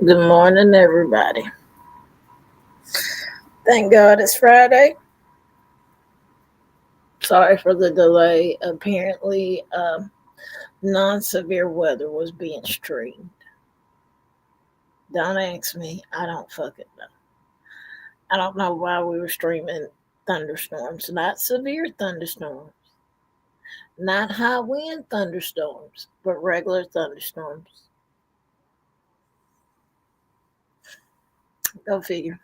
Good morning, everybody. Thank God it's Friday. Sorry for the delay. Apparently, non severe weather was being streamed. Don't ask me. I don't fucking know. I don't know why we were streaming thunderstorms. Not severe thunderstorms, not high wind thunderstorms, but regular thunderstorms. Go figure.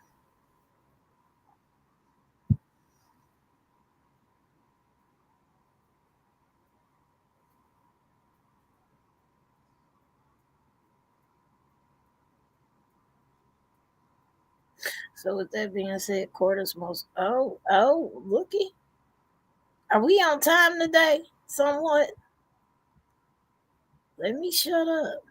So, with that being said, quarters most. Looky. Are we on time today? Somewhat. Let me shut up.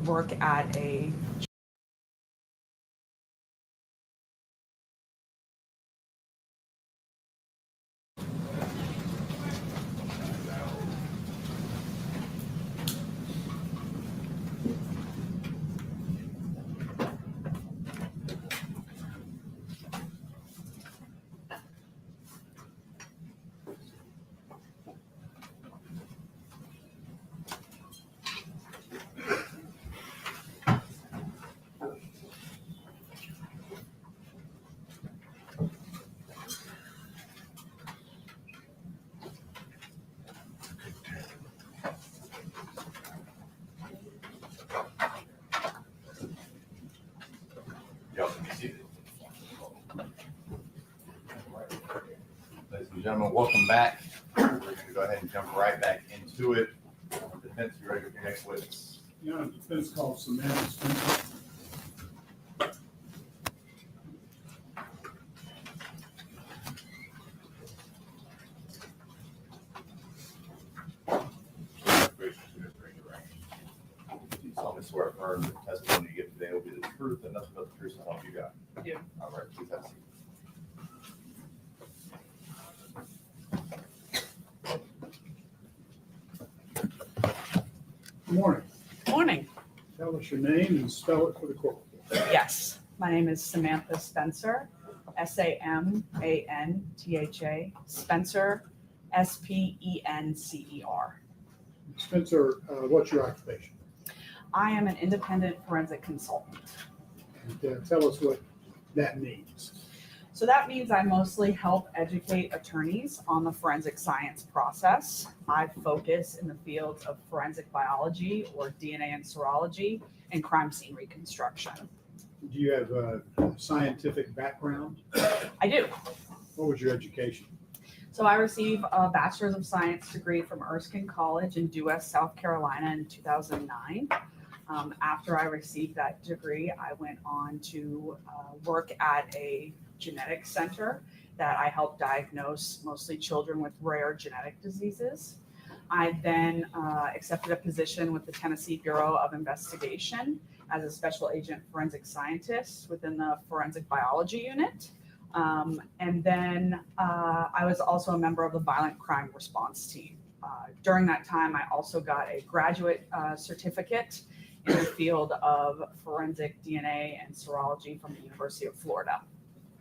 work at a Ladies and gentlemen, welcome back. We're going to go ahead and jump right back into it. Defense, you ready with your next witness? Yeah, defense called Samantha Spencer. You solemnly swear affirm that the testimony you give today will be the truth and nothing but the truth, so help you God. I do. All right, please have a seat. Good morning. Morning. Tell us your name and spell it for the court. Yes, my name is Samantha Spencer, Samantha, Spencer, Spencer. Spencer, what's your occupation? I am an independent forensic consultant. And tell us what that means. So that means I mostly help educate attorneys on the forensic science process. I focus in the fields of forensic biology, or DNA and serology, and crime scene reconstruction. Do you have a scientific background? I do. What was your education? So I received a Bachelor's of Science degree from Erskine College in Due West, South Carolina in 2009. After I received that degree, I went on to work at a genetics center that I helped diagnose mostly children with rare genetic diseases. I then accepted a position with the Tennessee Bureau of Investigation as a special agent forensic scientist within the forensic biology unit. And then I was also a member of the violent crime response team. During that time, I also got a graduate certificate in the field of forensic DNA and serology from the University of Florida.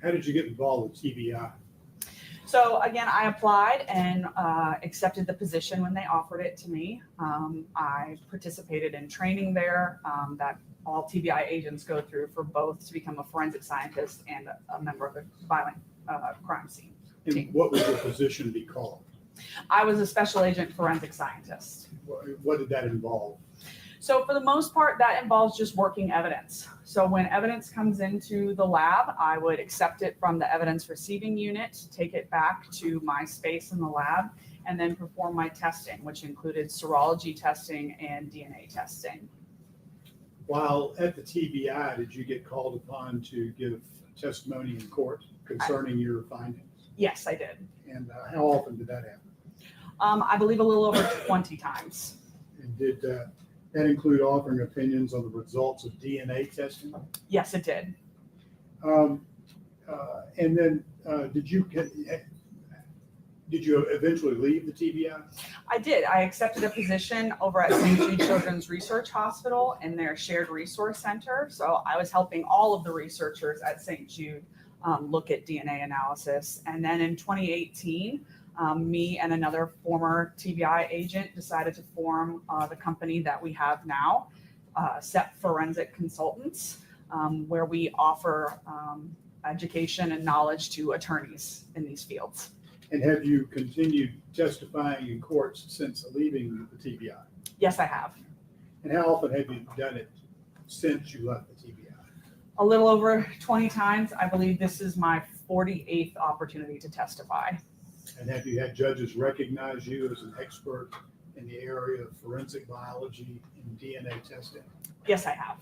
How did you get involved with TBI? So again, I applied and accepted the position when they offered it to me. I participated in training there that all TBI agents go through for both to become a forensic scientist and a member of the violent crime scene And team. what would your position be called? I was a special agent forensic scientist. What did that involve? So for the most part, that involves just working evidence. So when evidence comes into the lab, I would accept it from the evidence receiving unit, take it back to my space in the lab, and then perform my testing, which included serology testing and DNA testing. While at the TBI, did you get called upon to give testimony in court concerning your findings? Yes, I did. And how often did that happen? I believe a little over 20 times. And did that include offering opinions on the results of DNA testing? Yes, it did. And then did you eventually leave the TBI? I did. I accepted a position over at St. Jude Children's Research Hospital in their Shared Resource Center. So I was helping all of the researchers at St. Jude look at DNA analysis. And then in 2018, me and another former TBI agent decided to form the company that we have now, SEP Forensic Consultants, where we offer education and knowledge to attorneys in these fields. And have you continued testifying in courts since leaving the TBI? Yes, I have. And how often have you done it since you left the TBI? A little over 20 times. I believe this is my 48th opportunity to testify. And have you had judges recognize you as an expert in the area of forensic biology and DNA testing? Yes, I have.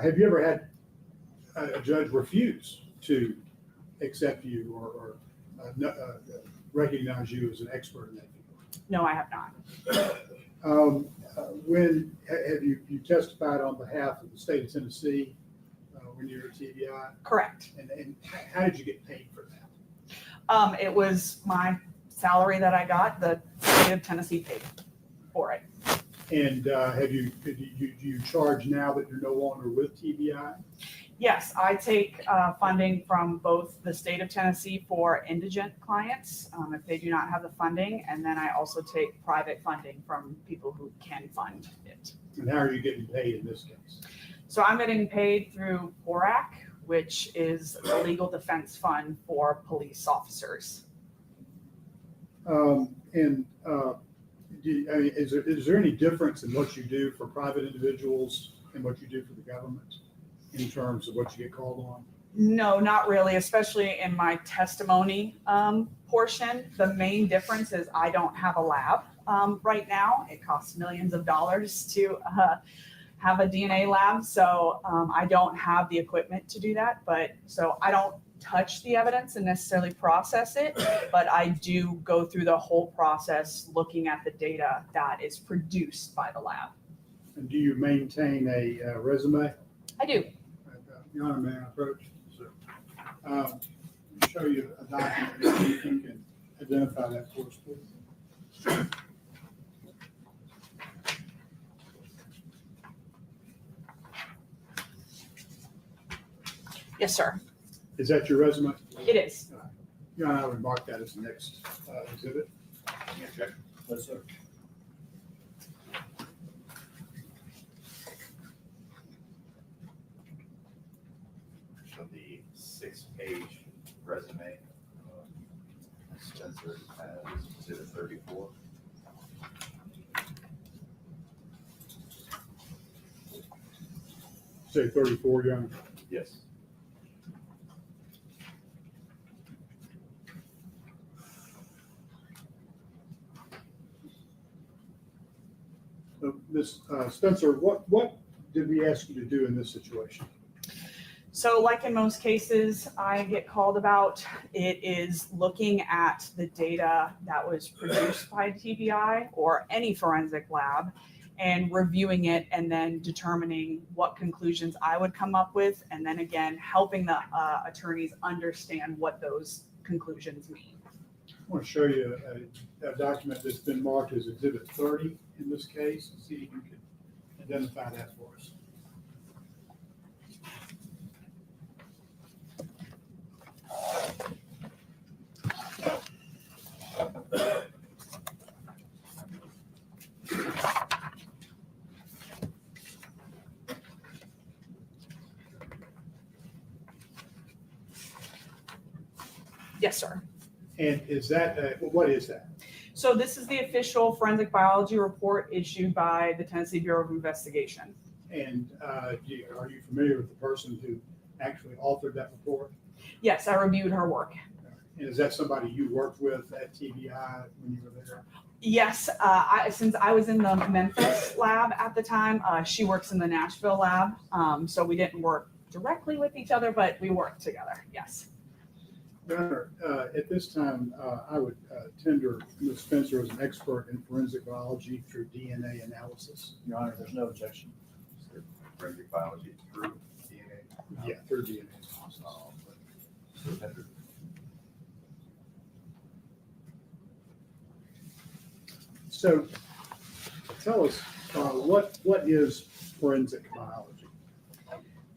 Have you ever had a judge refuse to accept you or recognize you as an expert in that field? No, I have not. When have you testified on behalf of the state of Tennessee when you were at TBI? Correct. And how did you get paid for that? It was my salary that I got. The state of Tennessee paid for it. And do you charge now that you're no longer with TBI? Yes, I take funding from both the state of Tennessee for indigent clients if they do not have the funding, and then I also take private funding from people who can fund it. And how are you getting paid in this case? So I'm getting paid through PORAC, which is the legal defense fund for police officers. Is there any difference in what you do for private individuals and what you do for the government in terms of what you get called on? No, not really, especially in my testimony portion. The main difference is I don't have a lab right now. It costs millions of dollars to have a DNA lab. So I don't have the equipment to do that. So I don't touch the evidence and necessarily process it, but I do go through the whole process looking at the data that is produced by the lab. And do you maintain a resume? I do. Your Honor, may I approach? Sure. Show you a document if you can identify that for us, please. Yes, sir. Is that your resume? It is. Your Honor, I would mark that as the next exhibit. Yeah, check. Yes, sir. So the 6-page resume, Spencer has exhibit 34. Say 34, Your Honor. Yes. Ms. Spencer, what did we ask you to do in this situation? So like in most cases I get called about, it is looking at the data that was produced by TBI or any forensic lab and reviewing it and then determining what conclusions I would come up with. And then again, helping the attorneys understand what those conclusions mean. I want to show you a document that's been marked as Exhibit 30 in this case, and see if you can identify that for us. Yes, sir. And is that, what is that? So this is the official forensic biology report issued by the Tennessee Bureau of Investigation. And are you familiar with the person who actually authored that report? Yes, I reviewed her work. And is that somebody you worked with at TBI when you were there? Yes, since I was in the Memphis lab at the time, she works in the Nashville lab. So we didn't work directly with each other, but we worked together, yes. Your Honor, at this time, I would tender Ms. Spencer as an expert in forensic biology through DNA analysis. Your Honor, there's no objection. Forensic biology through DNA. Yeah, through DNA. So tell us, what is forensic biology?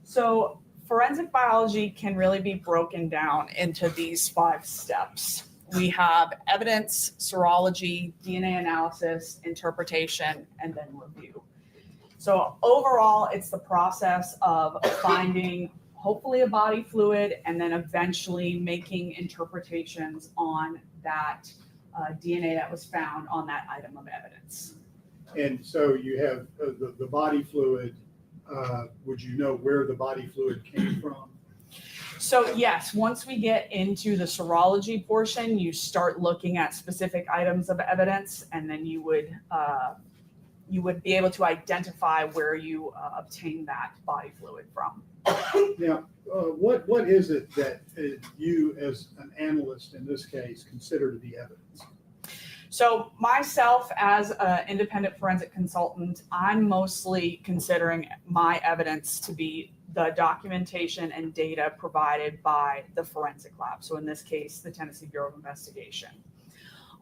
So forensic biology can really be broken down into these 5 steps. We have evidence, serology, DNA analysis, interpretation, and then review. So overall, it's the process of finding hopefully a body fluid and then eventually making interpretations on that DNA that was found on that item of evidence. And so you have the body fluid. Would you know where the body fluid came from? So yes, once we get into the serology portion, you start looking at specific items of evidence, and then you would be able to identify where you obtained that body fluid from. Now, what is it that you, as an analyst in this case, consider to be evidence? So myself as an independent forensic consultant, I'm mostly considering my evidence to be the documentation and data provided by the forensic lab. So in this case, the Tennessee Bureau of Investigation.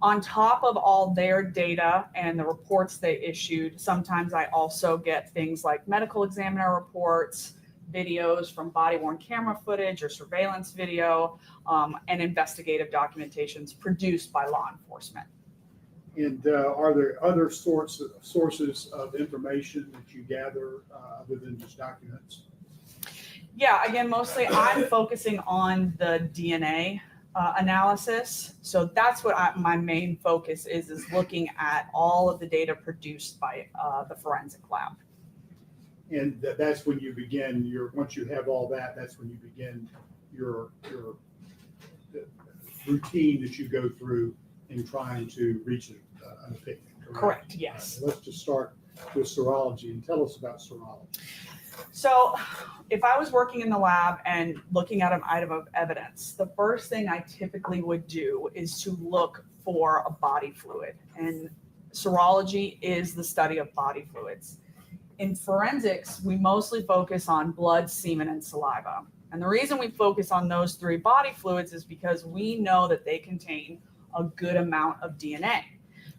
On top of all their data and the reports they issued, sometimes I also get things like medical examiner reports, videos from body-worn camera footage or surveillance video, and investigative documentations produced by law enforcement. And are there other sources of information that you gather other than just documents? Yeah, again, mostly I'm focusing on the DNA analysis. So that's what my main focus is looking at all of the data produced by the forensic lab. And that's when you begin once you have all that, that's when you begin your routine that you go through in trying to reach an opinion. Correct, yes. Let's just start with serology and tell us about serology. So if I was working in the lab and looking at an item of evidence, the first thing I typically would do is to look for a body fluid. And serology is the study of body fluids. In forensics, we mostly focus on blood, semen, and saliva. And the reason we focus on those three body fluids is because we know that they contain a good amount of DNA.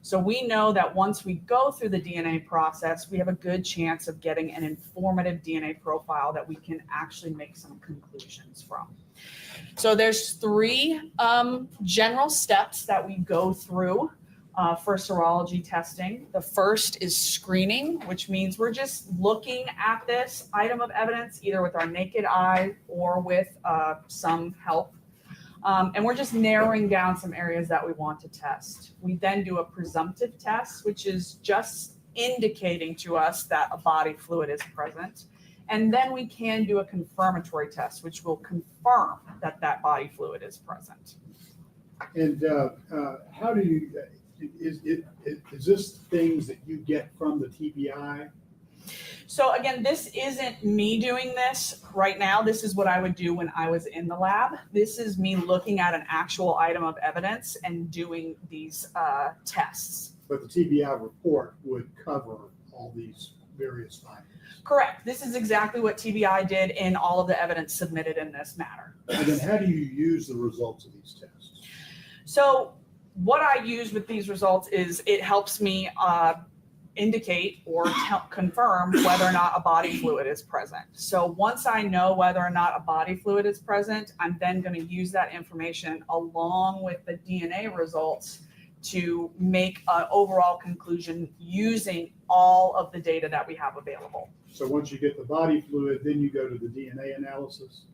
So we know that once we go through the DNA process, we have a good chance of getting an informative DNA profile that we can actually make some conclusions from. So there's three general steps that we go through for serology testing. The first is screening, which means we're just looking at this item of evidence either with our naked eye or with some help. And we're just narrowing down some areas that we want to test. We then do a presumptive test, which is just indicating to us that a body fluid is present. And then we can do a confirmatory test, which will confirm that that body fluid is present. And how do you, is this things that you get from the TBI? So again, this isn't me doing this right now. This is what I would do when I was in the lab. This is me looking at an actual item of evidence and doing these tests. But the TBI report would cover all these various findings. Correct. This is exactly what TBI did in all of the evidence submitted in this matter. And then how do you use the results of these tests? So what I use with these results is it helps me indicate or confirm whether or not a body fluid is present. So once I know whether or not a body fluid is present, I'm then going to use that information along with the DNA results to make an overall conclusion using all of the data that we have available. So once you get the body fluid, then you go to the DNA analysis?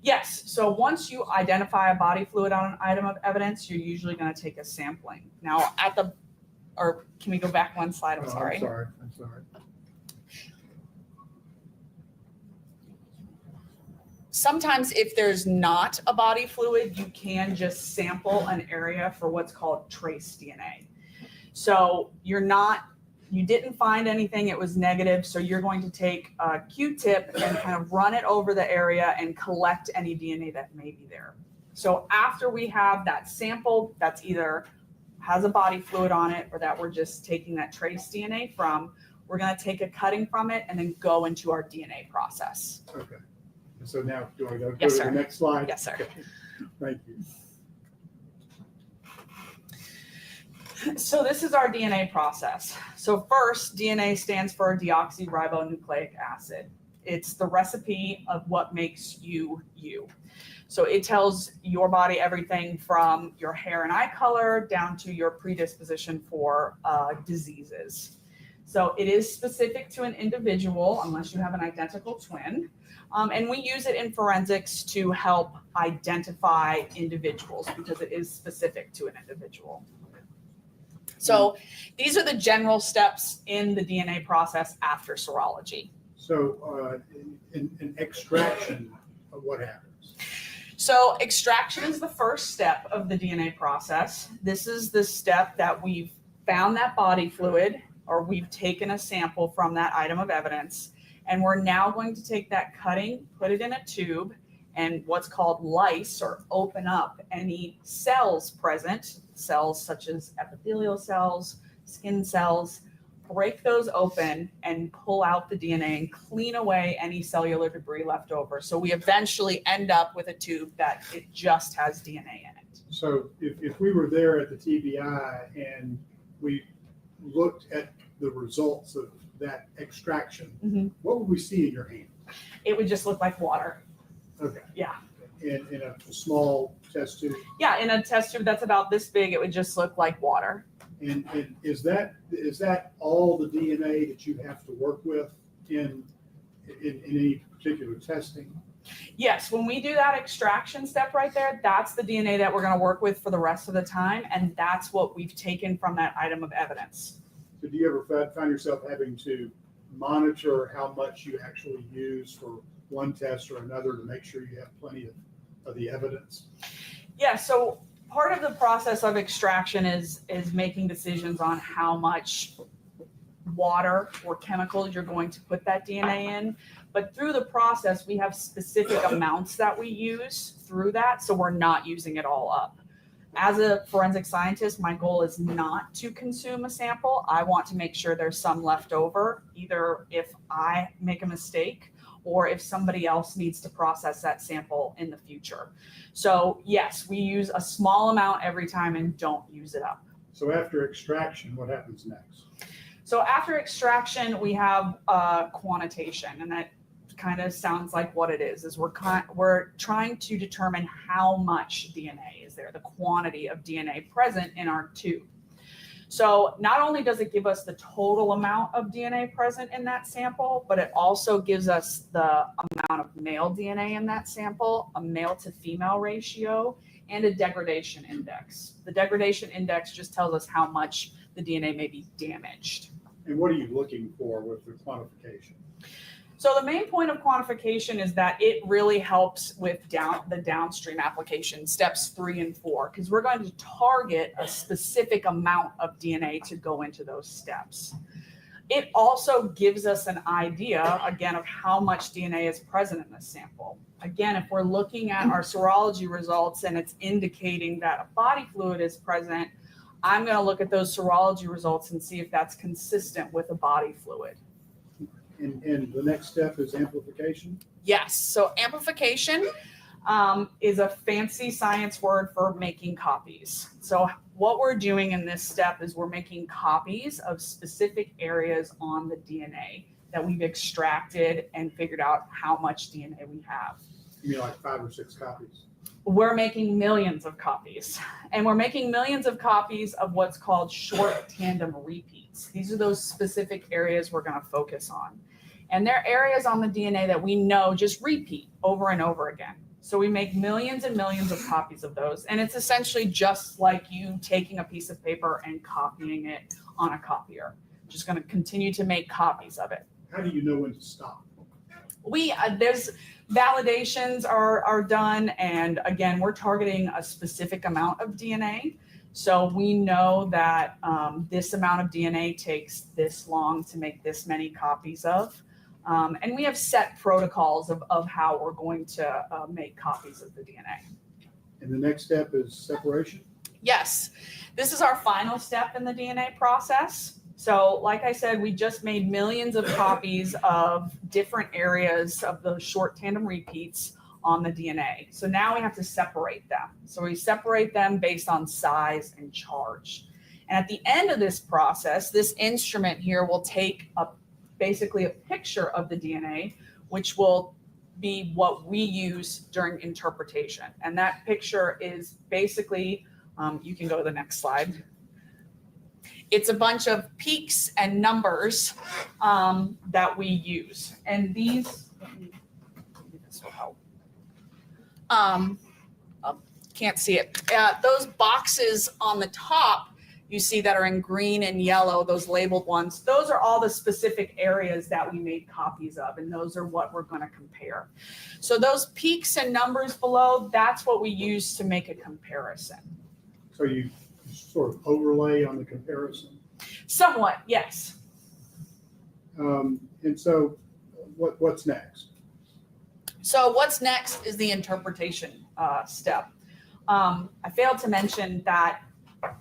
Yes. So once you identify a body fluid on an item of evidence, you're usually going to take a sampling. Now or can we go back one slide? I'm sorry. I'm sorry. Sometimes if there's not a body fluid, you can just sample an area for what's called trace DNA. So you didn't find anything, it was negative. So you're going to take a Q-tip and kind of run it over the area and collect any DNA that may be there. So after we have that sample that's either has a body fluid on it or that we're just taking that trace DNA from, we're going to take a cutting from it and then go into our DNA process. Okay. So now do I go Yes, to sir. the next slide? Yes, sir. Okay. Thank you. So this is our DNA process. So first, DNA stands for deoxyribonucleic acid. It's the recipe of what makes you, you. So it tells your body everything from your hair and eye color down to your predisposition for diseases. So it is specific to an individual unless you have an identical twin. And we use it in forensics to help identify individuals because it is specific to an individual. So these are the general steps in the DNA process after serology. So in extraction, what happens? So extraction is the first step of the DNA process. This is the step that we've found that body fluid or we've taken a sample from that item of evidence. And we're now going to take that cutting, put it in a tube, and what's called lyse, or open up any cells present, cells such as epithelial cells, skin cells, break those open and pull out the DNA and clean away any cellular debris left over. So we eventually end up with a tube that it just has DNA in it. So if we were there at the TBI and we looked at the results of that extraction, what would we see in your hand? It would just look like water. Okay. Yeah. In a small test tube? Yeah, in a test tube that's about this big, it would just look like water. And is that all the DNA that you have to work with in any particular testing? Yes, when we do that extraction step right there, that's the DNA that we're going to work with for the rest of the time, and that's what we've taken from that item of evidence. So do you ever find yourself having to monitor how much you actually use for one test or another to make sure you have plenty of the evidence? Yeah, so part of the process of extraction is making decisions on how much water or chemicals you're going to put that DNA in. But through the process, we have specific amounts that we use through that, so we're not using it all up. As a forensic scientist, my goal is not to consume a sample. I want to make sure there's some left over, either if I make a mistake or if somebody else needs to process that sample in the future. So yes, we use a small amount every time and don't use it up. So after extraction, what happens next? So after extraction, we have quantitation, and that kind of sounds like what it is we're trying to determine how much DNA is there, the quantity of DNA present in our tube. So not only does it give us the total amount of DNA present in that sample, but it also gives us the amount of male DNA in that sample, a male to female ratio, and a degradation index. The degradation index just tells us how much the DNA may be damaged. And what are you looking for with the quantification? So the main point of quantification is that it really helps with the downstream application, steps 3 and 4, because we're going to target a specific amount of DNA to go into those steps. It also gives us an idea, again, of how much DNA is present in the sample. Again, if we're looking at our serology results and it's indicating that a body fluid is present, I'm going to look at those serology results and see if that's consistent with a body fluid. And the next step is amplification? Yes. So amplification is a fancy science word for making copies. So what we're doing in this step is we're making copies of specific areas on the DNA that we've extracted and figured out how much DNA we have. You mean like 5 or 6 copies? We're making millions of copies, and we're making millions of copies of what's called short tandem repeats. These are those specific areas we're going to focus on. And they're areas on the DNA that we know just repeat over and over again. So we make millions and millions of copies of those. And it's essentially just like you taking a piece of paper and copying it on a copier. Just going to continue to make copies of it. How do you know when to stop? There's validations are done, and again, we're targeting a specific amount of DNA. So we know that this amount of DNA takes this long to make this many copies of. And we have set protocols of how we're going to make copies of the DNA. And the next step is separation? Yes, this is our final step in the DNA process. So like I said, we just made millions of copies of different areas of those short tandem repeats on the DNA. So now we have to separate them. So we separate them based on size and charge. And at the end of this process, this instrument here will take basically a picture of the DNA, which will be what we use during interpretation. And that picture is basically, you can go to the next slide. It's a bunch of peaks and numbers that we use. And these, this will help. Can't see it. Those boxes on the top, you see that are in green and yellow, those labeled ones, those are all the specific areas that we made copies of, and those are what we're going to compare. So those peaks and numbers below, that's what we use to make a comparison. So you sort of overlay on the comparison? Somewhat, yes. And so what's next? So what's next is the interpretation step. I failed to mention that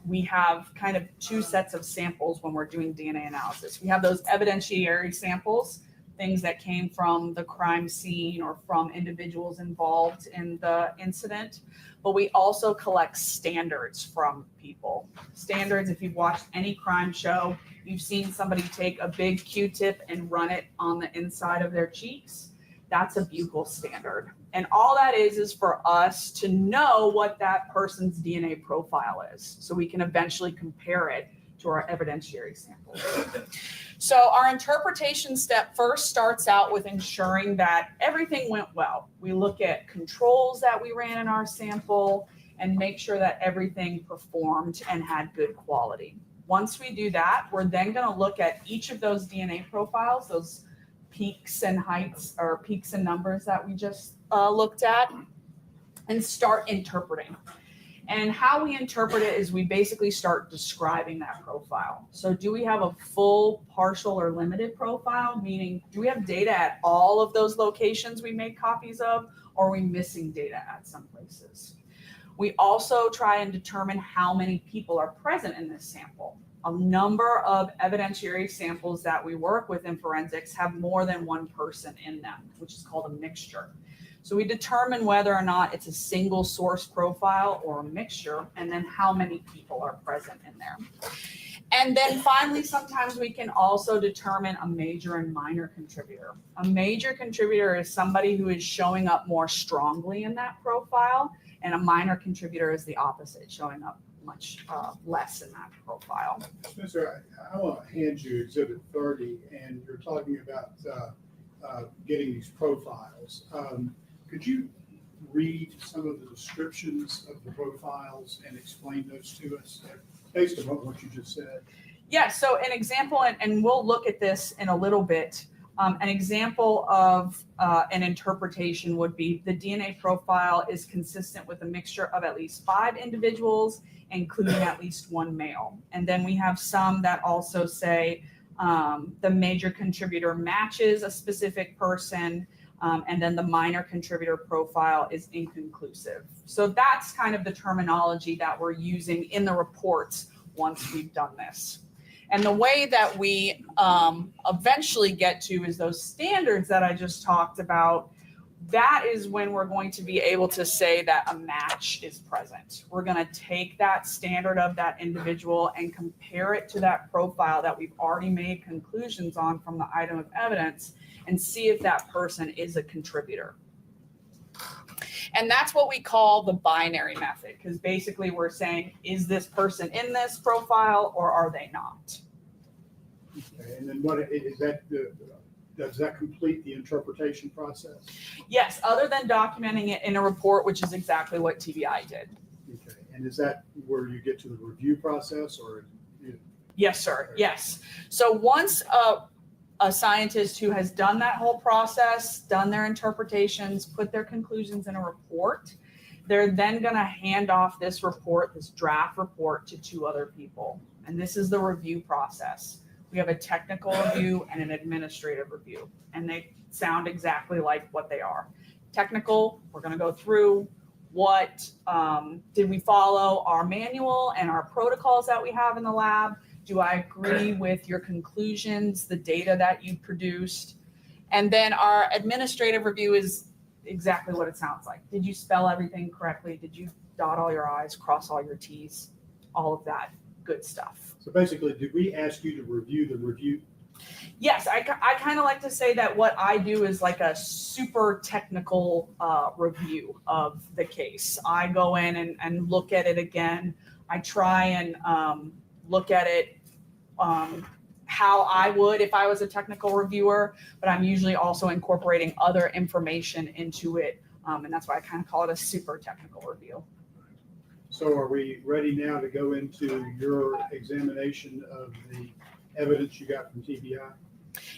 we have kind of two sets of samples when we're doing DNA analysis. We have those evidentiary samples, things that came from the crime scene or from individuals involved in the incident, but we also collect standards from people. Standards, if you've watched any crime show, you've seen somebody take a big Q-tip and run it on the inside of their cheeks. That's a buccal standard. And all that is for us to know what that person's DNA profile is, so we can eventually compare it to our evidentiary samples. So our interpretation step first starts out with ensuring that everything went well. We look at controls that we ran in our sample and make sure that everything performed and had good quality. Once we do that, we're then going to look at each of those DNA profiles, those peaks and heights or peaks and numbers that we just looked at, and start interpreting. And how we interpret it is we basically start describing that profile. So do we have a full, partial, or limited profile? Meaning, do we have data at all of those locations we made copies of, or are we missing data at some places? We also try and determine how many people are present in this sample. A number of evidentiary samples that we work with in forensics have more than one person in them, which is called a mixture. So we determine whether or not it's a single source profile or a mixture, and then how many people are present in there. And then finally, sometimes we can also determine a major and minor contributor. A major contributor is somebody who is showing up more strongly in that profile, and a minor contributor is the opposite, showing up much less in that profile. Spencer, I want to hand you Exhibit 30, and you're talking about getting these profiles. Could you read some of the descriptions of the profiles and explain those to us based on what you just said? Yeah, so an example, and we'll look at this in a little bit. An example of an interpretation would be the DNA profile is consistent with a mixture of at least 5 individuals, including at least 1 male. And then we have some that also say the major contributor matches a specific person, and then the minor contributor profile is inconclusive. So that's kind of the terminology that we're using in the reports once we've done this. And the way that we eventually get to is those standards that I just talked about. That is when we're going to be able to say that a match is present. We're going to take that standard of that individual and compare it to that profile that we've already made conclusions on from the item of evidence and see if that person is a contributor. And that's what we call the binary method, because basically we're saying, is this person in this profile or are they not? Okay, and then what is that? Does that complete the interpretation process? Yes, other than documenting it in a report, which is exactly what TBI did. Okay, and is that where you get to the review process, or? Yes, sir. Yes. So once a scientist who has done that whole process, done their interpretations, put their conclusions in a report, they're then going to hand off this report, this draft report, to 2 other people. And this is the review process. We have a technical review and an administrative review, and they sound exactly like what they are. Technical, we're going to go through what did we follow our manual and our protocols that we have in the lab? Do I agree with your conclusions, the data that you produced? And then our administrative review is exactly what it sounds like. Did you spell everything correctly? Did you dot all your I's, cross all your T's? All of that good stuff. So basically, did we ask you to review the review? Yes, I kind of like to say that what I do is like a super technical review of the case. I go in and look at it again. I try and look at it how I would if I was a technical reviewer, but I'm usually also incorporating other information into it. And that's why I kind of call it a super technical review. So are we ready now to go into your examination of the evidence you got from TBI?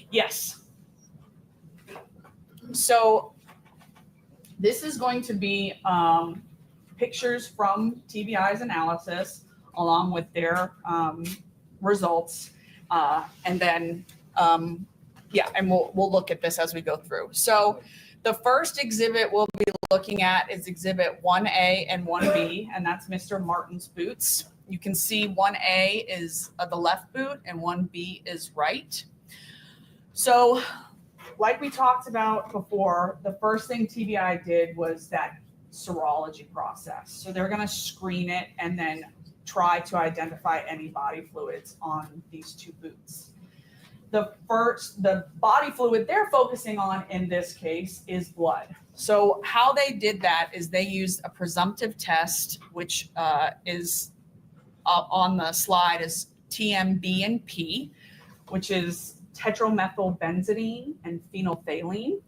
Yes. So this is going to be pictures from TBI's analysis along with their results. And then, and we'll look at this as we go through. So The first exhibit we'll be looking at is exhibit 1A and 1B, and that's Mr. Martin's boots. You can see 1A is the left boot and 1B is right. So like we talked about before, the first thing TBI did was that serology process. So they're going to screen it and then try to identify any body fluids on these two boots. The body fluid they're focusing on in this case is blood. So how they did that is they used a presumptive test, which is up on the slide is TMB&P, which is tetramethylbenzidine and phenolphthalein.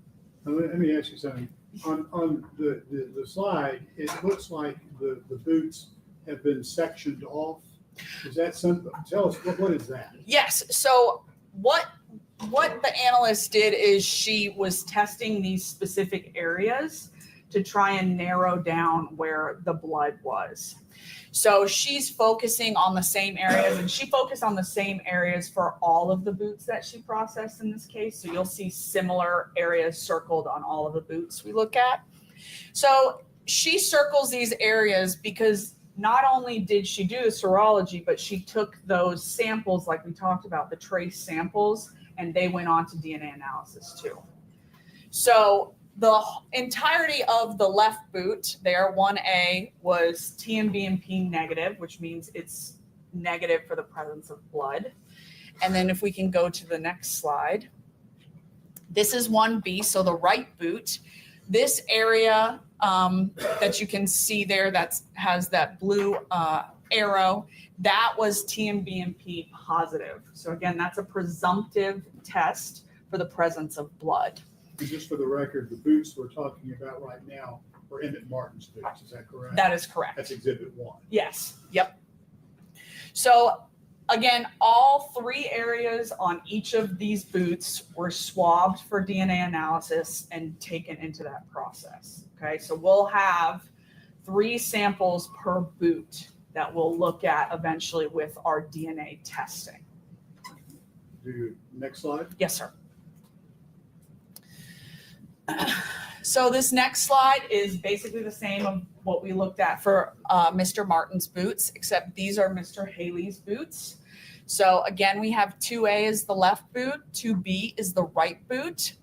Let me ask you something. On the slide, it looks like the boots have been sectioned off. Is that something? Tell us, what is that? Yes. So what the analyst did is she was testing these specific areas to try and narrow down where the blood was. So she's focusing on the same areas, and she focused on the same areas for all of the boots that she processed in this case. So you'll see similar areas circled on all of the boots we look at. So she circles these areas because not only did she do the serology, but she took those samples like we talked about, the trace samples, and they went on to DNA analysis too. So the entirety of the left boot there, 1A, was TMB&P negative, which means it's negative for the presence of blood. And then if we can go to the next slide, this is 1B, so the right boot. This area that you can see there that has that blue arrow, that was TMB&P positive. So again, that's a presumptive test for the presence of blood. And just for the record, the boots we're talking about right now are Emmitt Martin's boots. Is that correct? That is correct. That's exhibit 1. Yes. Yep. So again, all three areas on each of these boots were swabbed for DNA analysis and taken into that process. Okay. So we'll have 3 samples per boot that we'll look at eventually with our DNA testing. Next slide. Yes, sir. So this next slide is basically the same of what we looked at for Mr. Martin's boots, except these are Mr. Haley's boots. So again, we have 2A is the left boot, 2B is the right boot.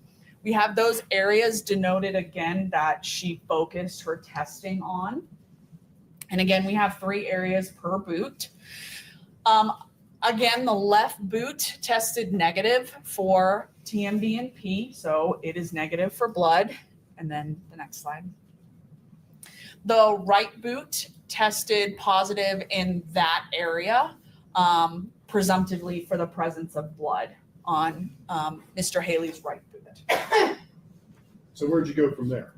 We have those areas denoted again that she focused her testing on. And again, we have 3 areas per boot. Again, the left boot tested negative for TMB&P, so it is negative for blood. And then the next slide. The right boot tested positive in that area, presumptively for the presence of blood on Mr. Haley's right boot. So where'd you go from there?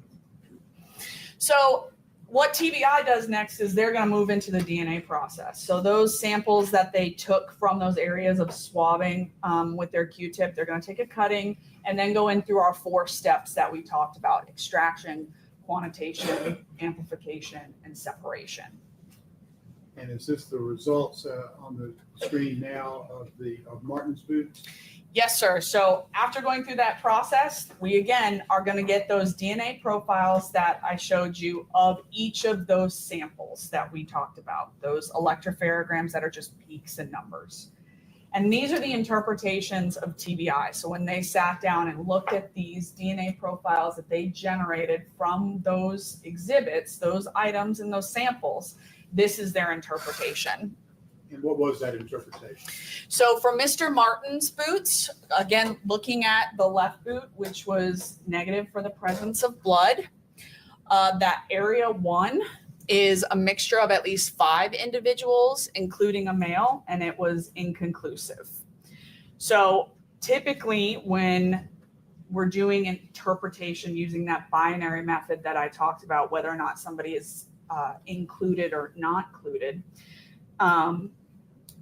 So what TBI does next is they're going to move into the DNA process. So those samples that they took from those areas of swabbing with their Q-tip, they're going to take a cutting and then go in through our 4 steps that we talked about: extraction, quantitation, amplification, and separation. And is this the results on the screen now of Martin's boots? Yes, sir. So after going through that process, we again are going to get those DNA profiles that I showed you of each of those samples that we talked about, those electropherograms that are just peaks and numbers. And these are the interpretations of TBI. So when they sat down and looked at these DNA profiles that they generated from those exhibits, those items and those samples, this is their interpretation. And what was that interpretation? So for Mr. Martin's boots, again, looking at the left boot, which was negative for the presence of blood, that area 1 is a mixture of at least 5 individuals, including a male, and it was inconclusive. So typically when we're doing interpretation using that binary method that I talked about, whether or not somebody is included or not included,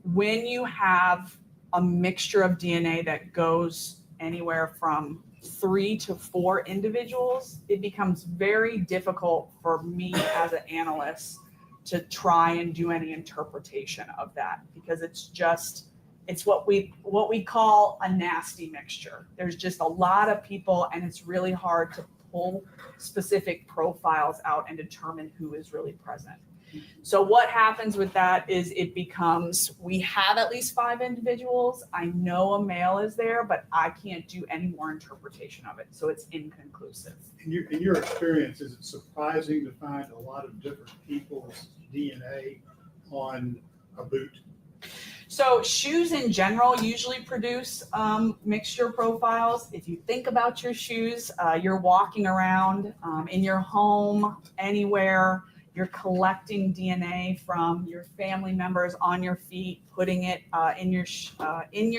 when you have a mixture of DNA that goes anywhere from 3 to 4 individuals, it becomes very difficult for me as an analyst to try and do any interpretation of that, because it's what we call a nasty mixture. There's just a lot of people, and it's really hard to pull specific profiles out and determine who is really present. So what happens with that is it becomes, we have at least 5 individuals. I know a male is there, but I can't do any more interpretation of it. So it's inconclusive. In your experience, is it surprising to find a lot of different people's DNA on a boot? So shoes in general usually produce mixture profiles. If you think about your shoes, you're walking around in your home, anywhere. You're collecting DNA from your family members on your feet, putting it in your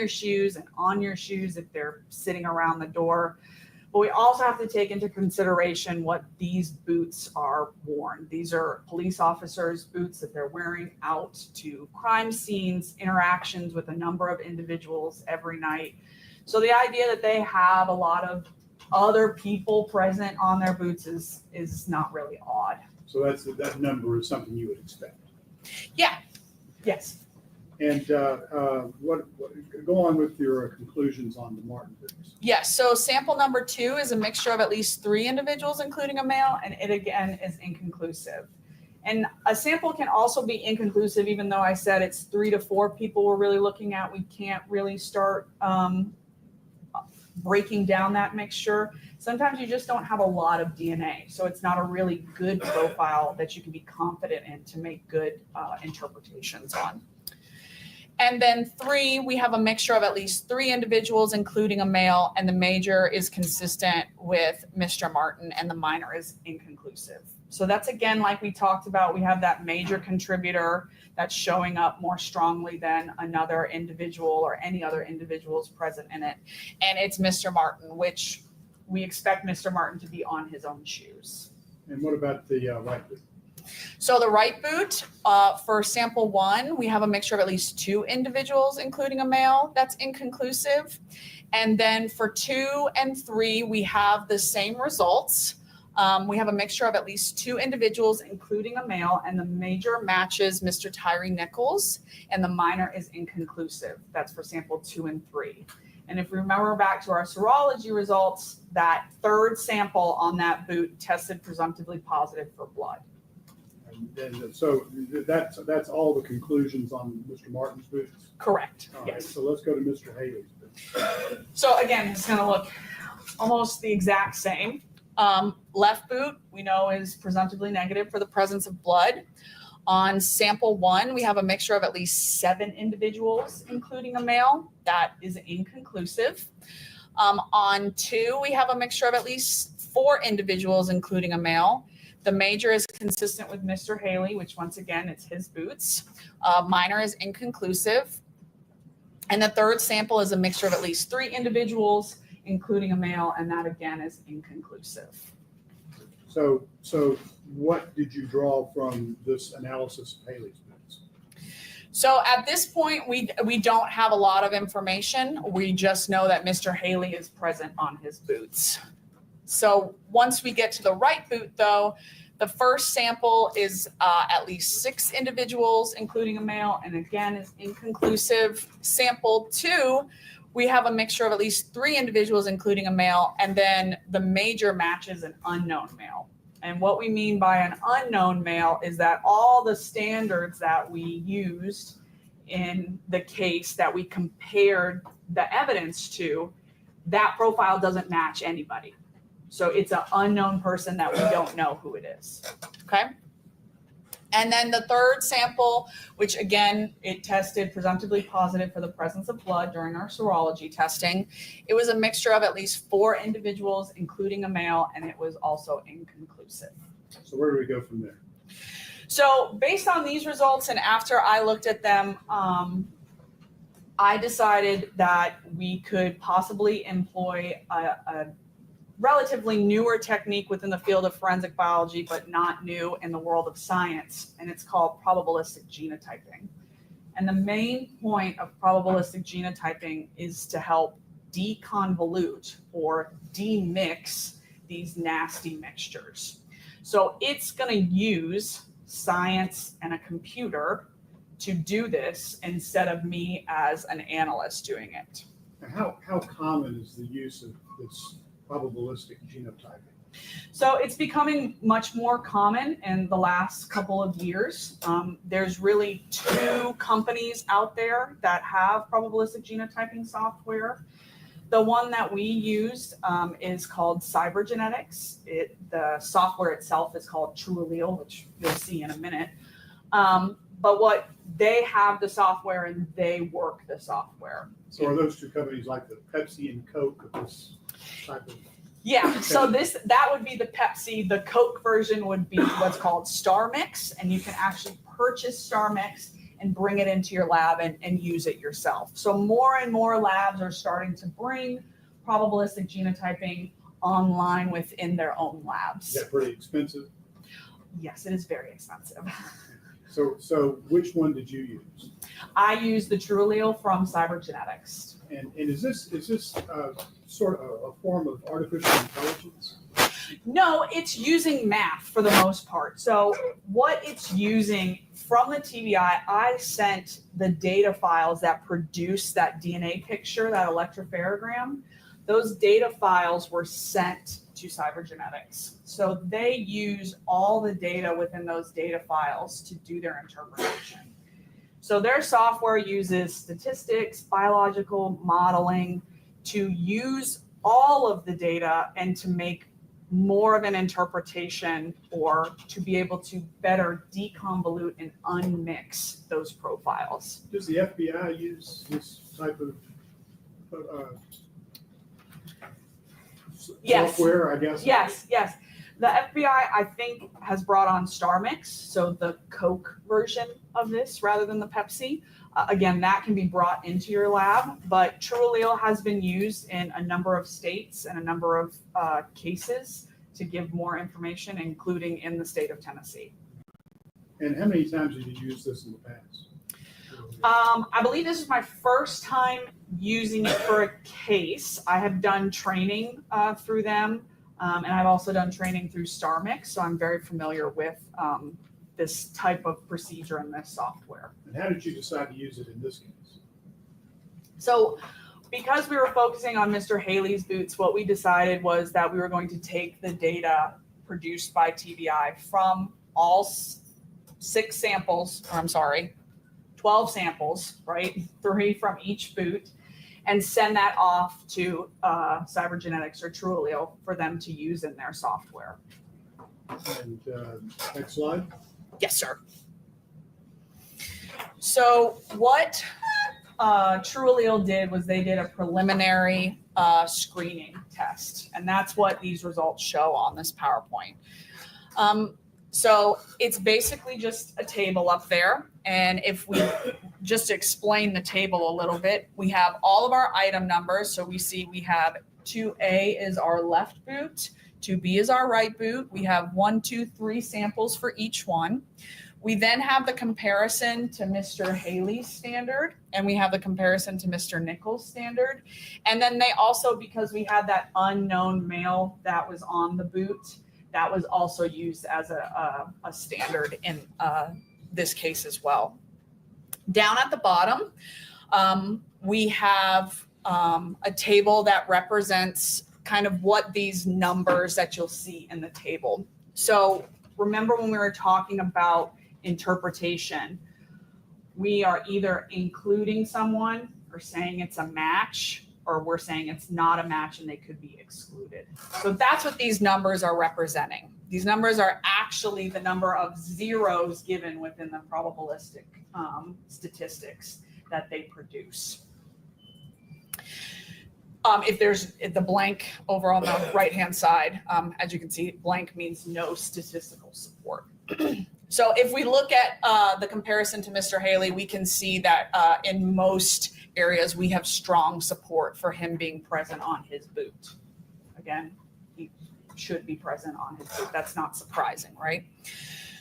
shoes and on your shoes if they're sitting around the door. But we also have to take into consideration what these boots are worn. These are police officers' boots that they're wearing out to crime scenes, interactions with a number of individuals every night. So the idea that they have a lot of other people present on their boots is not really odd. So that number is something you would expect. Yeah. Yes. And what go on with your conclusions on the Martin boots? Yes. So sample number 2 is a mixture of at least 3 individuals, including a male, and it again is inconclusive. And a sample can also be inconclusive, even though I said it's 3 to 4 people we're really looking at. We can't really start breaking down that mixture. Sometimes you just don't have a lot of DNA, so it's not a really good profile that you can be confident in to make good interpretations on. And then 3, we have a mixture of at least 3 individuals, including a male, and the major is consistent with Mr. Martin and the minor is inconclusive. So that's, again, like we talked about, we have that major contributor that's showing up more strongly than another individual or any other individuals present in it. And it's Mr. Martin, which we expect Mr. Martin to be on his own shoes. And what about the right boot? So the right boot, for sample 1, we have a mixture of at least 2 individuals, including a male. That's inconclusive. And then for 2 and 3, we have the same results. We have a mixture of at least 2 individuals, including a male, and the major matches Mr. Tyre Nichols, and the minor is inconclusive. That's for sample 2 and 3. And if we remember back to our serology results, that 3rd sample on that boot tested presumptively positive for blood. And so that's all the conclusions on Mr. Martin's boots? Correct. All Yes. right, so let's go to Mr. Haley's boots. So again, it's going to look almost the exact same. Left boot, we know, is presumptively negative for the presence of blood. On sample 1, we have a mixture of at least 7 individuals, including a male. That is inconclusive. On 2, we have a mixture of at least 4 individuals, including a male. The major is consistent with Mr. Haley, which once again, it's his boots. Minor is inconclusive. And the 3rd sample is a mixture of at least 3 individuals, including a male, and that again is inconclusive. So what did you draw from this analysis of Haley's boots? So at this point, we don't have a lot of information. We just know that Mr. Haley is present on his boots. So once we get to the right boot, though, the first sample is at least 6 individuals, including a male, and again is inconclusive. Sample 2, we have a mixture of at least 3 individuals, including a male, and then the major matches an unknown male. And what we mean by an unknown male is that all the standards that we used in the case that we compared the evidence to, that profile doesn't match anybody. So it's an unknown person that we don't know who it is. Okay. And then the 3rd sample, which again, it tested presumptively positive for the presence of blood during our serology testing. It was a mixture of at least 4 individuals, including a male, and it was also inconclusive. So where do we go from there? So based on these results, and after I looked at them, I decided that we could possibly employ a relatively newer technique within the field of forensic biology, but not new in the world of science, and it's called probabilistic genotyping. And the main point of probabilistic genotyping is to help deconvolute or demix these nasty mixtures. So it's going to use science and a computer to do this instead of me as an analyst doing it. And how common is the use of this probabilistic genotyping? So it's becoming much more common in the last couple of years. There's really 2 companies out there that have probabilistic genotyping software. The one that we use is called Cybergenetics. The software itself is called TrueAllele, which you'll see in a minute. But what they have the software and they work the software. So are those 2 companies like the Pepsi and Coke of this type of? Yeah, so that would be the Pepsi. The Coke version would be what's called Star Mix, and you can actually purchase Star Mix and bring it into your lab and use it yourself. So more and more labs are starting to bring probabilistic genotyping online within their own labs. Is that pretty expensive? Yes, it is very expensive. So which one did you use? I use the TrueAllele from Cybergenetics. And is this sort of a form of artificial intelligence? No, it's using math for the most part. So what it's using from the TBI, I sent the data files that produce that DNA picture, that electropherogram. Those data files were sent to Cybergenetics. So they use all the data within those data files to do their interpretation. So their software uses statistics, biological modeling to use all of the data and to make more of an interpretation, or to be able to better deconvolute and unmix those profiles. Does the FBI use this type of software, I guess? Yes. The FBI, I think, has brought on StarMix, so the Coke version of this rather than the Pepsi. Again, that can be brought into your lab, but TrueAllele has been used in a number of states and a number of cases to give more information, including in the state of Tennessee. And how many times have you used this in the past? I believe this is my first time using it for a case. I have done training through them, and I've also done training through StarMix, so I'm very familiar with this type of procedure and this software. And how did you decide to use it in this case? So because we were focusing on Mr. Haley's boots, what we decided was that we were going to take the data produced by TBI from all 12 samples, right? 3 from each boot, and send that off to Cybergenetics or TrueAllele for them to use in their software. And next slide. Yes, sir. So what TrueAllele did was they did a preliminary screening test, and that's what these results show on this PowerPoint. So it's basically just a table up there, and if we just explain the table a little bit, we have all of our item numbers. So we see we have 2A is our left boot, 2B is our right boot. We have 1, 2, 3 samples for each one. We then have the comparison to Mr. Haley's standard, and we have the comparison to Mr. Nichols' standard. And then they also, because we had that unknown male that was on the boot, that was also used as a standard in this case as well. Down at the bottom, we have a table that represents kind of what these numbers that you'll see in the table. So remember when we were talking about interpretation, we are either including someone or saying it's a match, or we're saying it's not a match and they could be excluded. So that's what these numbers are representing. These numbers are actually the number of zeros given within the probabilistic statistics that they produce. If there's the blank over on the right-hand side, as you can see, blank means no statistical support. So if we look at the comparison to Mr. Haley, we can see that in most areas we have strong support for him being present on his boot. Again, he should be present on his boot. That's not surprising, right?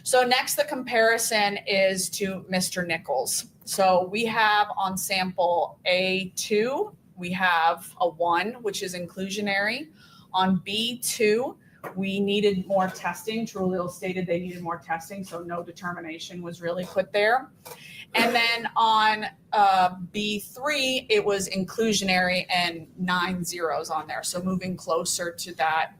So next, the comparison is to Mr. Nichols. So we have on sample A2, we have a 1, which is inclusionary. On B2, we needed more testing. TrueAllele stated they needed more testing, so no determination was really put there. And then on B3, it was inclusionary and 9 zeros on there. So moving closer to that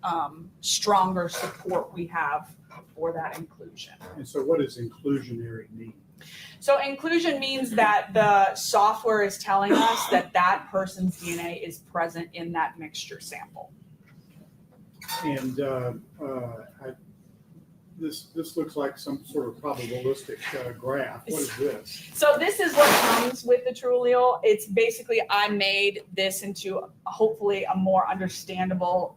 stronger support we have for that inclusion. And so what does inclusionary mean? So inclusion means that the software is telling us that that person's DNA is present in that mixture sample. And this looks like some sort of probabilistic graph. What is this? So this is what comes with the TrueAllele. It's basically, I made this into hopefully a more understandable,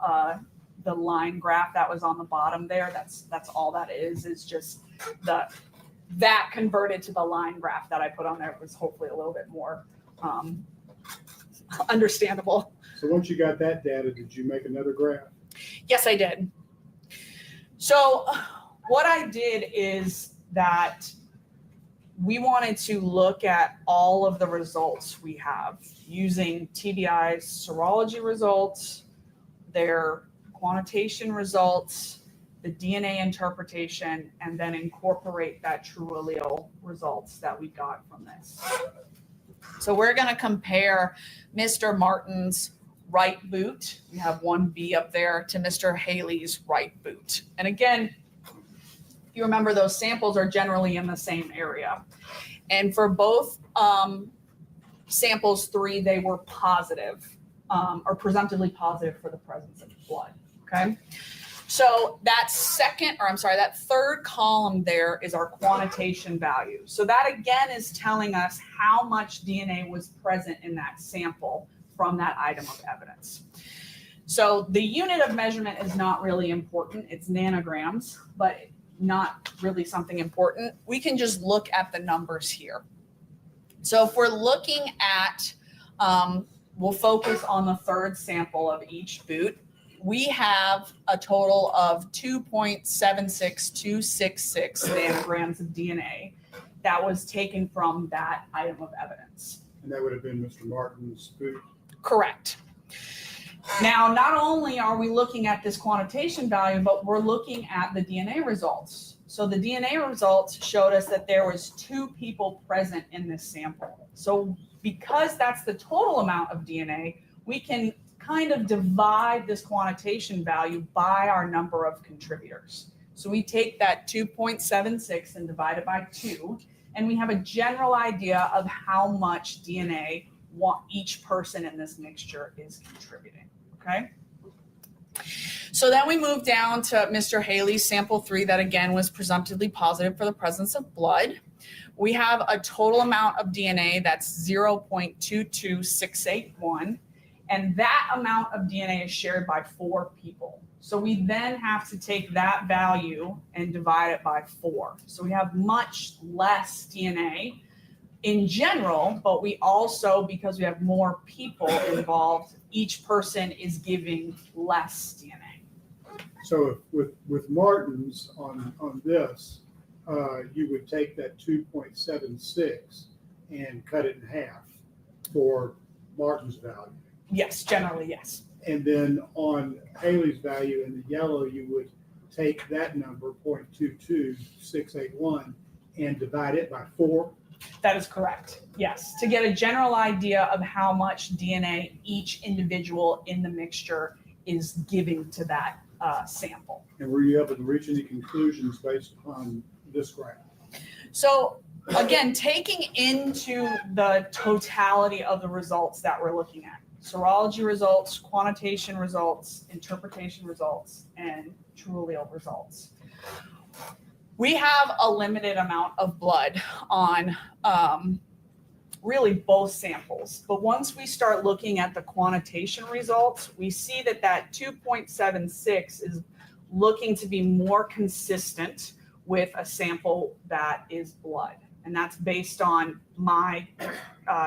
the line graph that was on the bottom there. That's all that is just that converted to the line graph that I put on there was hopefully a little bit more understandable. So once you got that data, did you make another graph? Yes, I did. So what I did is that we wanted to look at all of the results we have using TBI's serology results, their quantitation results, the DNA interpretation, and then incorporate that TrueAllele results that we got from this. So we're going to compare Mr. Martin's right boot, we have 1B up there, to Mr. Haley's right boot. And again, if you remember, those samples are generally in the same area. And for both samples 3, they were positive, or presumptively positive for the presence of blood, okay? So that third column there is our quantitation value. So that again is telling us how much DNA was present in that sample from that item of evidence. So the unit of measurement is not really important. It's nanograms, but not really something important. We can just look at the numbers here. So if we're looking at, we'll focus on the third sample of each boot. We have a total of 2.76266 nanograms of DNA that was taken from that item of evidence. And that would have been Mr. Martin's boot? Correct. Now, not only are we looking at this quantitation value, but we're looking at the DNA results. So the DNA results showed us that there was 2 people present in this sample. So because that's the total amount of DNA, we can kind of divide this quantitation value by our number of contributors. So we take that 2.76 and divide it by 2, and we have a general idea of how much DNA each person in this mixture is contributing, okay? So then we move down to Mr. Haley's sample 3 that again was presumptively positive for the presence of blood. We have a total amount of DNA that's 0.22681, and that amount of DNA is shared by 4 people. So we then have to take that value and divide it by 4. So we have much less DNA in general, but we also, because we have more people involved, each person is giving less DNA. So with Martin's on this, you would take that 2.76 and cut it in half for Martin's value. Yes, generally, yes. And then on Haley's value in the yellow, you would take that number, 0.22681, and divide it by 4. That is correct. Yes, to get a general idea of how much DNA each individual in the mixture is giving to that sample. And were you able to reach any conclusions based upon this graph? So again, taking into the totality of the results that we're looking at, serology results, quantitation results, interpretation results, and TrueAllele results. We have a limited amount of blood on really both samples. But once we start looking at the quantitation results, we see that that 2.76 is looking to be more consistent with a sample that is blood. And that's based on my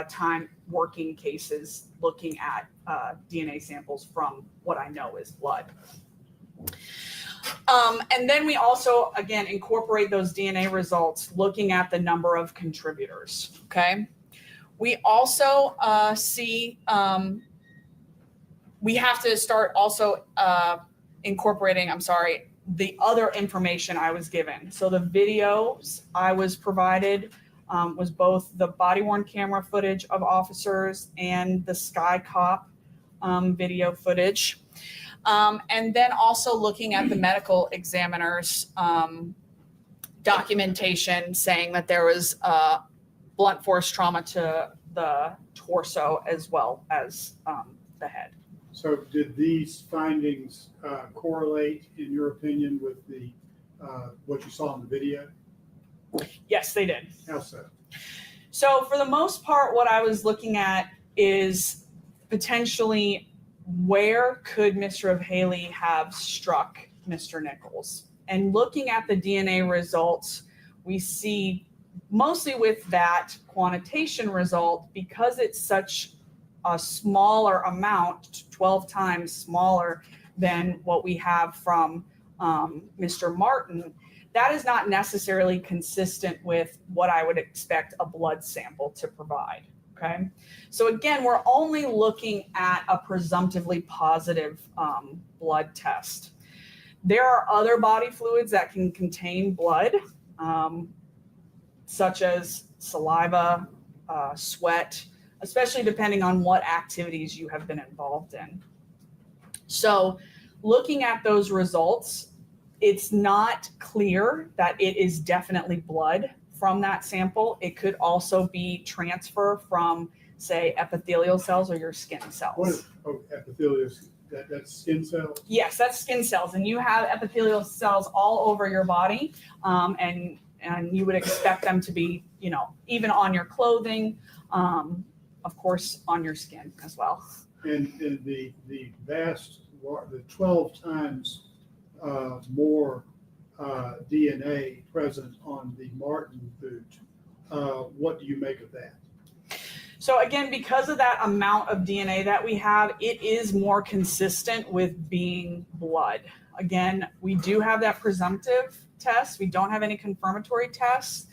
time working cases, looking at DNA samples from what I know is blood. And then we also, again, incorporate those DNA results looking at the number of contributors, okay? We also see, we have to start also incorporating, the other information I was given. So the videos I was provided was both the body-worn camera footage of officers and the Sky Cop video footage. And then also looking at the medical examiner's documentation saying that there was blunt force trauma to the torso as well as the head. So did these findings correlate, in your opinion, with the what you saw in the video? Yes, they did. How so? So for the most part, what I was looking at is potentially where could Mr. Haley have struck Mr. Nichols? And looking at the DNA results, we see mostly with that quantitation result, because it's such a smaller amount, 12 times smaller than what we have from Mr. Martin, that is not necessarily consistent with what I would expect a blood sample to provide. Okay. So again, we're only looking at a presumptively positive blood test. There are other body fluids that can contain blood, such as saliva, sweat, especially depending on what activities you have been involved in. So looking at those results, it's not clear that it is definitely blood from that sample. It could also be transfer from, say, epithelial cells or your skin cells. What is epithelial? That's skin cells? Yes, that's skin cells. And you have epithelial cells all over your body. And you would expect them to be, even on your clothing, of course, on your skin as well. And the 12 times more DNA present on the Martin boot, what do you make of that? So again, because of that amount of DNA that we have, it is more consistent with being blood. Again, we do have that presumptive test. We don't have any confirmatory tests.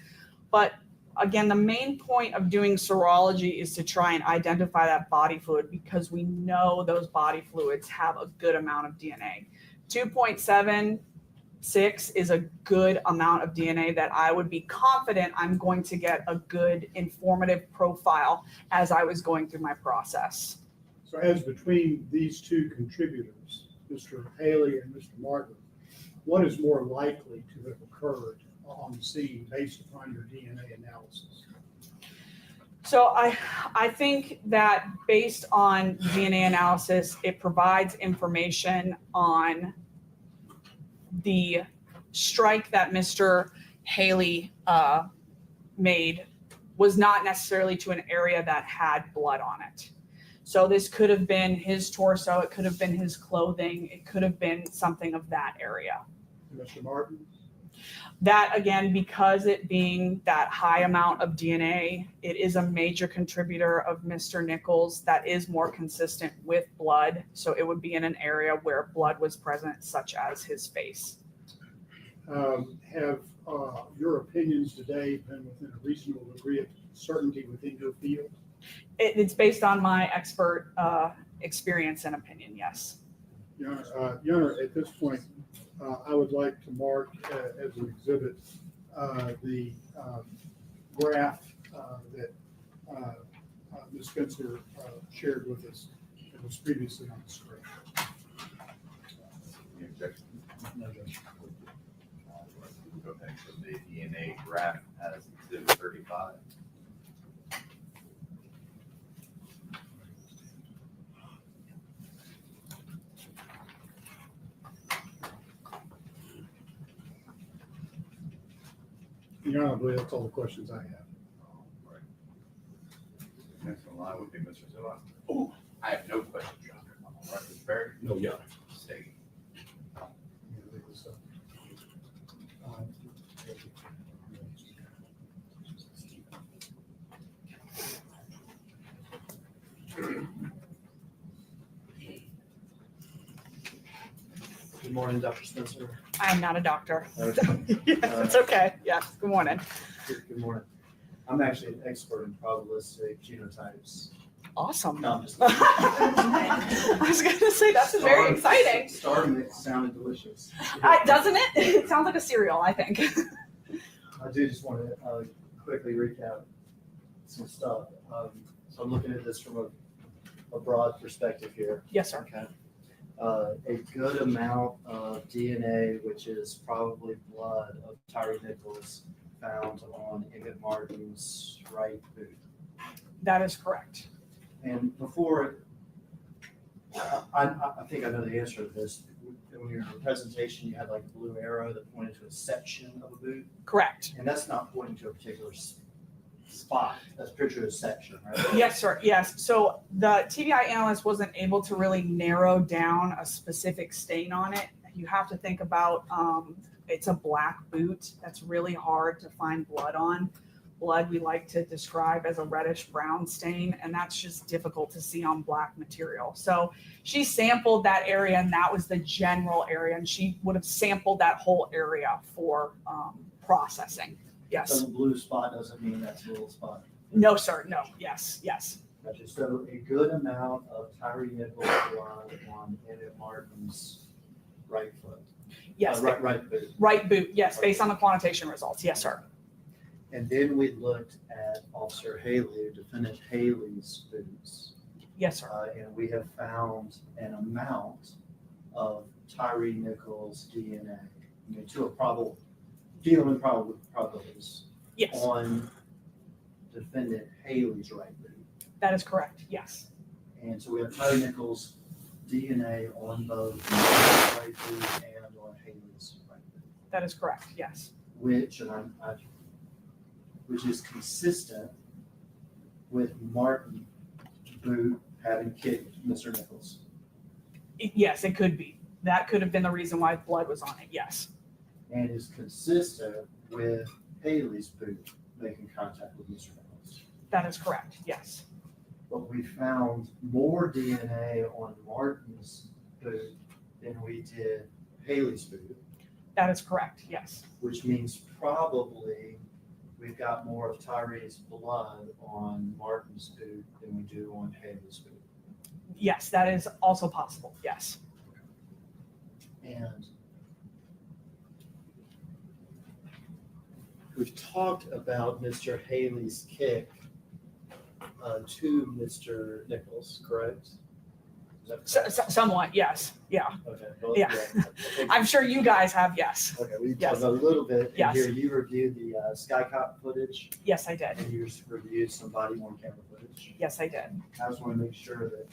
But again, the main point of doing serology is to try and identify that body fluid, because we know those body fluids have a good amount of DNA. 2.76 is a good amount of DNA that I would be confident I'm going to get a good informative profile as I was going through my process. So as between these two contributors, Mr. Haley and Mr. Martin, what is more likely to have occurred on the scene based upon your DNA analysis? So I think that based on DNA analysis, it provides information on the strike that Mr. Haley made was not necessarily to an area that had blood on it. So this could have been his torso, it could have been his clothing, it could have been something of that area. Mr. Martin? That, again, because it being that high amount of DNA, it is a major contributor of Mr. Nichols that is more consistent with blood. So it would be in an area where blood was present, such as his face. Have your opinions today been within a reasonable degree of certainty within your field? It's based on my expert experience and opinion, yes. Your Honor, at this point, I would like to mark as an exhibit the graph that Ms. Spencer shared with us that was previously on the screen. Any objection? No objection. Go ahead to the DNA graph as exhibit 35. Your Honor, I believe that's all the questions I have. Right. Next in line would be Mr. Zilla. Oh, I have no questions, Your Honor. All right, Mr. Barry? No, Your Honor. Stay. Good morning, Dr. Spencer. I am not a doctor. Okay. Yes, it's okay. Yes, good morning. Good morning. I'm actually an expert in probabilistic genotypes. Awesome. No, I'm just I was going to say, that's very exciting. Star mix sounded delicious. Doesn't it? It sounds like a cereal, I think. I did just want to quickly recap some stuff. So I'm looking at this from a broad perspective here. Yes, sir. Okay. A good amount of DNA, which is probably blood of Tyre Nichols, found on Emmitt Martin's right boot. That is correct. And before, I think I know the answer to this. In your presentation, you had like a blue arrow that pointed to a section of a boot, Correct. and that's not pointing to a particular spot. That's picture of a section, right? Yes, sir. Yes. So the TBI analyst wasn't able to really narrow down a specific stain on it. You have to think about it's a black boot. That's really hard to find blood on. Blood we like to describe as a reddish brown stain, and that's just difficult to see on black material. So she sampled that area, and that was the general area, and she would have sampled that whole area for processing. Yes. So the blue spot doesn't mean that's a little spot. No, sir. No. Yes. Yes. Gotcha. So a good amount of Tyre Nichols blood on Emmitt Martin's right foot. Yes. Right boot. Right boot. Yes. Based on the quantitation results. Yes, sir. And then we looked at Officer Haley, Defendant Haley's boots. Yes, sir. And we have found an amount of Tyre Nichols DNA, to a probable, dealing with probabilities Yes. on Defendant Haley's right boot. That is correct. Yes. And so we have Tyre Nichols DNA on both right boot and on Haley's right boot, That is correct. Yes. which is consistent with Martin boot having kicked Mr. Nichols. Yes, it could be. That could have been the reason why blood was on it. Yes. And is consistent with Haley's boot making contact with Mr. Nichols. That is correct. Yes. But we found more DNA on Martin's boot than we did Haley's boot, That is correct. Yes. which means probably we've got more of Tyre's blood on Martin's boot than we do on Haley's boot. Yes, that is also possible. Yes. And we've talked about Mr. Haley's kick to Mr. Nichols, correct? Is that correct? Somewhat. Yes. Yeah. Okay. Well, Yeah. Okay. I'm sure you guys have. Yes. Okay, we Yes. talked about a little bit. And Yes. here you reviewed the Skycop footage, Yes, I did. and you reviewed some body worn camera footage. Yes, I did. I just want to make sure that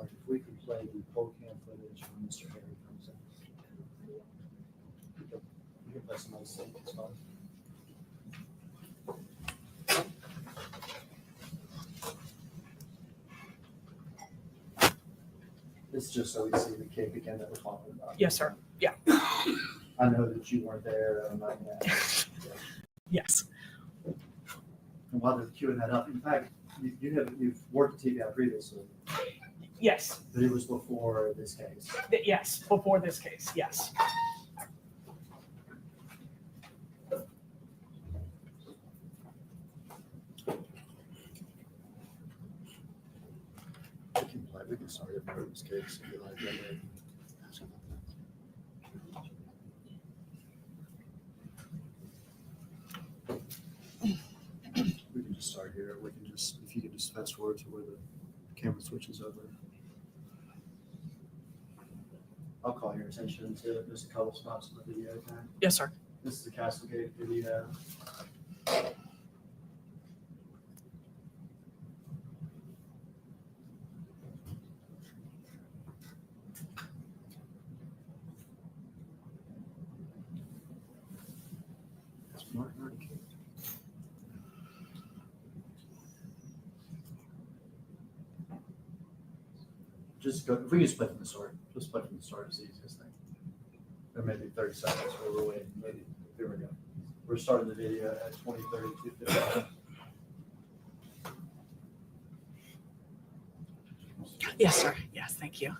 if we could play the poll cam footage when Mr. Haley comes in. You can play some other stuff, it's fine. This is just so we see the kick again that we're talking about. Yes, sir. Yeah. I know that you weren't there, and I'm not gonna ask. Yes. And while they're queuing that up, in fact, you've worked at TBI previously, Yes. but it was before this case. Yes. Before this case. Yes. We can start it for this case if you like. We can just start here. We can just, if you can just fast forward to where the camera switches over. I'll call your attention to just a couple spots in the video. Okay? Yes, sir. This is the Castlegate video. Just go, if we can split from the start, just split from the start is the easiest thing. Or maybe 30 seconds where we're waiting. Maybe, here we go. We're starting the video at 20:32. Yes, sir. Yes. Thank you.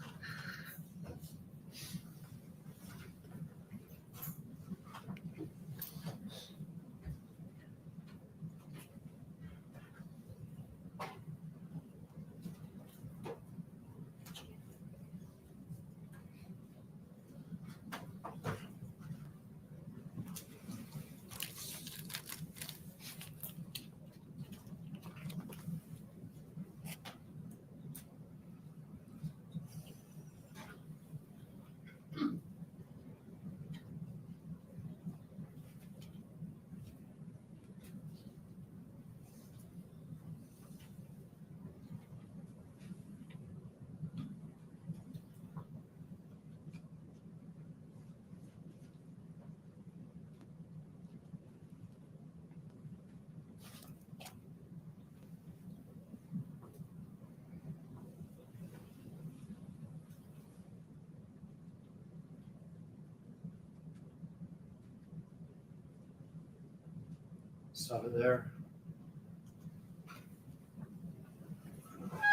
Stop it there.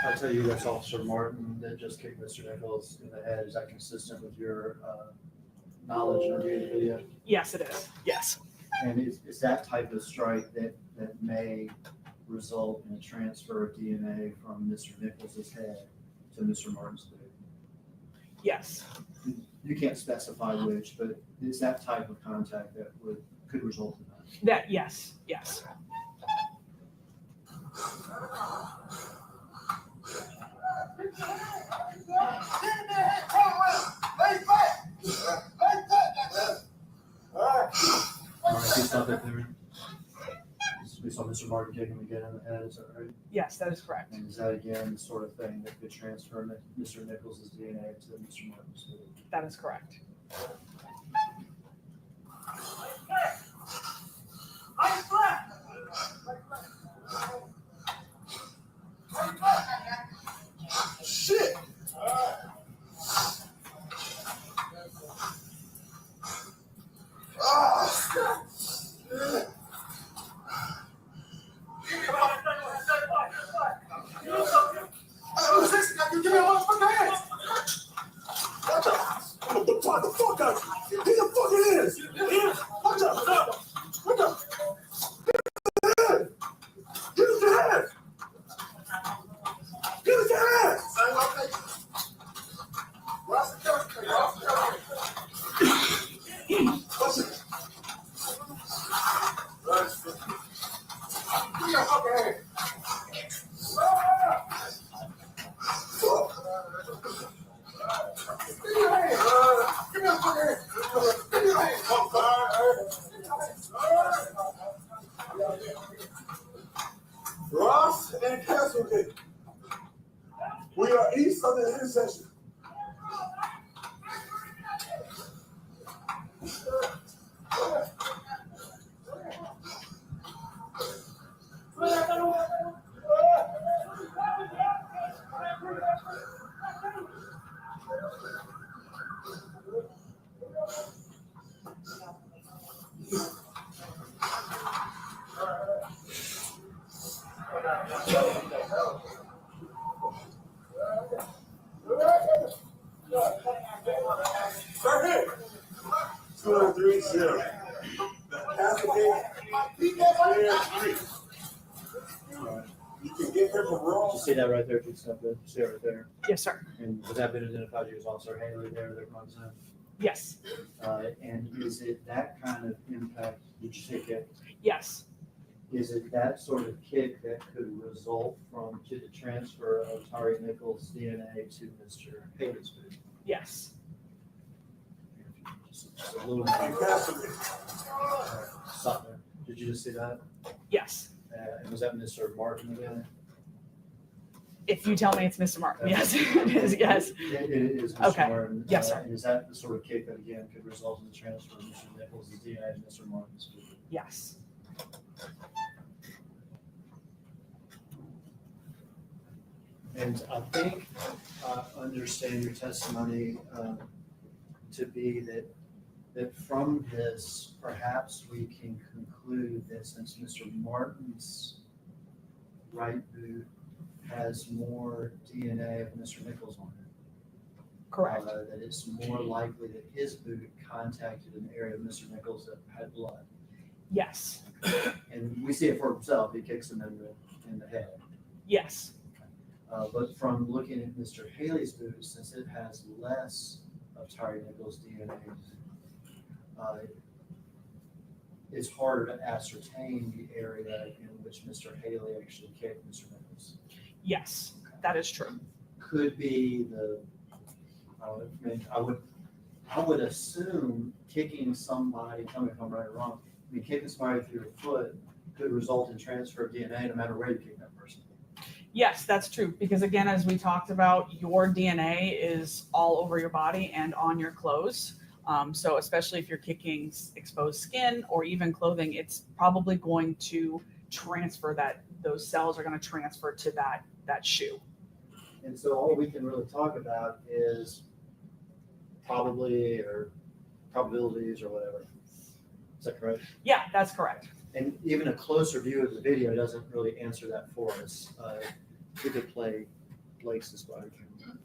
I'll tell you, that's Officer Martin that just kicked Mr. Nichols in the head. Is that consistent with your knowledge and reviewing the video? Yes, it is. Yes. And is that type of strike that may result in a transfer of DNA from Mr. Nichols' head to Mr. Martin's boot? Yes. You can't specify which, but is that type of contact that could result in that? That, yes. Yes. All right, stop it there. We saw Mr. Martin kick him again in the head, is that right? Yes, that is correct. And is that again the sort of thing that could transfer Mr. Nichols' DNA to Mr. Martin's boot? That is correct. Shit! Give me a motherfucking hands! What the fuck up? He the fuck it is! What the? Give us your hands! Give us your hands! What's it? Give me a fucking hand! Ross and Castlegate. We are east of the intersection. Right here. 230. The Castlegate Street. You can get here from Did Ross. you see that right there? Just stop it. See it right there. Yes, sir. And was that been identified to you as Officer Haley there that runs that? Yes. And is it that kind of impact? Did you say kick? Yes. Is it that sort of kick that could result to the transfer of Tyre Nichols' DNA to Mr. Haley's boot? Yes. Just a little And more. Castlegate. Stop there. Did you just see that? Yes. And was that Mr. Martin again? If you tell me it's Mr. Martin. Yes. It is. Yes. It is Mr. Okay. Martin. Yes, sir. And is that the sort of kick that again could result in the transfer of Mr. Nichols' DNA to Mr. Martin's boot? Yes. And I think I understand your testimony to be that from this, perhaps we can conclude that since Mr. Martin's right boot has more DNA of Mr. Nichols on it, Correct. that it's more likely that his boot contacted an area of Mr. Nichols that had blood. Yes. And we see it for himself. He kicks him in the head. Yes. But from looking at Mr. Haley's boot, since it has less of Tyre Nichols' DNA, it's harder to ascertain the area in which Mr. Haley actually kicked Mr. Nichols. Yes. That is true. Could be I would assume kicking somebody, tell me if I'm right or wrong, kicking somebody through your foot could result in transfer of DNA no matter where you kick that person. Yes, that's true. Because again, as we talked about, your DNA is all over your body and on your clothes. So especially if you're kicking exposed skin or even clothing, it's probably going to transfer those cells are going to transfer to that shoe. And so all we can really talk about is probably or probabilities or whatever. Is that correct? Yeah, that's correct. And even a closer view of the video doesn't really answer that for us. We could play Blake's body camera.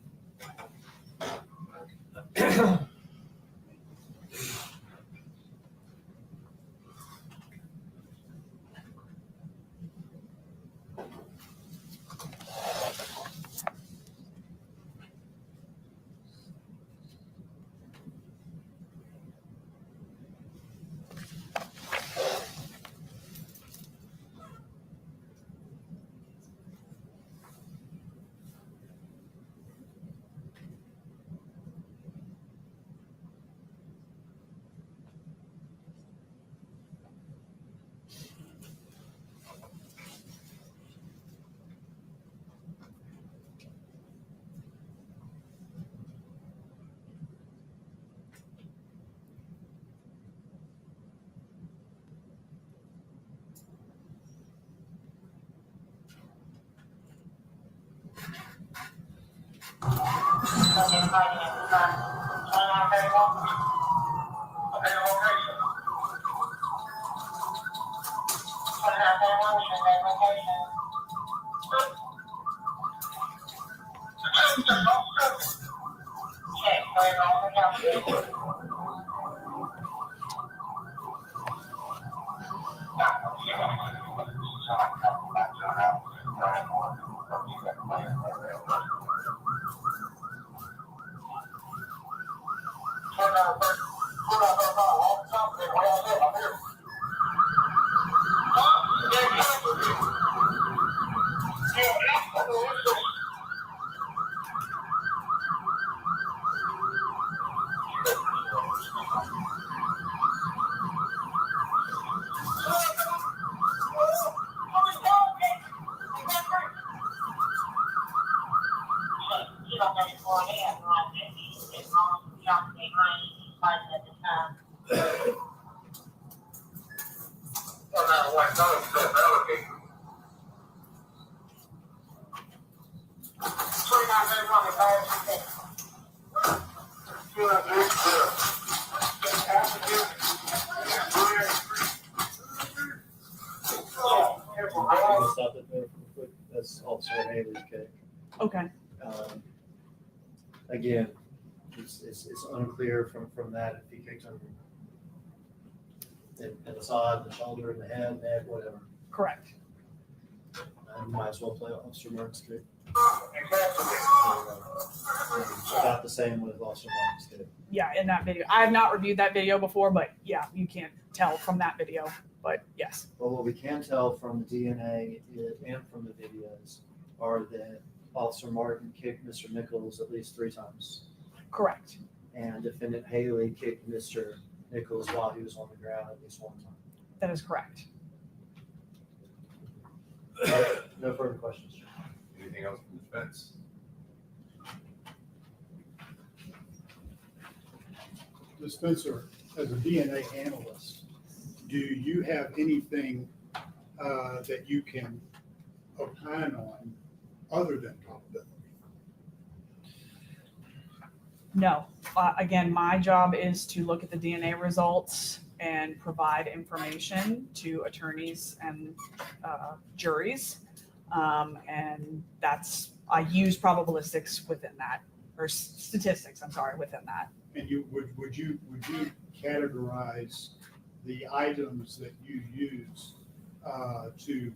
Stop it there real quick. That's Officer Haley's case. Okay. Again, it's unclear from that if he kicked him in the side, the shoulder, in the head, neck, whatever. Correct. I might as well play Officer Martin's case. About the same with Officer Martin's case. Yeah, in that video. I have not reviewed that video before, but yeah, you can't tell from that video. But yes. But what we can tell from the DNA and from the videos are that Officer Martin kicked Mr. Nichols at least 3 times. Correct. And Defendant Haley kicked Mr. Nichols while he was on the ground at least 1 time. That is correct. No further questions. Anything else from the defense? Ms. Spencer, as a DNA analyst, do you have anything that you can opine on other than probability? No. Again, my job is to look at the DNA results and provide information to attorneys and juries. And I use probabilistics within that, or statistics, I'm sorry, within that. And would you categorize the items that you use to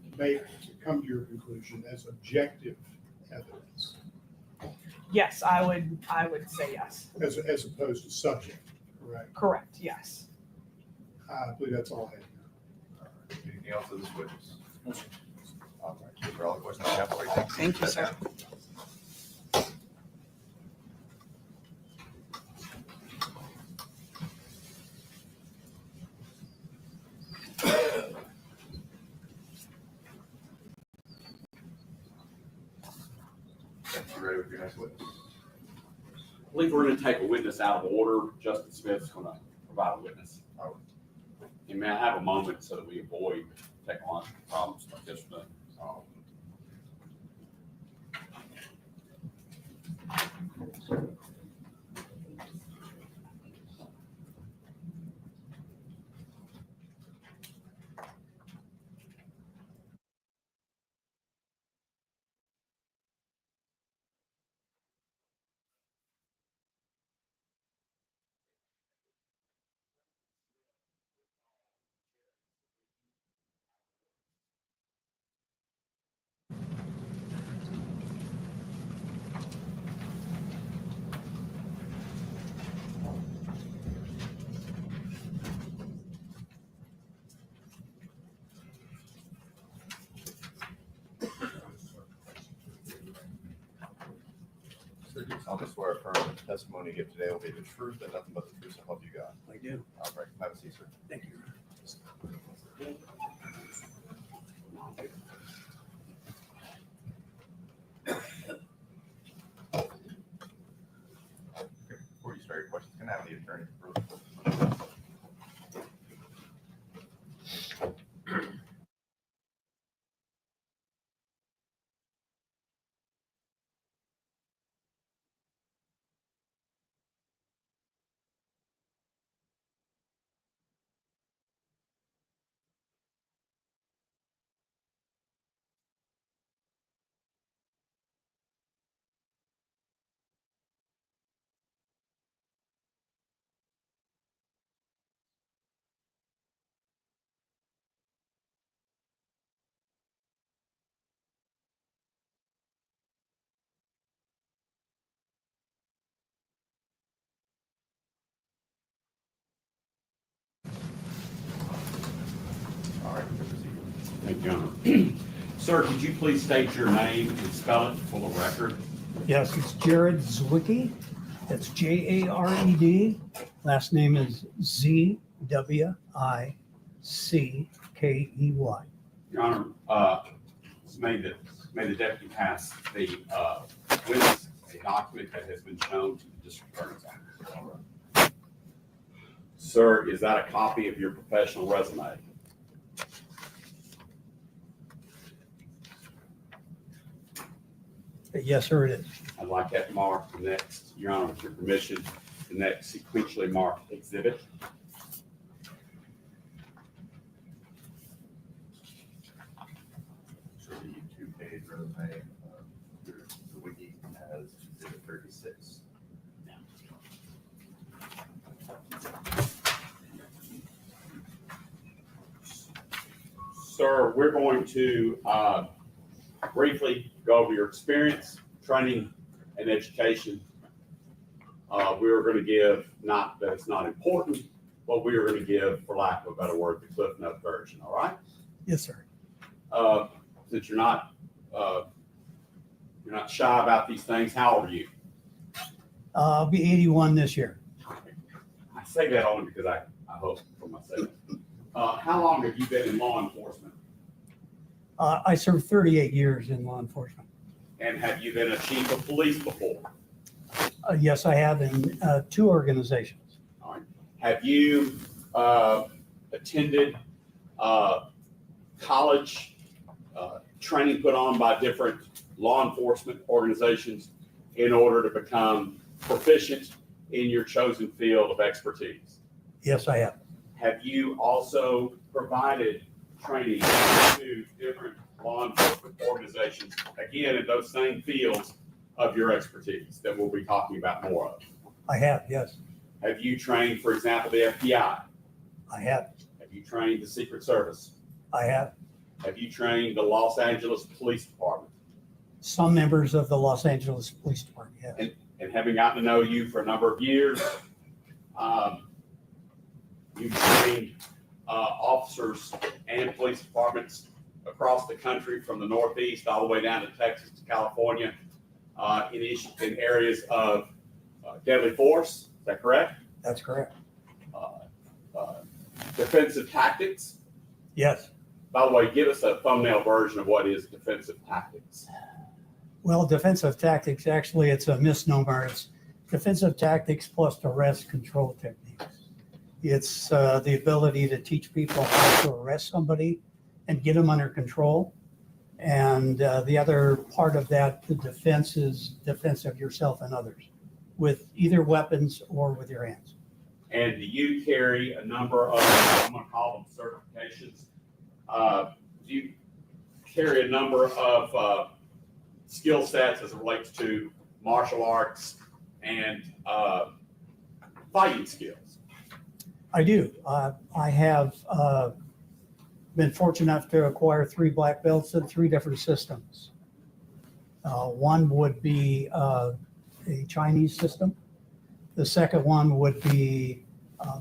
come to your conclusion as objective evidence? Yes, I would say yes. As opposed to subject, correct? Correct, yes. I believe that's all I have. Anything else of this witness? All right, those are all the questions I have for you. Thank you, sir. You ready with your next witness? I believe we're going to take a witness out of order. Justin Smith's going to provide a witness. And may I have a moment so that we avoid technological problems like this one? I'll just swear affirm that the testimony you give today will be the truth and nothing but the truth, so help you God. I do. All right, have a seat, sir. Thank you. Before you start your questions, can I have the attorney? All right, you can proceed. Thank you, Your Honor. Sir, could you please state your name and spell it for the record? Yes, it's Jared Zwicky. That's Jared. Last name is Zwickey. Your Honor, may the deputy pass the witness a document that has been shown to the district attorney's office. Sir, is that a copy of your professional resume? Yes, sir, it is. I'd like that marked the next, Your Honor, with your permission, the next sequentially marked exhibit. So the two-page resume, the wiki has exhibit 36. Sir, we're going to briefly go over your experience, training, and education. We're going to give, not that it's not important, but we are going to give, for lack of a better word, the Cliff Note version, all right? Yes, sir. Since you're not shy about these things, how old are you? I'll be 81 this year. I say that only because I hope for myself. How long have you been in law enforcement? I served 38 years in law enforcement. And have you been a chief of police before? Yes, I have in 2 organizations. All right. Have you attended college training put on by different law enforcement organizations in order to become proficient in your chosen field of expertise? Yes, I have. Have you also provided training to different law enforcement organizations, again, in those same fields of your expertise that we'll be talking about more of? I have, yes. Have you trained, for example, the FBI? I have. Have you trained the Secret Service? I have. Have you trained the Los Angeles Police Department? Some members of the Los Angeles Police Department, yes. And having gotten to know you for a number of years, you've trained officers and police departments across the country, from the Northeast all the way down to Texas to California, in areas of deadly force. Is that correct? That's correct. Defensive tactics. Yes. By the way, give us a thumbnail version of what is defensive tactics. Well, defensive tactics, actually, it's a misnomer. It's defensive tactics plus arrest control techniques. It's the ability to teach people how to arrest somebody and get them under control. And the other part of that, the defense, is defense of yourself and others with either weapons or with your hands. And do you carry a number of, I'm going to call them certifications? Do you carry a number of skill sets as it relates to martial arts and fighting skills? I do. I have been fortunate enough to acquire 3 black belts in 3 different systems. One would be a Chinese system. The second one would be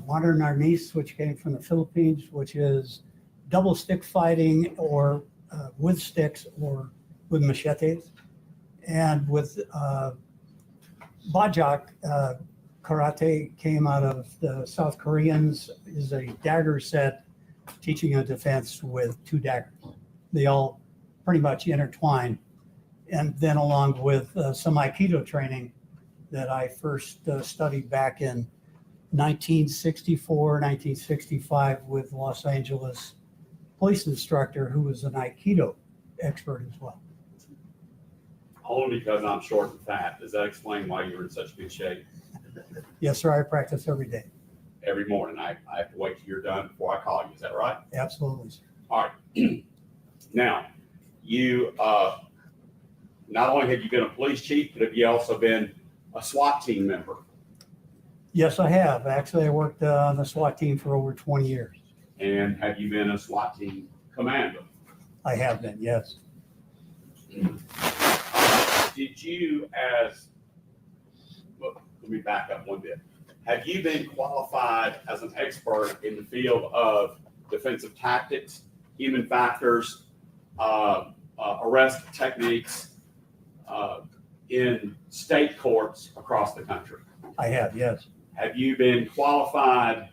modern arnis, which came from the Philippines, which is double stick fighting, or with sticks or with machetes. And with Bajak karate came out of the South Koreans, is a dagger set teaching a defense with 2 daggers. They all pretty much intertwine. And then along with some Aikido training that I first studied back in 1964, 1965 with Los Angeles police instructor who was an Aikido expert as well. Only because I'm short and fat. Does that explain why you're in such good shape? Yes, sir, I practice every day. Every morning, I have to wait till you're done before I call you. Is that right? Absolutely, sir. All right. Now, you not only have you been a police chief, but have you also been a SWAT team member? Yes, I have. Actually, I worked on the SWAT team for over 20 years. And have you been a SWAT team commander? I have been, yes. Did you, let me back up one bit. Have you been qualified as an expert in the field of defensive tactics, human factors, arrest techniques in state courts across the country? I have, yes. Have you been qualified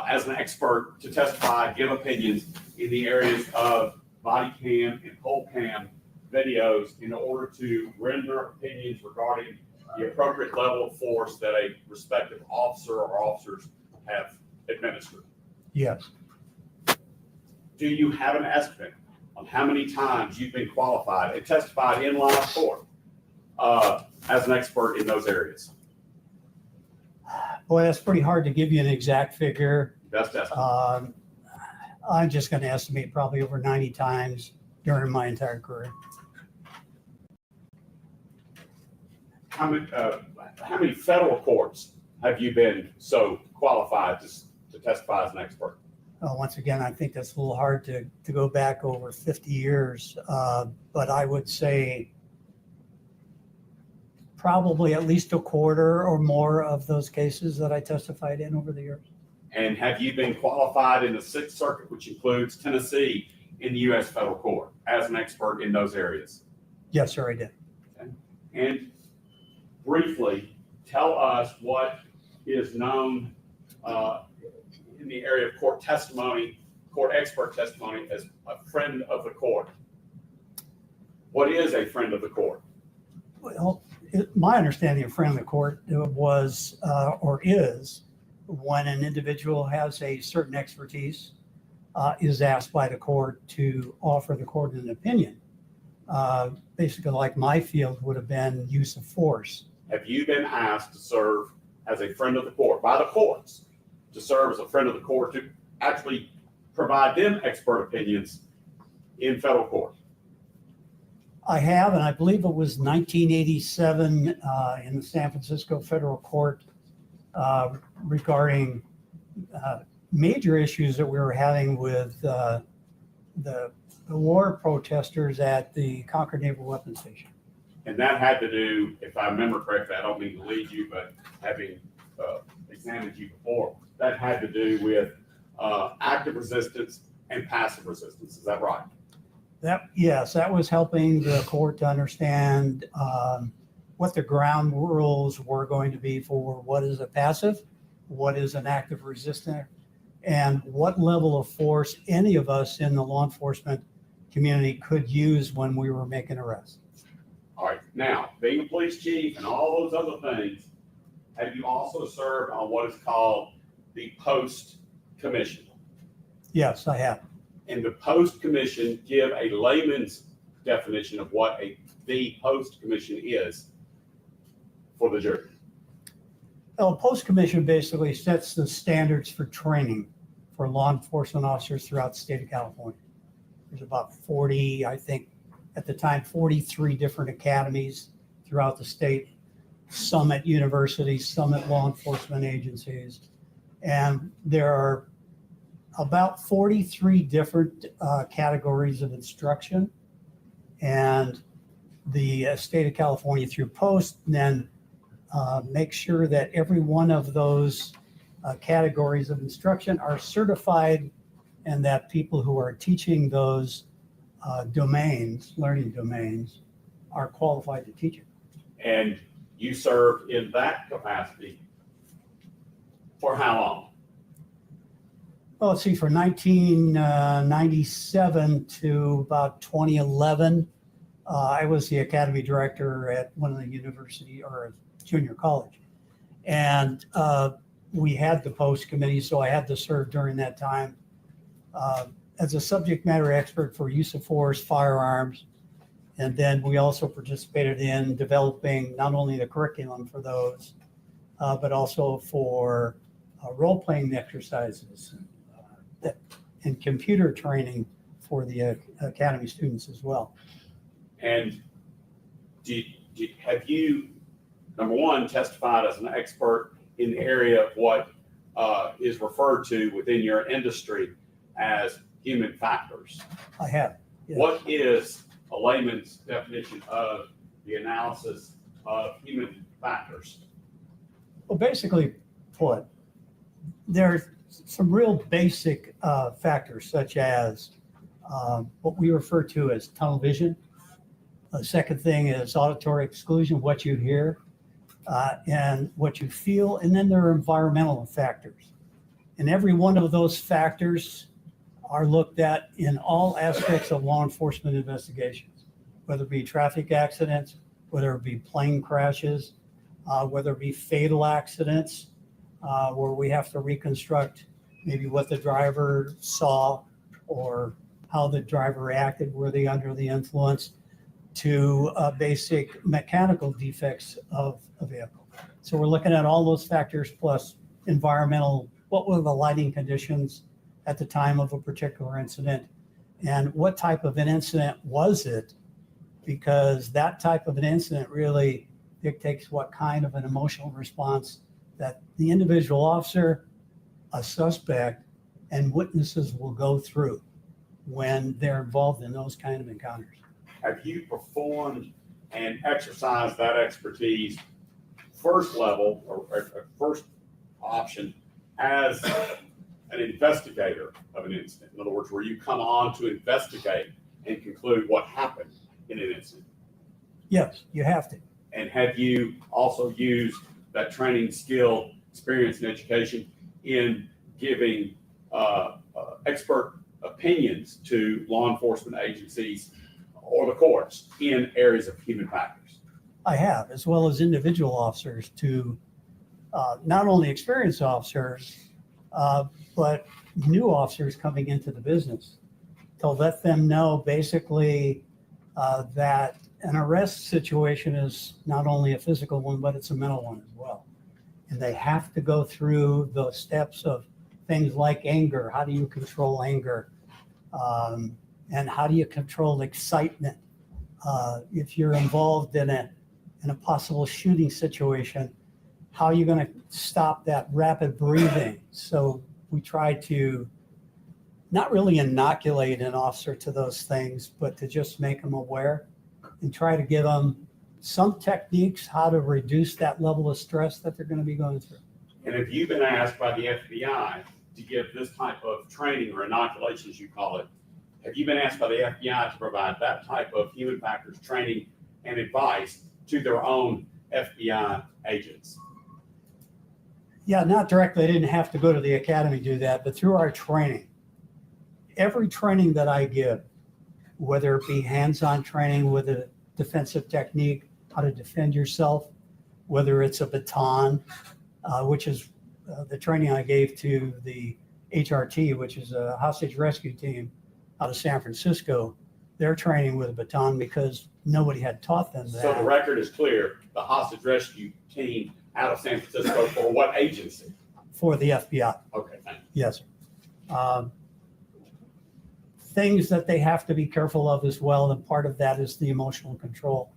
as an expert to testify, give opinions in the areas of body cam and pole cam videos in order to render opinions regarding the appropriate level of force that a respective officer or officers have administered? Yes. Do you have an estimate on how many times you've been qualified and testified in live court as an expert in those areas? Boy, that's pretty hard to give you an exact figure. Best estimate. I'm just going to estimate probably over 90 times during my entire career. How many federal courts have you been so qualified to testify as an expert? Once again, I think that's a little hard to go back over 50 years, but I would say probably at least a quarter or more of those cases that I testified in over the years. And have you been qualified in the Sixth Circuit, which includes Tennessee, in the U.S. federal court as an expert in those areas? Yes, sir, I did. Okay. And briefly, tell us what is known in the area of court testimony, court expert testimony, as a friend of the court. What is a friend of the court? Well, my understanding of friend of the court was or is when an individual has a certain expertise, is asked by the court to offer the court an opinion. Basically, like my field would have been use of force. Have you been asked to serve as a friend of the court by the courts, to serve as a friend of the court, to actually provide them expert opinions in federal court? I have, and I believe it was 1987 in the San Francisco Federal Court regarding major issues that we were having with the war protesters at the Concord Naval Weapons Station. And that had to do, if I remember correctly, I don't mean to lead you, but having examined you before, that had to do with active resistance and passive resistance. Is that right? Yes, that was helping the court to understand what the ground rules were going to be for what is a passive, what is an active resistant, and what level of force any of us in the law enforcement community could use when we were making arrests. All right. Now, being a police chief and all those other things, have you also served on what is called the post commission? Yes, I have. And the post commission, give a layman's definition of what the post commission is for the jury. Well, post commission basically sets the standards for training for law enforcement officers throughout the state of California. There's about 40, I think at the time, 43 different academies throughout the state, some at universities, some at law enforcement agencies. And there are about 43 different categories of instruction. And the state of California through post then make sure that every one of those categories of instruction are certified, and that people who are teaching those domains, learning domains, are qualified to teach it. And you served in that capacity for how long? Well, let's see, from 1997 to about 2011, I was the academy director at one of the university or junior college. And we had the post committee, so I had to serve during that time as a subject matter expert for use of force, firearms. And then we also participated in developing not only the curriculum for those, but also for role-playing exercises and computer training for the academy students as well. And have you, number one, testified as an expert in the area of what is referred to within your industry as human factors? I have. Yes. What is a layman's definition of the analysis of human factors? Well, basically put, there's some real basic factors such as what we refer to as tunnel vision. The second thing is auditory exclusion, what you hear and what you feel. And then there are environmental factors. And every one of those factors are looked at in all aspects of law enforcement investigations, whether it be traffic accidents, whether it be plane crashes, whether it be fatal accidents, where we have to reconstruct maybe what the driver saw or how the driver reacted, were they under the influence, to basic mechanical defects of a vehicle. So we're looking at all those factors plus environmental, what were the lighting conditions at the time of a particular incident, and what type of an incident was it, because that type of an incident really dictates what kind of an emotional response that the individual officer, a suspect, and witnesses will go through when they're involved in those kind of encounters. Have you performed and exercised that expertise first level or first option as an investigator of an incident? In other words, where you come on to investigate and conclude what happened in an incident? Yes, you have to. And have you also used that training, skill, experience, and education in giving expert opinions to law enforcement agencies or the courts in areas of human factors? I have, as well as individual officers to not only experienced officers, but new officers coming into the business to let them know basically that an arrest situation is not only a physical one, but it's a mental one as well. And they have to go through the steps of things like anger. How do you control anger? And how do you control excitement? If you're involved in a possible shooting situation, how are you going to stop that rapid breathing? So we try to not really inoculate an officer to those things, but to just make them aware and try to give them some techniques how to reduce that level of stress that they're going to be going through. And have you been asked by the FBI to give this type of training or inoculation, as you call it? Have you been asked by the FBI to provide that type of human factors training and advice to their own FBI agents? Yeah, not directly. I didn't have to go to the academy to do that, but through our training, every training that I give, whether it be hands-on training with a defensive technique, how to defend yourself, whether it's a baton, which is the training I gave to the HRT, which is a hostage rescue team out of San Francisco. They're training with a baton because nobody had taught them that. So the record is clear, the hostage rescue team out of San Francisco for what agency? For the FBI. Okay, thank you. Yes. Things that they have to be careful of as well, and part of that is the emotional control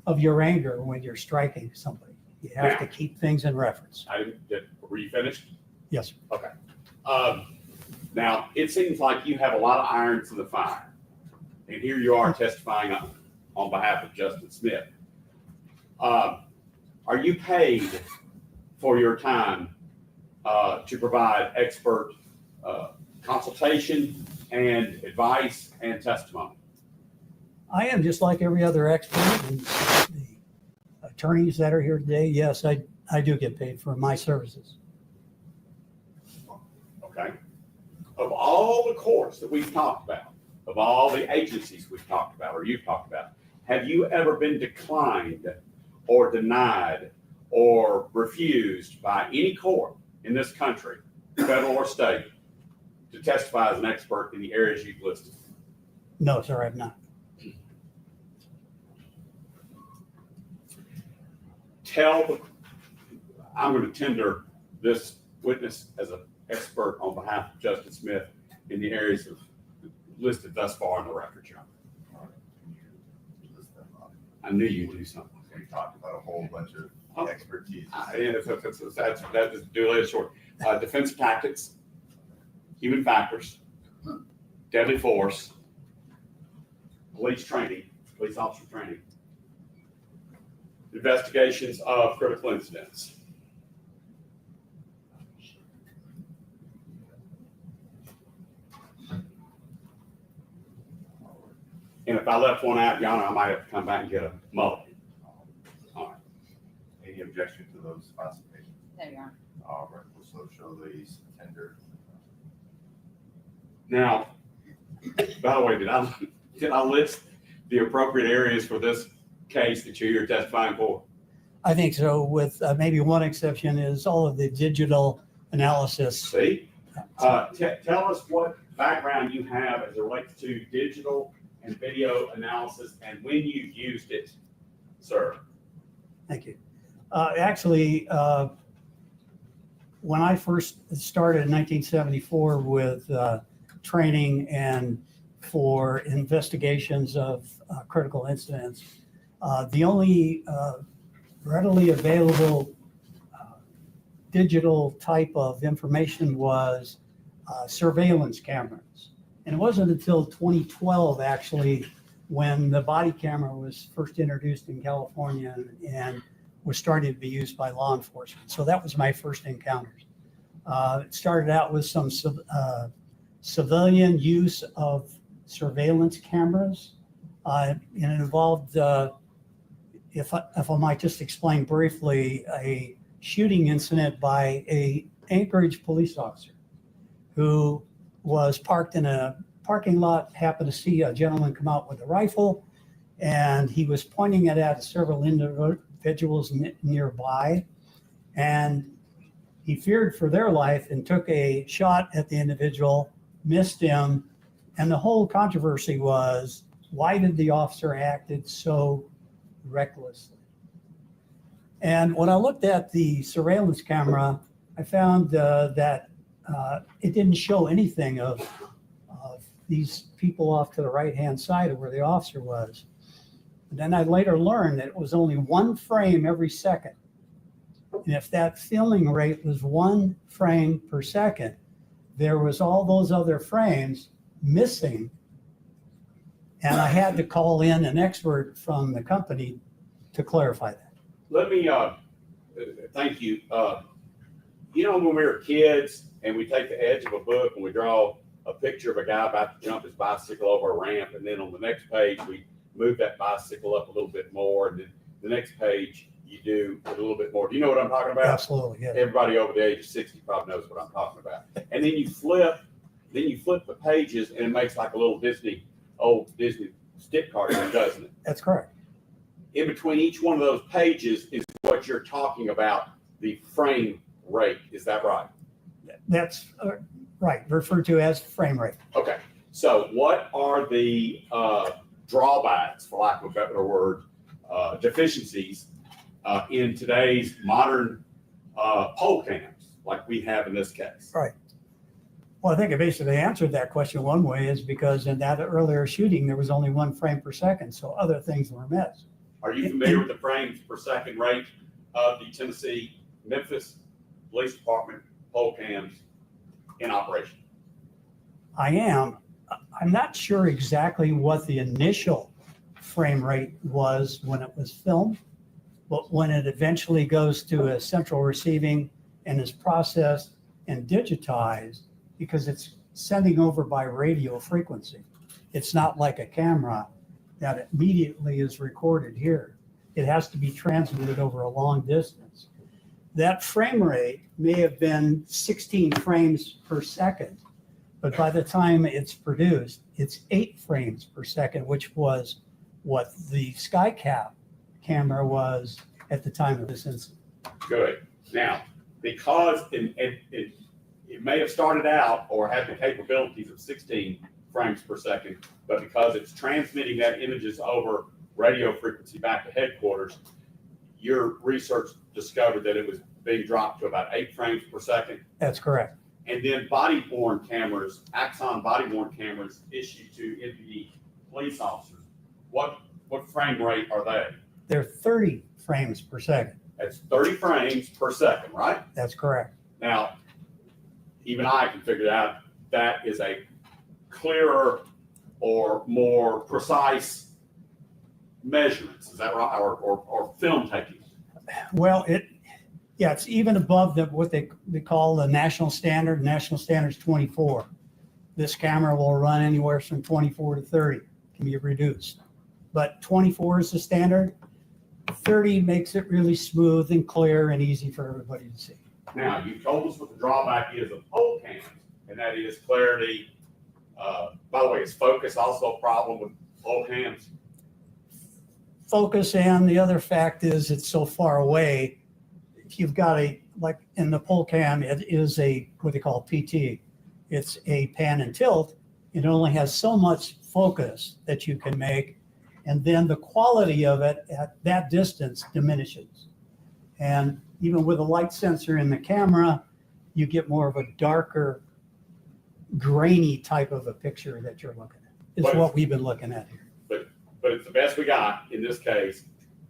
of your anger when you're striking somebody. You have to keep things in reference. Were you finished? Yes, sir. Okay. Now, it seems like you have a lot of irons in the fire. And here you are testifying on behalf of Justin Smith. Are you paid for your time to provide expert consultation and advice and testimony? I am just like every other expert. And the attorneys that are here today, yes, I do get paid for my services. Okay? Of all the courts that we've talked about, of all the agencies we've talked about, or you've talked about, have you ever been declined or denied or refused by any court in this country, federal or state, to testify as an expert in the areas you've listed? No, sir, I've not. I'm going to tender this witness as an expert on behalf of Justice Smith in the areas listed thus far in the record, Your Honor. I knew you'd do something. We talked about a whole bunch of expertise. That is duly short. Defensive tactics, human factors, deadly force, police training, police officer training, investigations of critical incidents. And if I left one out, Your Honor, I might have to come back and get a mulligan. All right. Any objection to those classifications? There you are. All right, we'll so show these tender. Now, by the way, did I list the appropriate areas for this case that you're testifying for? I think so, with maybe one exception is all of the digital analysis. See? Tell us what background you have as it relates to digital and video analysis and when you used it, sir. Thank you. Actually, when I first started in 1974 with training and for investigations of critical incidents, the only readily available digital type of information was surveillance cameras. And it wasn't until 2012, actually, when the body camera was first introduced in California and was starting to be used by law enforcement. So that was my first encounters. It started out with some civilian use of surveillance cameras. And it involved, if I might just explain briefly, a shooting incident by a Anchorage police officer who was parked in a parking lot, happened to see a gentleman come out with a rifle, and he was pointing it at several individuals nearby, and he feared for their life and took a shot at the individual, missed him, and the whole controversy was, why did the officer acted so recklessly? And when I looked at the surveillance camera, I found that it didn't show anything of these people off to the right-hand side of where the officer was. And then I later learned that it was only one frame every second. And if that filming rate was 1 frame per second, there was all those other frames missing. And I had to call in an expert from the company to clarify that. Let me, thank you. You know, when we were kids and we take the edge of a book and we draw a picture of a guy about to jump his bicycle over a ramp, and then on the next page, we move that bicycle up a little bit more, and then the next page, you do a little bit more. Do you know what I'm talking about? Absolutely, yeah. Everybody over the age of 60 probably knows what I'm talking about. And then you flip the pages, and it makes like a little old Disney stick cartoon, doesn't it? That's correct. In between each one of those pages is what you're talking about, the frame rate. Is that right? That's right, referred to as frame rate. Okay. So what are the drawbacks, for lack of a better word, deficiencies in today's modern poll cams like we have in this case? Right. Well, I think I basically answered that question one way is because in that earlier shooting, there was only 1 frame per second, so other things were missed. Are you familiar with the frames per second rate of the Tennessee, Memphis Police Department poll cams in operation? I am. I'm not sure exactly what the initial frame rate was when it was filmed, but when it eventually goes to a central receiving and is processed and digitized, because it's sending over by radio frequency. It's not like a camera that immediately is recorded here. It has to be transmitted over a long distance. That frame rate may have been 16 frames per second, but by the time it's produced, it's 8 frames per second, which was what the SkyCap camera was at the time of this incident. Good. Now, because it may have started out or had the capabilities of 16 frames per second, but because it's transmitting that images over radio frequency back to headquarters, your research discovered that it was being dropped to about 8 frames per second. That's correct. And then body-worn cameras, Axon body-worn cameras issued to NPD police officers. What frame rate are they? They're 30 frames per second. That's 30 frames per second, right? That's correct. Now, even I can figure out that is a clearer or more precise measurements. Is that right? Or film taking? Well, it's even above what they call the national standard. National standard's 24. This camera will run anywhere from 24 to 30, can be reduced. But 24 is the standard. 30 makes it really smooth and clear and easy for everybody to see. Now, you told us what the drawback is of pole cams, and that is clarity. By the way, is focus also a problem with pole cams? Focus, and the other fact is it's so far away. If you've got like in the pole cam, it is what they call PT. It's a pan and tilt. It only has so much focus that you can make, and then the quality of it at that distance diminishes. And even with a light sensor in the camera, you get more of a darker, grainy type of a picture that you're looking at. Is what we've been looking at here. But it's the best we got in this case.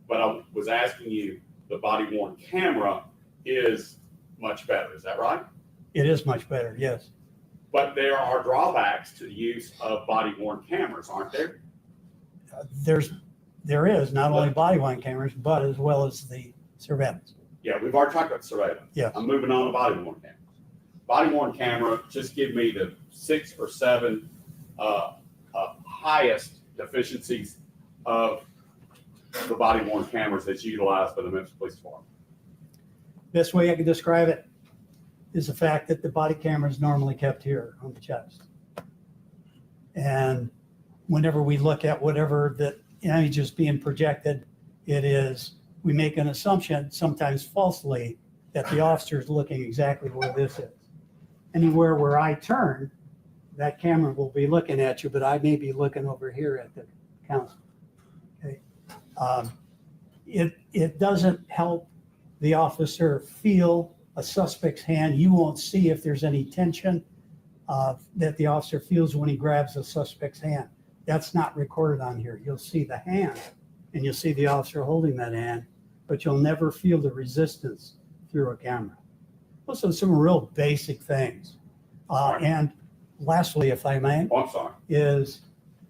But I was asking you, the body-worn camera is much better. Is that right? It is much better, yes. But there are drawbacks to the use of body-worn cameras, aren't there? There is not only body-worn cameras, but as well as the surveillance. Yeah, we've already talked about surveillance. Yeah. I'm moving on to body-worn cameras. Body-worn camera, just give me the 6 or 7 highest deficiencies of the body-worn cameras that's utilized by the Memphis Police Department. Best way I can describe it is the fact that the body camera is normally kept here on the chest. And whenever we look at whatever the image is being projected, we make an assumption, sometimes falsely, that the officer is looking exactly where this is. Anywhere where I turn, that camera will be looking at you, but I may be looking over here at the counsel. Okay. It doesn't help the officer feel a suspect's hand. You won't see if there's any tension that the officer feels when he grabs the suspect's hand. That's not recorded on here. You'll see the hand and you'll see the officer holding that hand, but you'll never feel the resistance through a camera. Those are some real basic things. And lastly, if I may, Oh, I'm sorry. is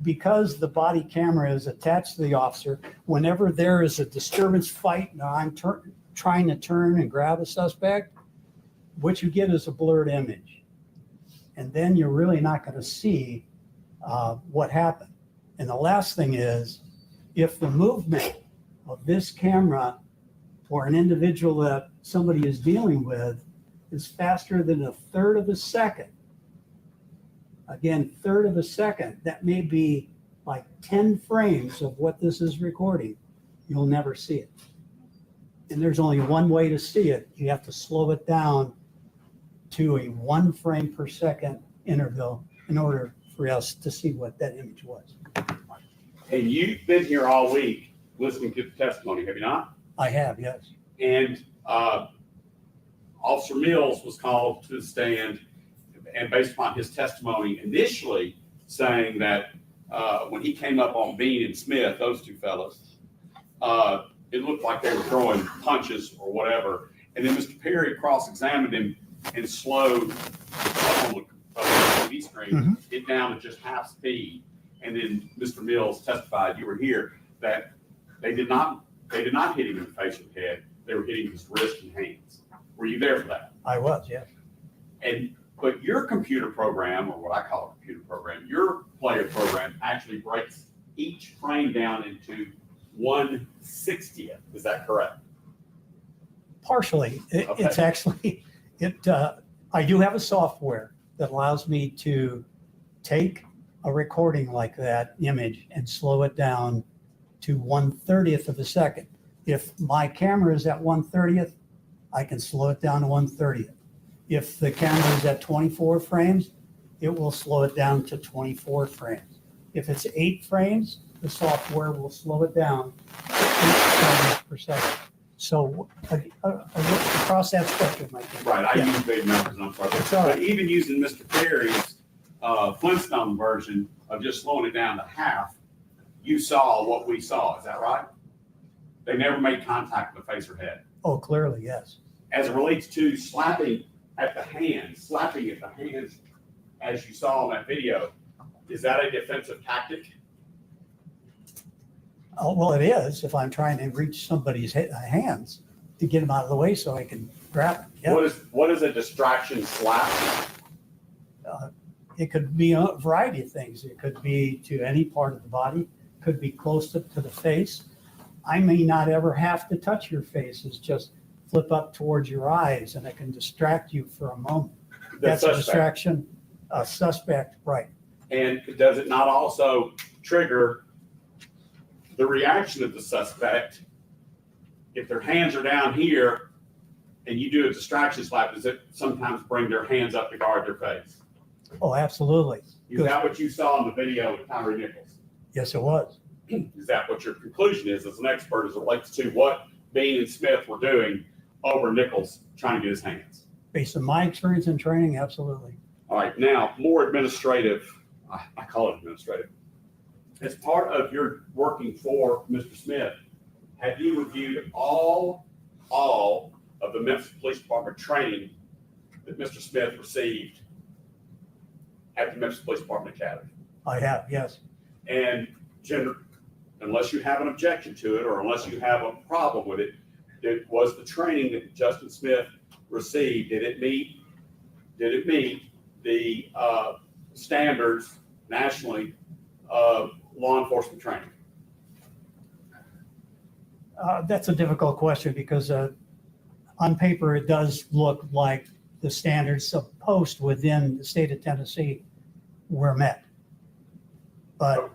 because the body camera is attached to the officer, whenever there is a disturbance fight, and I'm trying to turn and grab a suspect, what you get is a blurred image. And then you're really not going to see what happened. And the last thing is, if the movement of this camera for an individual that somebody is dealing with is faster than a third of a second, again, third of a second, that may be like 10 frames of what this is recording, you'll never see it. And there's only one way to see it. You have to slow it down to a 1 frame per second interval in order for us to see what that image was. And you've been here all week listening to the testimony, have you not? I have, yes. And Officer Mills was called to the stand, and based upon his testimony initially saying that when he came up on Bean and Smith, those two fellows, it looked like they were throwing punches or whatever. And then Mr. Perry cross-examined him and slowed up on the TV screen, it down to just half speed. And then Mr. Mills testified, you were here, that they did not hit him in the face or the head. They were hitting his wrist and hands. Were you there for that? I was, yes. But your computer program, or what I call a computer program, your player program actually breaks each frame down into 1/60th. Is that correct? Partially. Okay. It's actually, I do have a software that allows me to take a recording like that image and slow it down to 1/30th of a second. If my camera is at 1/30th, I can slow it down to 1/30th. If the camera is at 24 frames, it will slow it down to 24 frames. If it's 8 frames, the software will slow it down to 8 frames per second. So across that spectrum, I think. Right, I Yeah. use big numbers, and I'm sorry. It's all right. But even using Mr. Perry's Flintstone version of just slowing it down to half, you saw what we saw, is that right? They never made contact with the face or head. Oh, clearly, yes. As it relates to slapping at the hands, as you saw in that video, is that a defensive tactic? Oh, well, it is if I'm trying to reach somebody's hands to get them out of the way so I can grab them. Yeah. What is a distraction slap? It could be a variety of things. It could be to any part of the body, could be close to the face. I may not ever have to touch your face. It's just flip up towards your eyes and it can distract you for a moment. That's a distraction. A suspect, right. And does it not also trigger the reaction of the suspect? If their hands are down here and you do a distraction slap, does it sometimes bring their hands up to guard their face? Oh, absolutely. Is that what you saw in the video with Tyre Nichols? Yes, it was. Is that what your conclusion is as an expert as it relates to what Bean and Smith were doing over Nichols trying to get his hands? Based on my experience and training, absolutely. All right, now more administrative, I call it administrative. As part of your working for Mr. Smith, have you reviewed all of the Memphis Police Department training that Mr. Smith received at the Memphis Police Department Academy? I have, yes. And unless you have an objection to it or unless you have a problem with it, was the training that Justin Smith received, did it meet the standards nationally of law enforcement training? That's a difficult question because on paper, it does look like the standards of post within the state of Tennessee were met. But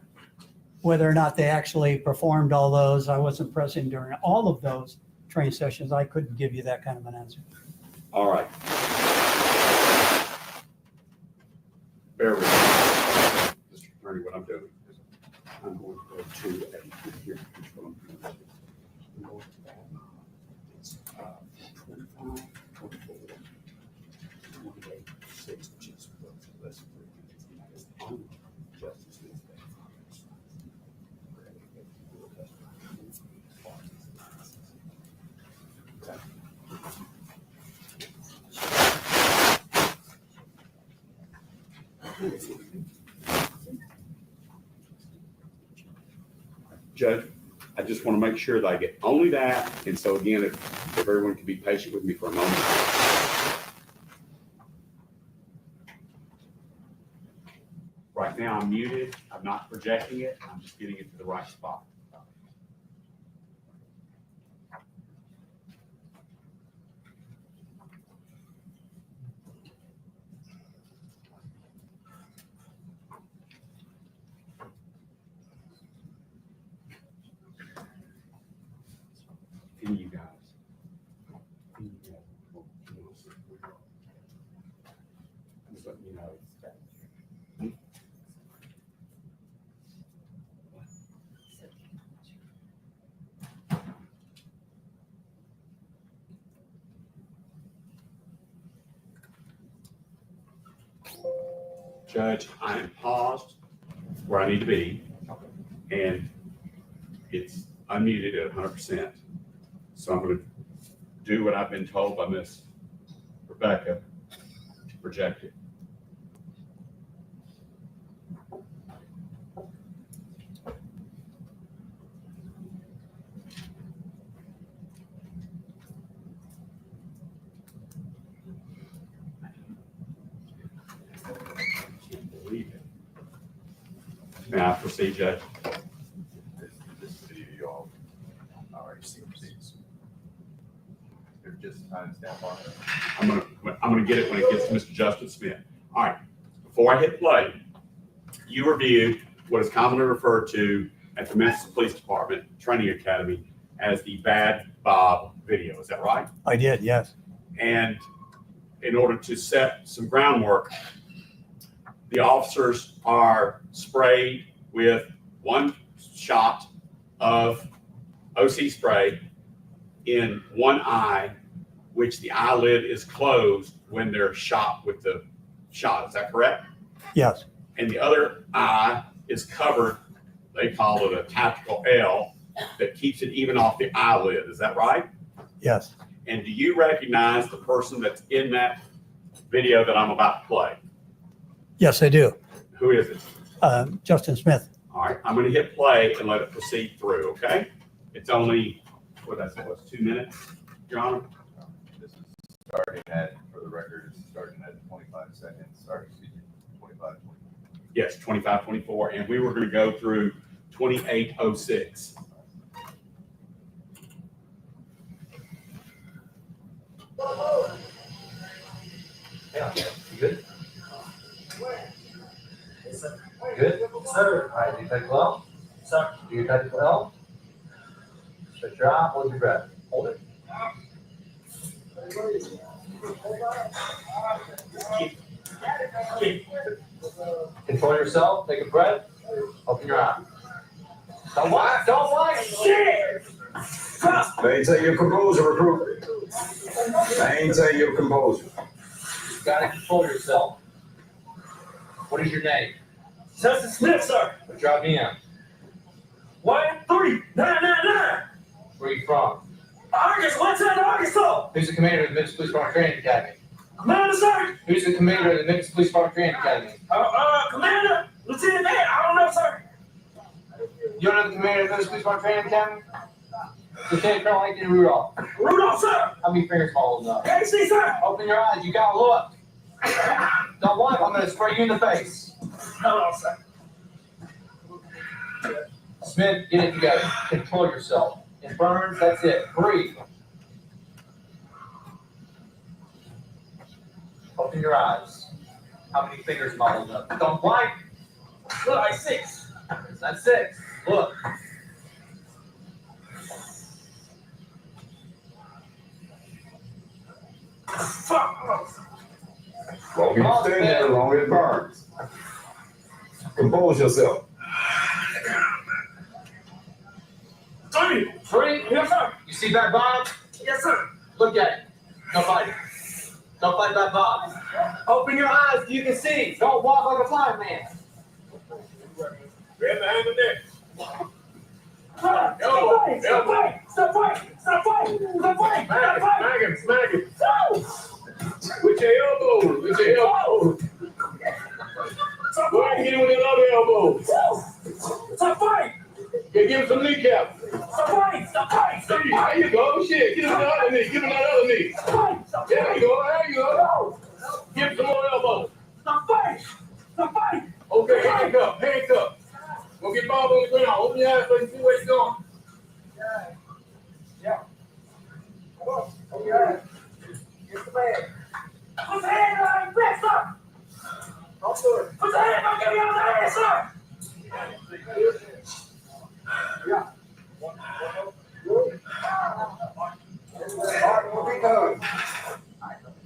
whether or not they actually performed all those, I wasn't present during all of those training sessions. I couldn't give you that kind of an answer. All right. Bear with me. Mr. Attorney, what I'm doing is I'm going to go to here. Here's what I'm doing. I'm going to that. It's 25, 24, 28, 6, which is less than 3 minutes. And that is on Justice Smith's day. Judge, I just want to make sure that I get only that. And so again, if everyone can be patient with me for a moment. Right now I'm muted. I'm not projecting it. I'm just getting it to the right spot. You guys. Just let me know. Judge, I am paused where I need to be, and it's unmuted at 100%. So I'm going to do what I've been told by Miss Rebecca to project it. I can't believe it. May I proceed, Judge? This video, y'all. just timestamp on it. I'm gonna get it when it gets to Mr. Justin Smith. All right, before I hit play, you reviewed what is commonly referred to at the Memphis Police Department Training Academy as the Bad Bob video. Is that right? I did, yes. And in order to set some groundwork, the officers are sprayed with one shot of OC spray in one eye, which the eyelid is closed when they're shot with the shot. Is that correct? Yes, And the other eye is covered, they call it a tactical L, that keeps it even off the eyelid. Is that right? yes. And do you recognize the person that's in that video that I'm about to play? Yes, I do. Who is it? Justin Smith. All right, I'm going to hit play and let it proceed through, okay? It's only, what's 2 minutes, Your Honor? This is starting at, for the record, it's starting at 25 seconds, sorry, excuse me, 25. Yes, 2524, and we were going to go through 2806. Yeah, you good? Good? Sir. All right, do you take well? Sir. Do you take well? Shut your eye, hold your breath. Hold it. Control yourself, take a breath, open your eye. Don't lie, shit! Maintain your composure, recruit. Maintain your composure. You gotta control yourself. What is your name? Justin Smith, sir. What's your IBM? 13999. Where are you from? Arkansas, 110 Arkansas. Who's the commander of the Memphis Police Department Training Academy? Commander, sir. Who's the commander of the Memphis Police Department Training Academy? Commander, Lieutenant Man, I don't know, sir. You don't know the commander of the Memphis Police Department Training Academy? Lieutenant Colonel Anthony Rudolph. Rudolph, sir. How many fingers small enough? Can't see, sir. Open your eyes, you gotta look. Don't look, I'm gonna spray you in the face. Hello, sir. Smith, get it together. Control yourself. And Burns, that's it. Breathe. Open your eyes. How many fingers small enough? Don't blink. Look like 6. That's 6. Look. Fuck. Long as you stay there, long as it burns. Compose yourself. 3. Yes, sir. You see that Bob? Yes, sir. Look at it. Don't fight it. Don't fight that Bob. Open your eyes so you can see. Don't walk like a blind man. Grab the hand of neck. Stop fighting! Stop fighting! Stop fighting! Stop fighting! Stop fighting! Smack him! Smack him! With your elbows! With your elbows! Go ahead and hit him with that other elbow! Stop fighting! Yeah, give him some kneecap! Stop fighting! Stop fighting! Stop fighting! There you go! Shit! Give him the other knee! Give him that other knee! Stop fighting! There you go! There you go! Give him some more elbows! Stop fighting! Stop fighting! Okay, handcuff! Handcuff! Go get Bob on the ground. Open your eyes so you can see where he's going. Yeah. Come on. Open your eyes. Get the bag. Put the hand on your back, sir. Don't do it. Put the hand on your head, sir. Yeah.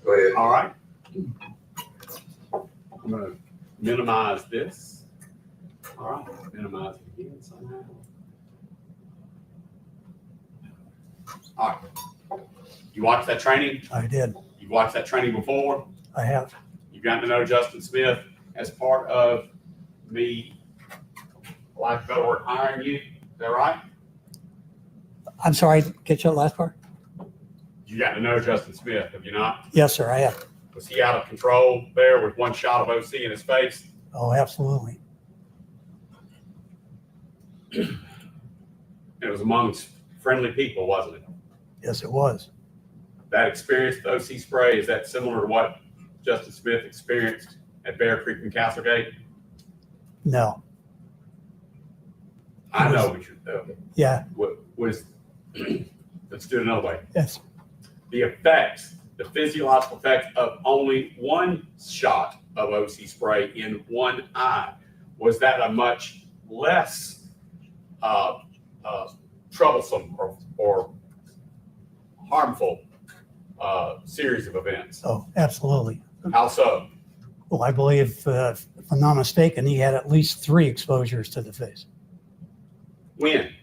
Go ahead. All right. I'm going to minimize this. All right, minimize it again somehow. All right. You watched that training? I did. You've watched that training before? I have. You've gotten to know Justin Smith as part of me, like a better word, hiring you. Is that right? I'm sorry, get you that last part? You got to know Justin Smith, have you not? Yes, sir, I have. Was he out of control there with one shot of OC in his face? Oh, absolutely. It was amongst friendly people, wasn't it? Yes, it was. That experience, the OC spray, is that similar to what Justin Smith experienced at Bear Creek and Castlegate? No. I know what you're Yeah, let's do it another way. yes. the effects, the physiological effects of only one shot of OC spray in one eye? Was that a much less troublesome or harmful series of events? Oh, absolutely. How so? Well, I believe, if I'm not mistaken, he had at least 3 exposures to the face When?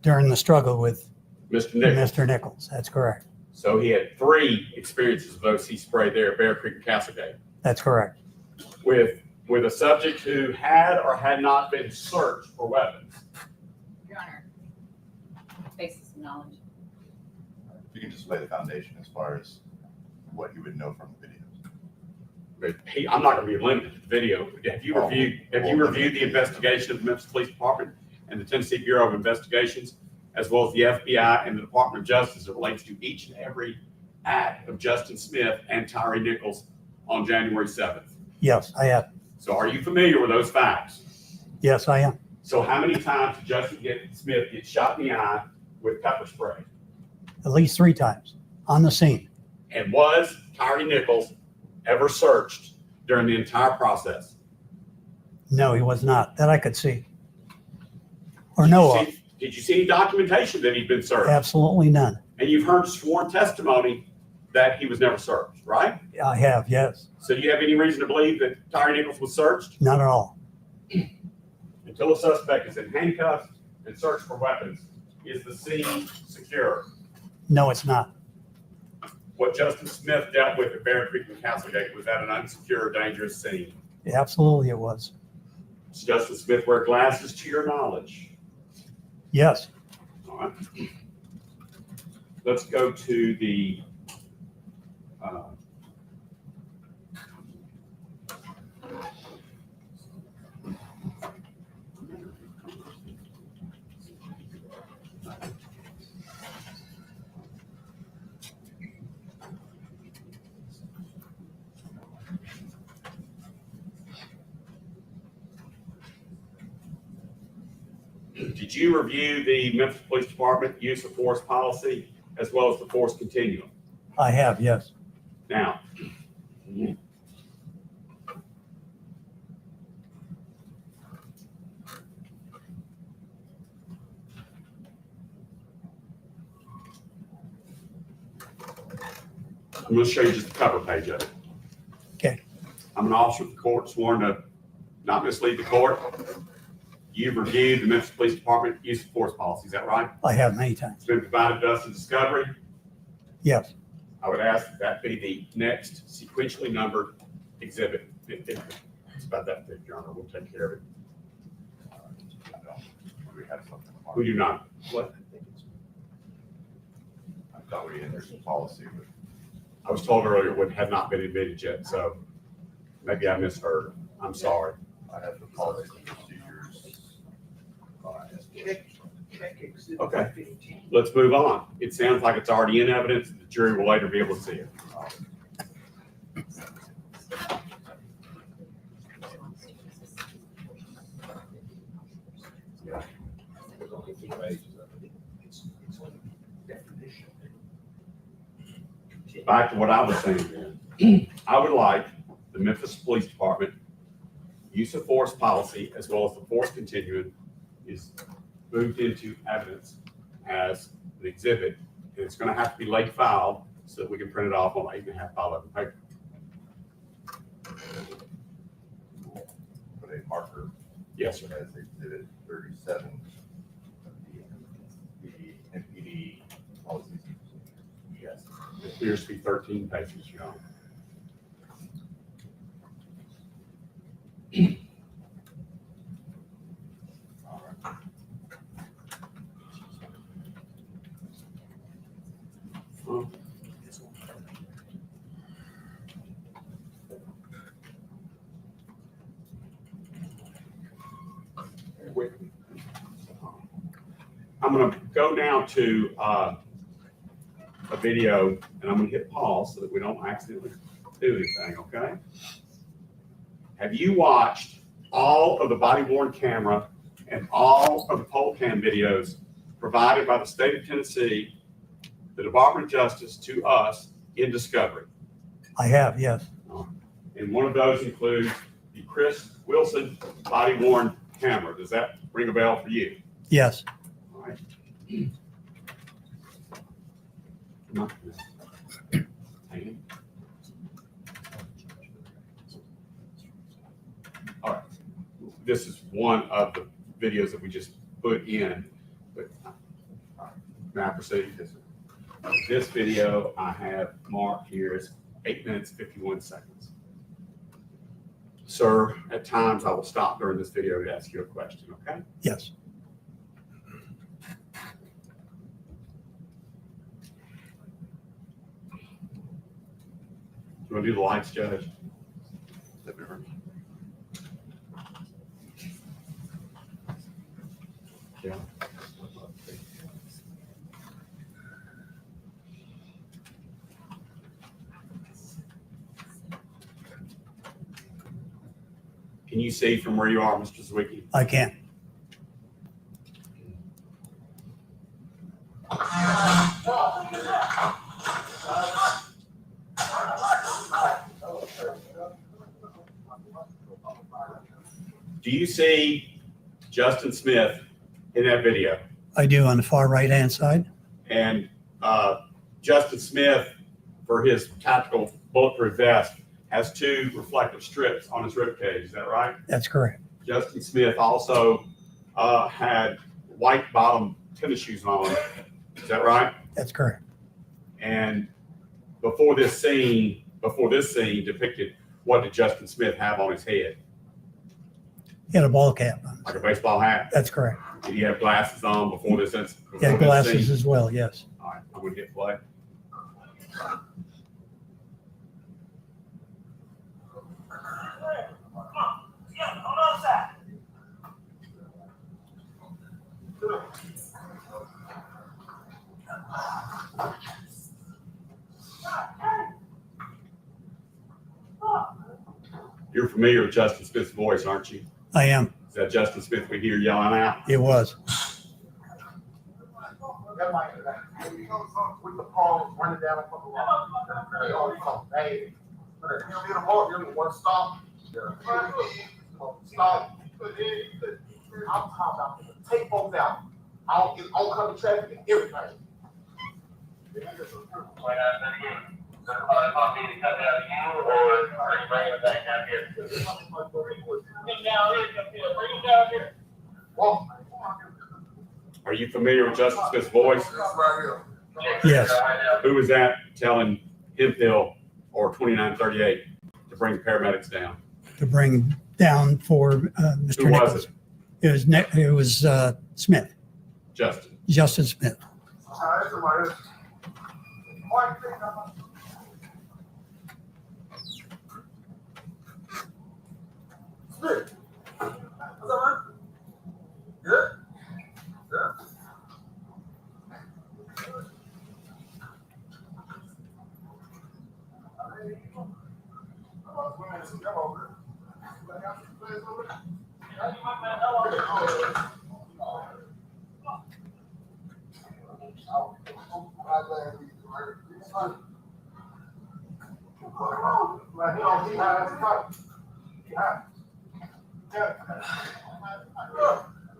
during the struggle with Mr. Nichols. Mr. Nichols. That's correct. So he had 3 experiences of OC spray there at Bear Creek and Castlegate That's correct. with a subject who had or had not been searched for weapons. Your Honor, basis of knowledge. If you can just lay the foundation as far as what you would know from the videos. But I'm not going to be limited to the video. Have you reviewed the investigation of the Memphis Police Department and the Tennessee Bureau of Investigations, as well as the FBI and the Department of Justice as it relates to each and every act of Justin Smith and Tyre Nichols on January 7th? Yes, I am. So are you familiar with those facts? Yes, I am. So how many times did Justin Smith get shot in the eye with pepper spray? At least 3 times on the scene. And was Tyre Nichols ever searched during the entire process? No, he was not. That I could see. Or know of. Did you see any documentation that he'd been searched? Absolutely none. And you've heard sworn testimony that he was never searched, right? I have, yes. So do you have any reason to believe that Tyre Nichols was searched? Not at all. Until a suspect is in handcuffs and searched for weapons, is the scene secure? No, it's not. What Justin Smith dealt with at Bear Creek and Castlegate, was that an unsecure, dangerous scene? Absolutely it was. Does Justin Smith wear glasses to your knowledge? Yes. All right. Let's go to the did you review the Memphis Police Department use of force policy as well as the force continuum? I have, yes. Now, I'm going to show you just the cover page of it. Okay. I'm an officer of the court sworn to not mislead the court. You've reviewed the Memphis Police Department use of force policy, is that right? I have many times. It's been provided to us in discovery. Yes. I would ask that be the next sequentially numbered exhibit. It's about that big, Your Honor. We'll take care of it. We have something. We do not. What? I thought we had some policy, but I was told earlier it had not been admitted yet, so maybe I misheard. I'm sorry. I have the policy procedures. Okay. Let's move on. It sounds like it's already in evidence. The jury will later be able to see it. Back to what I was saying then. I would like the Memphis Police Department use of force policy as well as the force continuum is moved into evidence as an exhibit. And it's going to have to be late filed so that we can print it off on 8.5 by 11 paper. Put a marker. Yes, sir. As exhibit 37 of the MPD policies. Yes. It appears to be 13 pages, Your Honor. I'm going to go now to a video, and I'm going to hit pause so that we don't accidentally do anything, okay? Have you watched all of the body-worn camera and all of the poll cam videos provided by the state of Tennessee the Department of Justice to us in discovery? I have, yes. And one of those includes the Chris Wilson body worn camera. Does that ring a bell for you? Yes. All right. All right. This is one of the videos that we just put in. But, may I proceed? This video I have marked here is 8 minutes, 51 seconds. Sir, at times I will stop during this video to ask you a question, okay? Yes. You want to do the lights, Judge? Yeah. Can you see from where you are, Mr. Zwicky? I can. Do you see Justin Smith in that video? I do on the far right-hand side. And Justin Smith, for his tactical bulletproof vest, has 2 reflective strips on his ribcage. Is that right? That's correct. Justin Smith also had white bottom tennis shoes on. Is that right? That's correct. And before this scene depicted, what did Justin Smith have on his head? He had a ball cap on. Like a baseball hat? That's correct. Did he have glasses on before this incident? He had glasses as well, yes. All right, I'm going to hit play. You're familiar with Justin Smith's voice, aren't you? I am. Is that Justin Smith we hear yelling out? It was. With the palms running down from the wall. Hey, one stop. Stop. I'm talking about take folks out. I'll come to traffic and everything. Are you familiar with Justin Smith's voice? Yes. Who was that telling Hemphill or 2938 to bring the paramedics down? To bring down for Mr. Who Nichols. was it? It was Smith, Justin. Justin Smith. Smith. What's up, man? Good? Yeah.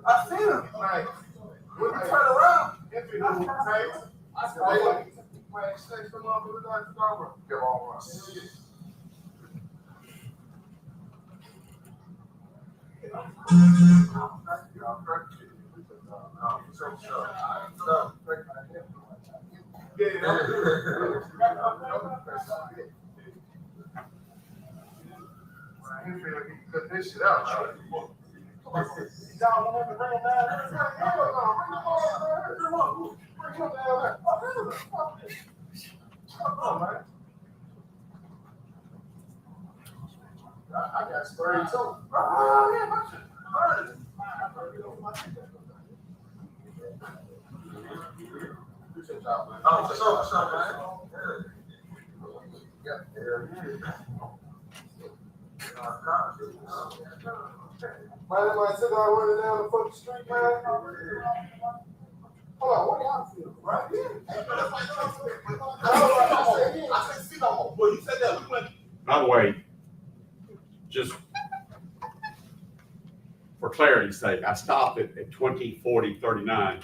I seen him. Like, when you turn around, if you do takes, I said, hey, look, man, snakes come up with that summer. Get all right. Cut this shit out. Y'all want to bring him down there? Bring him down there. Come on, man. I got sprayed too. Oh, yeah, my shit. Oh, what's up, man? Yeah. Man, I sit down running down the fucking street, man. Hold on, what y'all feel? Right here. I said, sit on. Well, you said that we went. By the way, just for clarity's sake, I stopped at 20, 40, 39.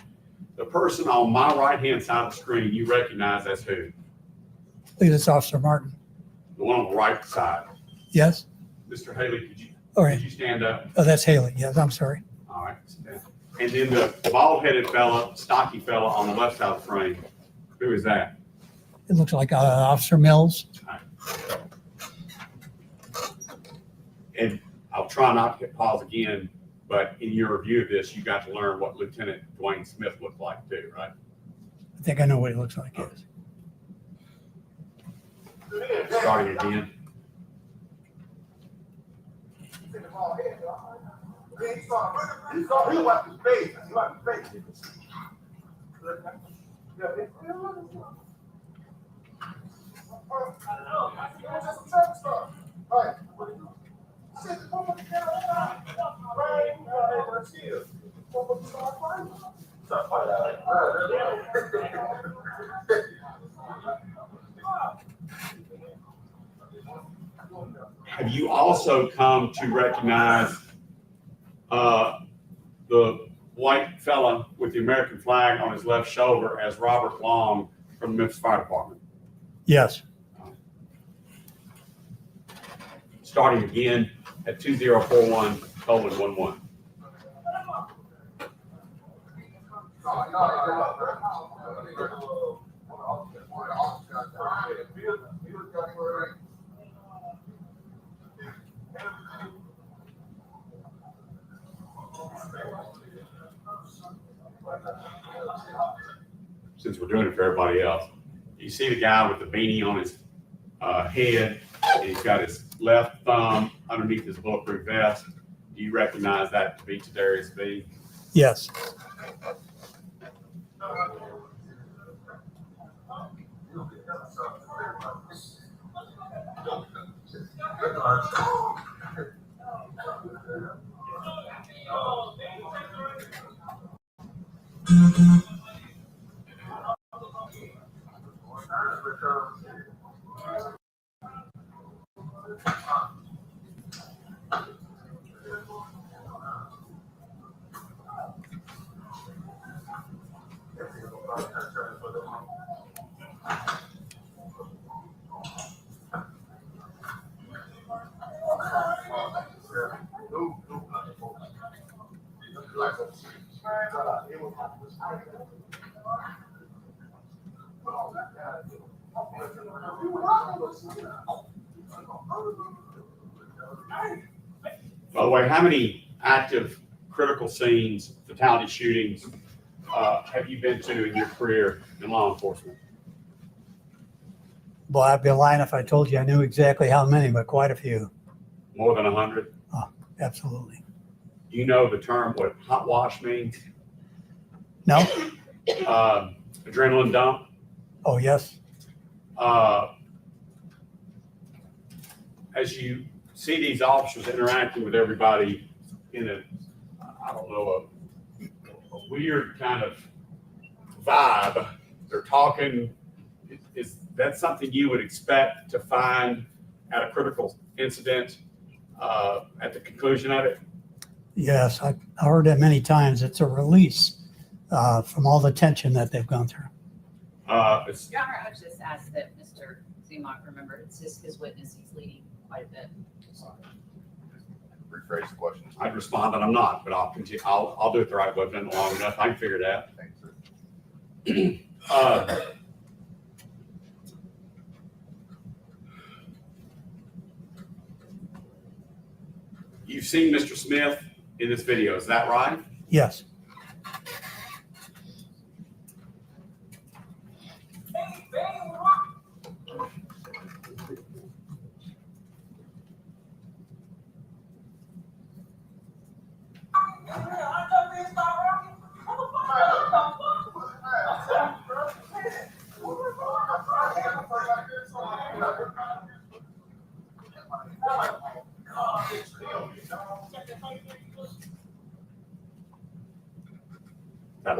The person on my right-hand side of the screen, you recognize as who? I believe it's Officer Martin. The one on the right side. Yes? Mr. Haley, All right. could you stand up? Oh, that's Haley. Yes, I'm sorry. All right. And then the bald-headed fella, stocky fella on the left side of the frame, who is that? It looks like Officer Mills. And I'll try not to hit pause again, but in your review of this, you got to learn what Lieutenant Dwayne Smith looked like too, right? I think I know what he looks like. Yes. Starting again. He wiped his face. He wiped his face. Have you also come to recognize the white fella with the American flag on his left shoulder as Robert Long from the Memphis Fire Department? Yes. Starting again at 2041:11. Since we're doing it for everybody else, you see the guy with the beanie on his head, and he's got his left thumb underneath his bulletproof vest. Do you recognize that to be Tadarrius Bean? Yes. By the way, how many active critical scenes, fatality shootings have you been to in your career in law enforcement? Well, I'd be lying if I told you I knew exactly how many, but quite a few. More than 100? Absolutely. Do you know the term what hot wash means? No? Adrenaline dump? Oh, yes. As you see these officers interacting with everybody in a, I don't know, a weird kind of vibe, they're talking, is that something you would expect to find at a critical incident at the conclusion of it? Yes, I heard that many times. It's a release from all the tension that they've gone through. It's, Your Honor, I would just ask that Mr. Zemock remember, it's just his witness, he's leading quite a bit. Rephrase the question. I'd respond that I'm not, but I'll continue. I'll do it the right way. I've done it long enough. I can figure it out. Thanks, sir. You've seen Mr. Smith in this video, is that right? Yes.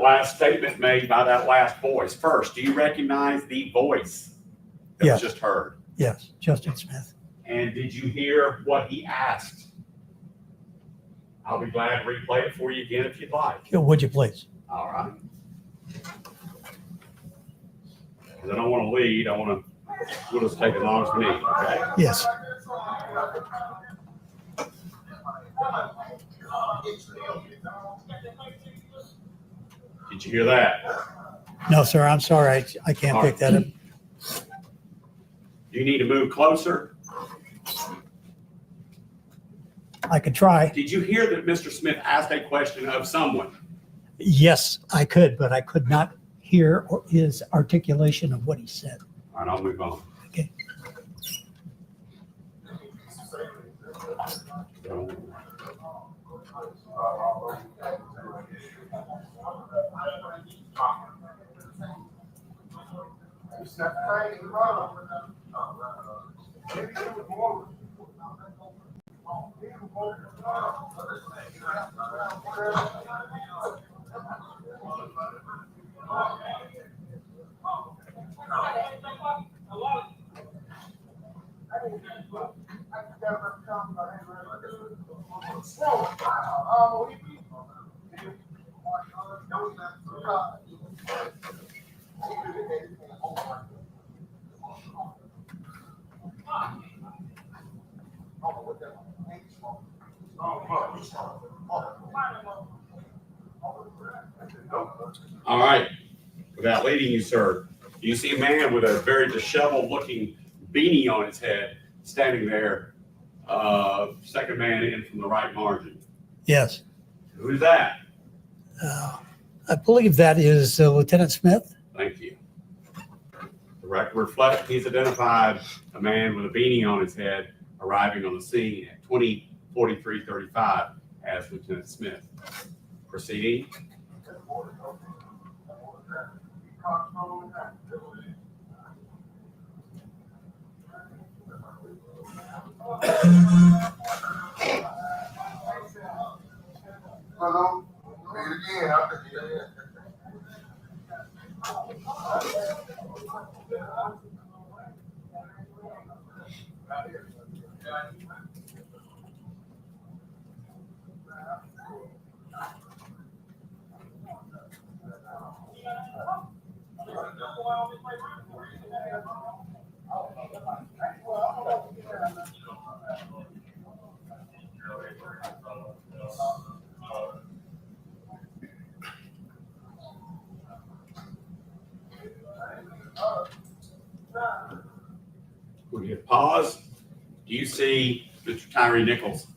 last statement made by that last voice. First, do you recognize the voice that Yes. was just heard? Yes, Justin Smith. And did you hear what he asked? I'll be glad to replay it for you again if you'd like. Would you please? All right. Because I don't want to lead. We'll just take as long as we need, okay? Yes. Did you hear that? No, sir, I'm sorry. I can't pick that up. Do you need to move closer? I could try. Did you hear that Mr. Smith asked a question of someone? Yes, I could, but I could not hear his articulation of what he said. All right, I'll move on. Okay. All right. Without leading you, sir, you see a man with a very disheveled looking beanie on his head standing there, second man in from the right margin. Yes. Who is that? I believe that is Lieutenant Smith. Thank you. The record reflects he's identified a man with a beanie on his head arriving on the scene at 20:43:35 as Lieutenant Smith. Proceeding. Hello? Would you pause? Do you see Mr. Tyre Nichols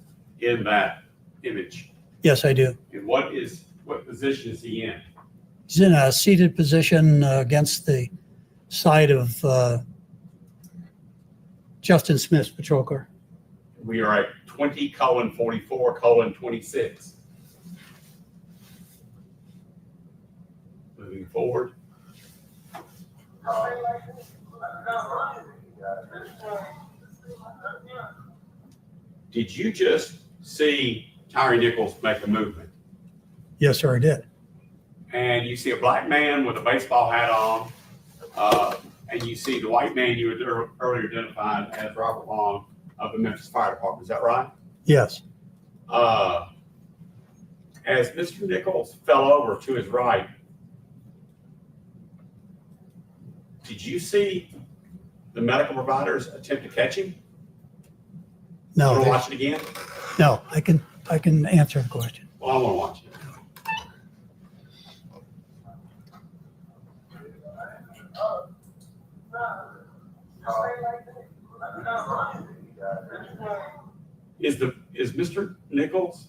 in that image? Yes, I do. And what position is he in? He's in a seated position against the side of Justin Smith's patrol car. We are at 20:44:26. Moving forward. Did you just see Tyre Nichols make a movement? Yes, sir, I did. And you see a black man with a baseball hat on, and you see the white man you had earlier identified as Robert Long of the Memphis Fire Department. Is that right? Yes. As Mr. Nichols fell over to his right, did you see the medical providers attempt to catch him? No. You want to watch it again? No, I can answer the question. Well, I want to watch it. Is Mr. Nichols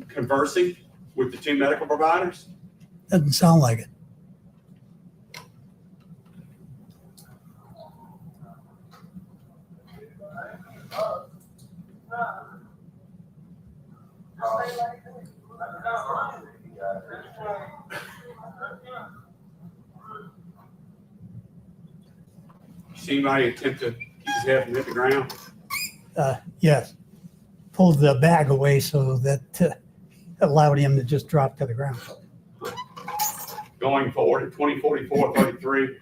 conversing with the two medical providers? Doesn't sound like it. You see anybody attempt to keep his head from hitting the ground? Yes. Pulled the bag away so that allowed him to just drop to the ground. going forward at 2044-33.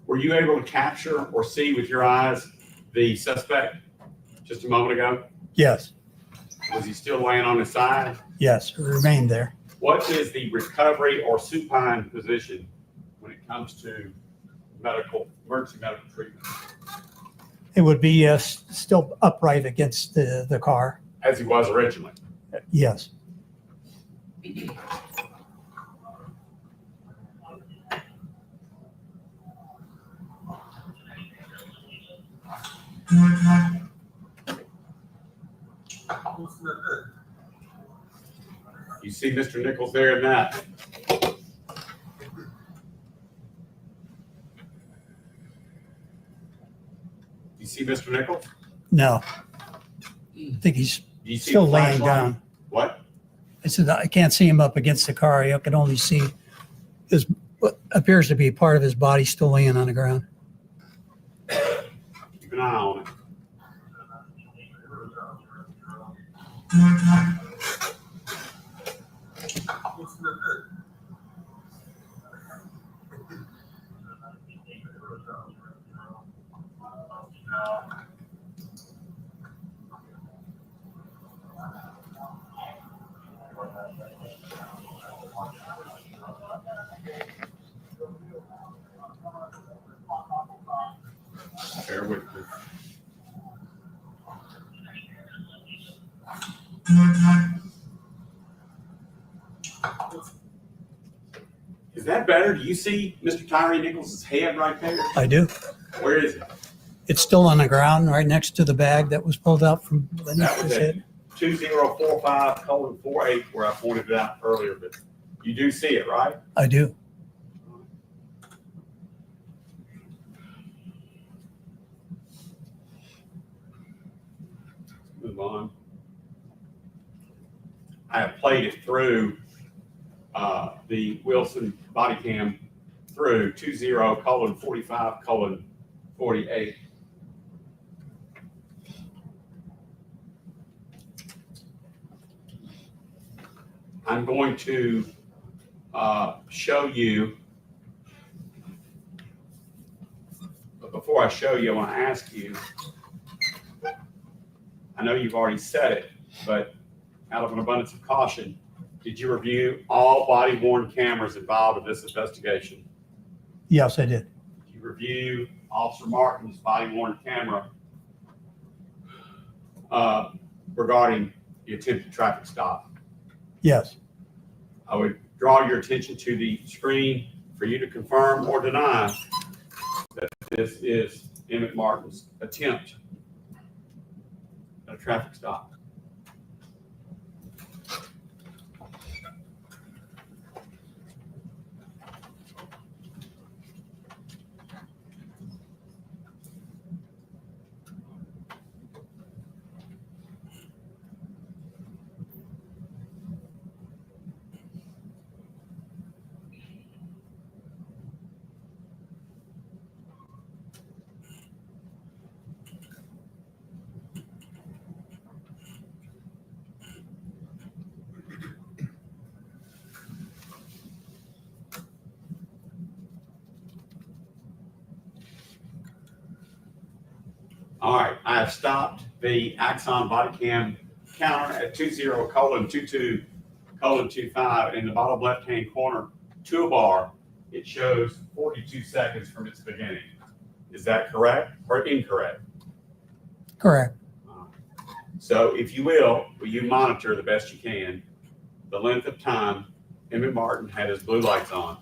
Were you able to capture or see with your eyes the suspect just a moment ago? Yes, Was he still laying on his side? yes, it remained there. What is the recovery or supine position when it comes to emergency medical treatment? It would be still upright against the car. As he was originally. Yes. You see Mr. Nichols there in that? You see Mr. Nichols? No. I think he's Do you see still a laying flashlight? down. What? I said, I can't see him up against the car. I can only see his what appears to be part of his body still laying on the ground. Keep an eye on it. Bear with me. Is that better? Do you see Mr. Tyre Nichols' head right there? I do. Where is it? It's still on the ground right next to the bag that was pulled out from beneath That was his at head. 2045:48 where I pointed it out earlier, but you do see it, right? I do. Move on. I have played it through the Wilson body cam through 20:45:48. I'm going to show you, but before I show you, I want to ask you, I know you've already said it, but out of an abundance of caution, did you review all body-worn cameras involved in this investigation? Yes, I did. Did you review Officer Martin's body-worn camera regarding the attempted traffic stop? Yes. I would draw your attention to the screen for you to confirm or deny that this is Emmitt Martin's attempt at a traffic stop. All right, I have stopped the Axon body cam counter at 20:22:25. In the bottom left-hand corner toolbar, it shows 42 seconds from its beginning. Is that correct or incorrect? Correct. So if you will you monitor the best you can the length of time Emmitt Martin had his blue lights on?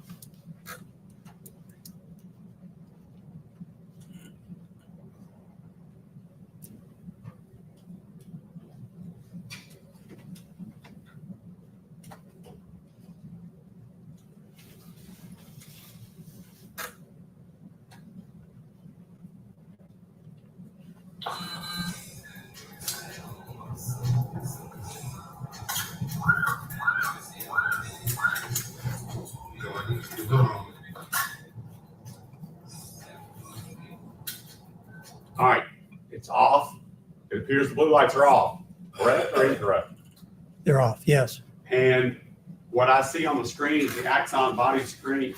All right, it's off. It appears the blue lights are off. Correct or incorrect? They're off, yes. And what I see on the screen is the Axon body camera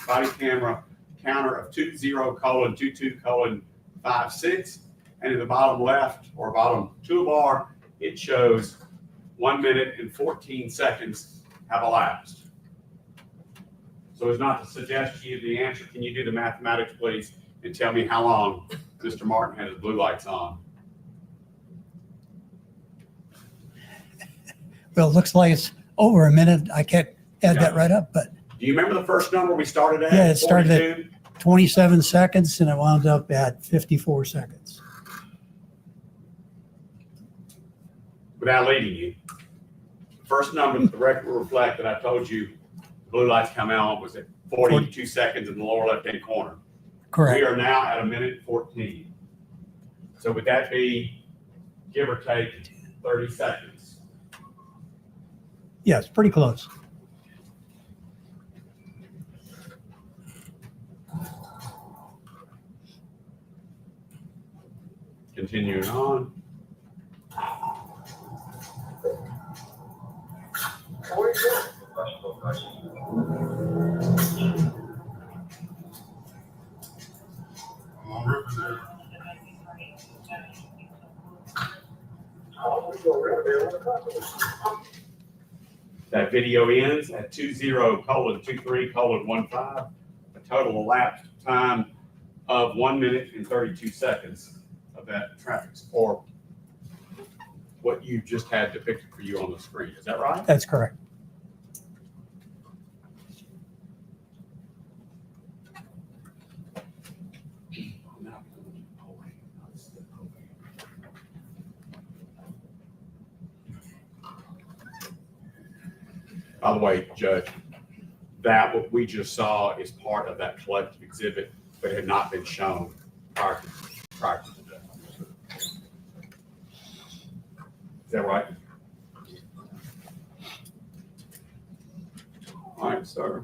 counter of 20:22:56. And in the bottom left or bottom toolbar, it shows 1 minute and 14 seconds have elapsed. So it's not to suggest to you the answer. Can you do the mathematics, please, and tell me how long Mr. Martin had his blue lights on? Well, it looks like it's over a minute. I can't add that right up, but Do you remember the first number we started at? Yeah, it started at 42? 27 seconds and it wound up at 54 seconds. Without leading you, the first number that the record will reflect that I told you the blue lights come out was at 42 seconds in the lower left-hand corner. Correct. We are now at 1:14. So would that be, give or take, 30 seconds? Yes, pretty close. Continuing on. That video ends at 20:23:15, a total elapsed time of 1 minute and 32 seconds of that traffic, or what you just had depicted for you on the screen. Is that right? That's correct. By the way, Judge, that what we just saw is part of that collective exhibit, but had not been shown prior to today. Is that right? All right, sir.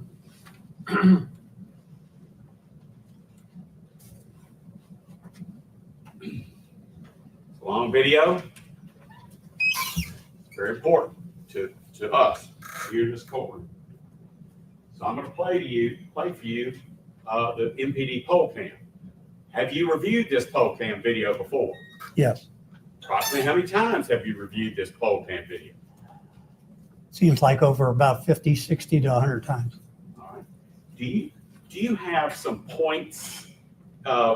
It's a long video. Very important to us here in this courtroom. So I'm going to play for you the MPD poll cam. Have you reviewed this poll cam video before? Yes. Approximately how many times have you reviewed this poll cam video? Seems like over about 50, 60 to 100 times. All right. Do you have some points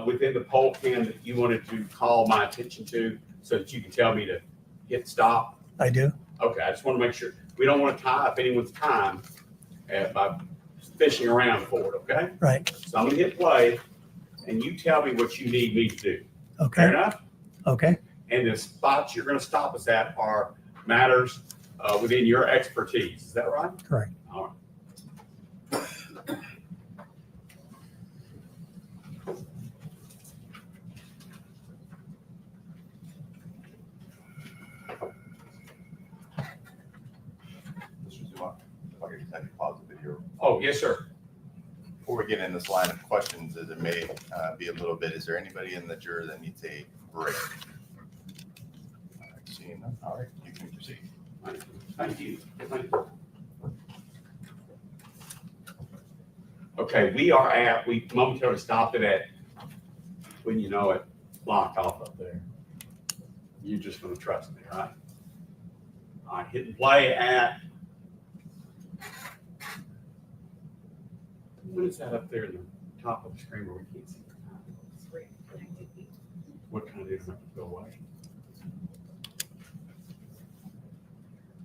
within the poll cam that you wanted to call my attention to so that you can tell me to hit stop? I do. Okay, I just want to make sure. We don't want to tie up anyone's time by fishing around for it, okay? Right. So I'm going to hit play, and you tell me what you need me to do. Okay. Fair enough? Okay. And the spots you're going to stop us at are matters within your expertise. Is that right? Correct. All right. Mr. Zuma, if I could just have you pause the video. Oh, yes, sir. Before we get in this line of questions, as it may be a little bit, is there anybody in the juror that needs a break? All right, seeing none. All right, you can proceed. Thank you. Thank you. Okay, we momentarily stopped it at, when you know it, locked off up there. You're just gonna trust me, right? All right, hitting play at, what is that up there in the top of the screen where we can't see the time? What kind of is it go away?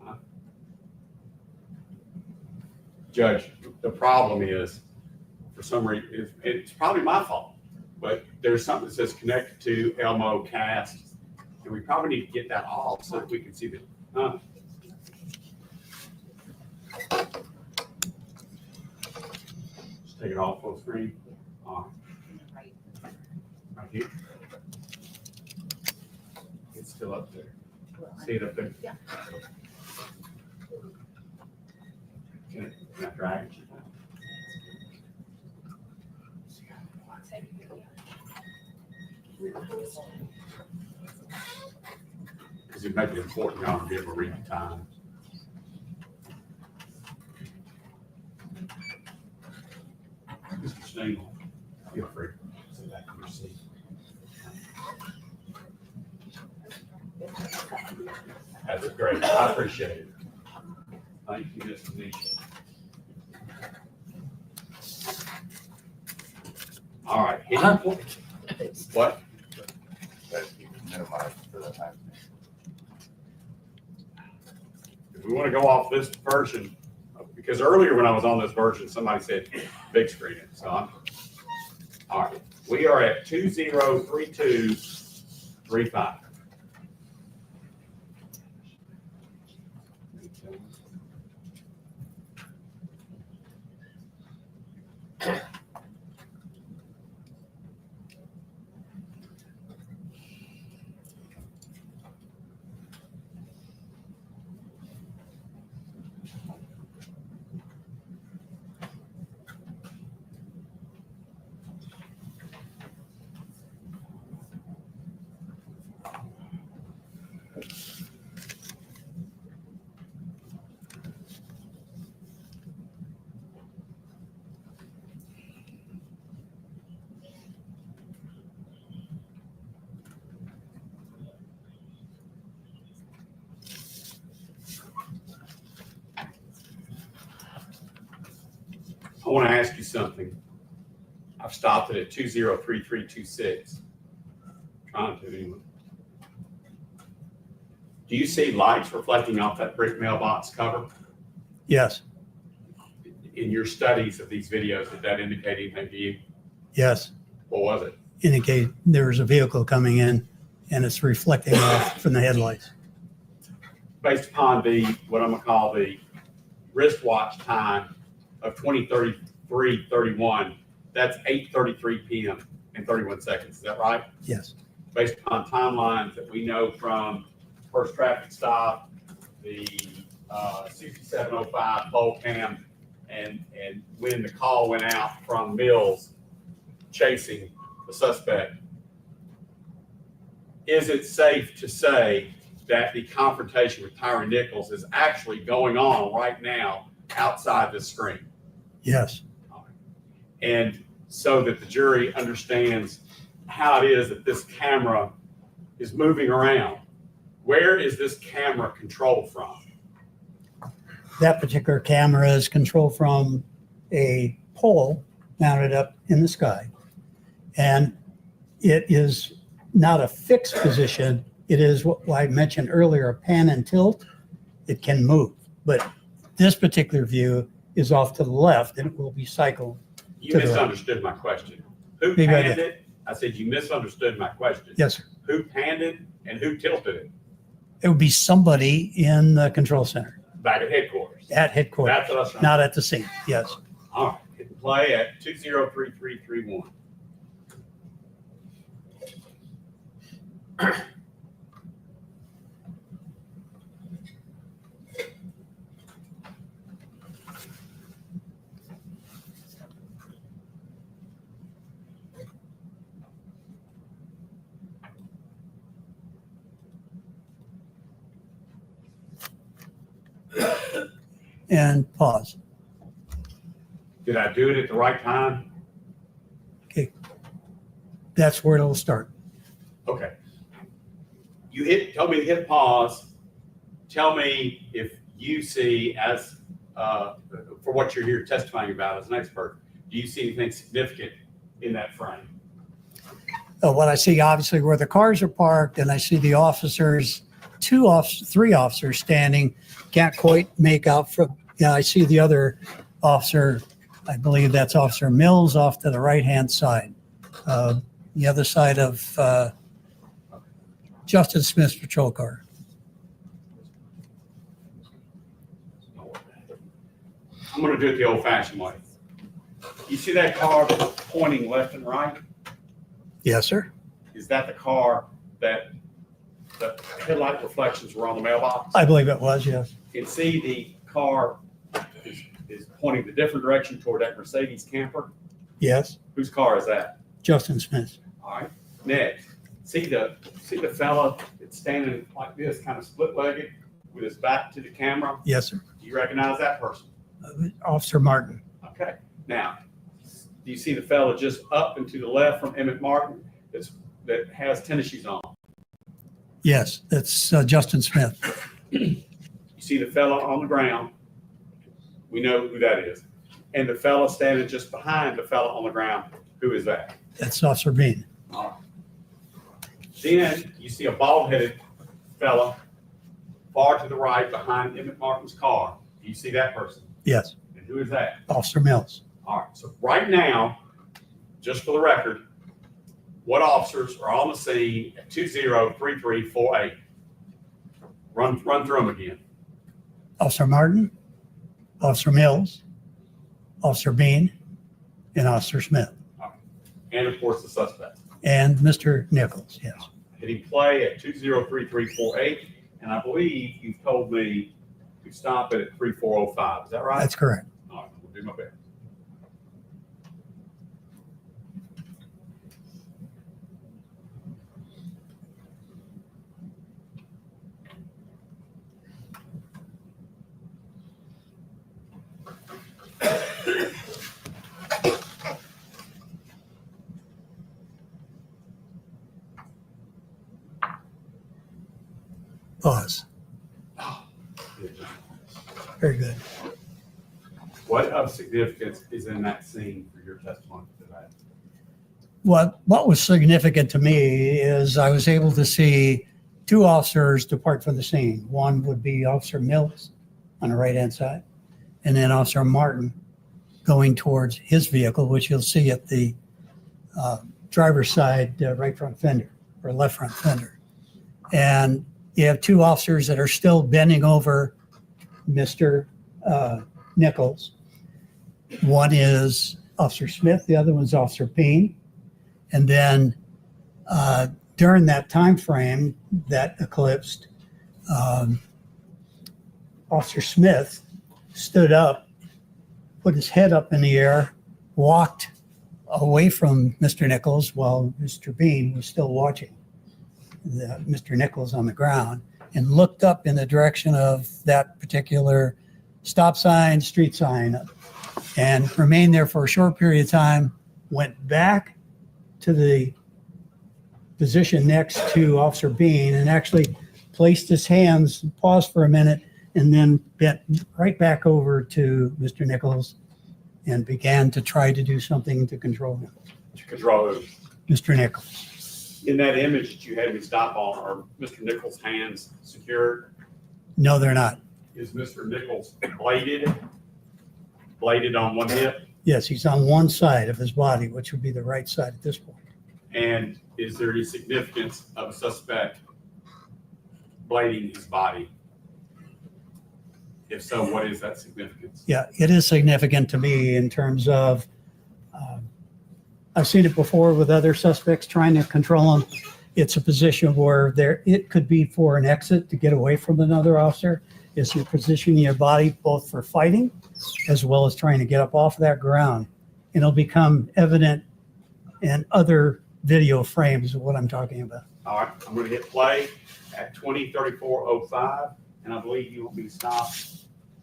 Huh? Judge, the problem is, for some reason, it's probably my fault, but there's something that says connected to Elmo cast, and we probably need to get that off so that we can see the, huh? Just take it off full screen. All right. Right here. It's still up there. See it up there? Yeah. Can I drag it? Because it might be important now to be able to read the time. Mr. Stengel, feel free to sit back in your seat. That's great. I appreciate it. Thank you, Ms. Tanisha. All right. What? That you can minimize for the time. If we want to go off this version, because earlier when I was on this version, somebody said big screen it. So I'm, all right. We are at 203235. I want to ask you something. I've stopped it at 203326. Trying to anyway. Do you see lights reflecting off that brick mailbox cover? Yes, In your studies of these videos, did that indicate anything to you? yes. What was it? Indicate there's a vehicle coming in and it's reflecting off from the headlights. Based upon the, what I'm gonna call the wristwatch time of 20:33:31, that's 8:33 p.m. and 31 seconds. Is that right? Yes, Based upon timelines that we know from first traffic stop, the 6705 pole cam, and when the call went out from Mills chasing the suspect. Is it safe to say that the confrontation with Tyre Nichols is actually going on right now outside this screen? yes, And so that the jury understands how it is that this camera is moving around. Where is this camera controlled from? that particular camera is controlled from a pole mounted up in the sky. And it is not a fixed position. It is what I mentioned earlier, a pan and tilt. It can move, but this particular view is off to the left and it will be cycled. You To the right. misunderstood my question. Who Maybe I panned did. it? I said you misunderstood my question. Yes, sir. Who panned it and who tilted it? It would be somebody in the control center Back at headquarters. at headquarters, That's what I was trying. not at the scene. Yes. All right, hit the play at 203331. And pause. Did I do it at the right time? That's where it'll start. Okay. told me to hit pause. Tell me if you see as, for what you're here testifying about as an expert, do you see anything significant in that frame? What I see, obviously, where the cars are parked, and I see the officers, three officers standing. Can't quite make out from. Yeah, I see the other officer. I believe that's Officer Mills off to the right-hand side, the other side of Justin Smith's patrol car. I'm going to do it the old-fashioned way. You see that car pointing left and right? Yes, sir. Is that the car that the headlight reflections were on the mailbox? I believe it was, yes. You can see the car is pointing the different direction toward that Mercedes camper. Yes, Whose car is that? Justin Smith. All right. Next, see the fella that's standing like this, kind of split-legged with his back to the camera? Yes, sir. Do you recognize that person? Officer Martin. Okay. Now, do you see the fella just up and to the left from Emmitt Martin that has tennis shoes on? Yes, that's Justin Smith. You see the fella on the ground. We know who that is. And the fella standing just behind the fella on the ground. Who is that? That's Officer Bean. All right. Then you see a bald-headed fella far to the right behind Emmitt Martin's car. Do you see that person? Yes, And who is that? Officer Mills. All right. So right now, just for the record, what officers are on the scene at 203348? Run through them again. Officer Martin, Officer Mills, Officer Bean, and Officer Smith. And of course, the suspect. And Mr. Nichols, yes. Hitting play at 203348, and I believe you've told me to stop it at 3405. Is that right? That's correct. All right, we'll do my best. Pause. Very good. What of significance is in that scene for your testimony today? What was significant to me is I was able to see two officers depart from the scene. One would be Officer Mills on the right-hand side, and then Officer Martin going towards his vehicle, which you'll see at the driver's side right front fender or left front fender. And you have two officers that are still bending over Mr. Nichols. One is Officer Smith, the other one's Officer Bean. And then during that time frame that eclipsed, Officer Smith stood up, put his head up in the air, walked away from Mr. Nichols while Mr. Bean was still watching Mr. Nichols on the ground, and looked up in the direction of that particular stop sign, street sign, and remained there for a short period of time, went back to the position next to Officer Bean and actually placed his hands, paused for a minute, and then bent right back over to Mr. Nichols and began to try to do something to control him. To control who? Mr. Nichols. In that image that you had me stop on, are Mr. Nichols' hands secured? No, they're not. Is Mr. Nichols bladed on one hip? Yes, he's on one side of his body, which would be the right side at this point. And is there any significance of a suspect blading his body? If so, what is that significance? Yeah, it is significant to me in terms of, I've seen it before with other suspects trying to control them. It's a position where it could be for an exit to get away from another officer. It's you're positioning your body both for fighting as well as trying to get up off of that ground. And it'll become evident in other video frames of what I'm talking about. All right, I'm going to hit play at 20:34:05, and I believe you want me to stop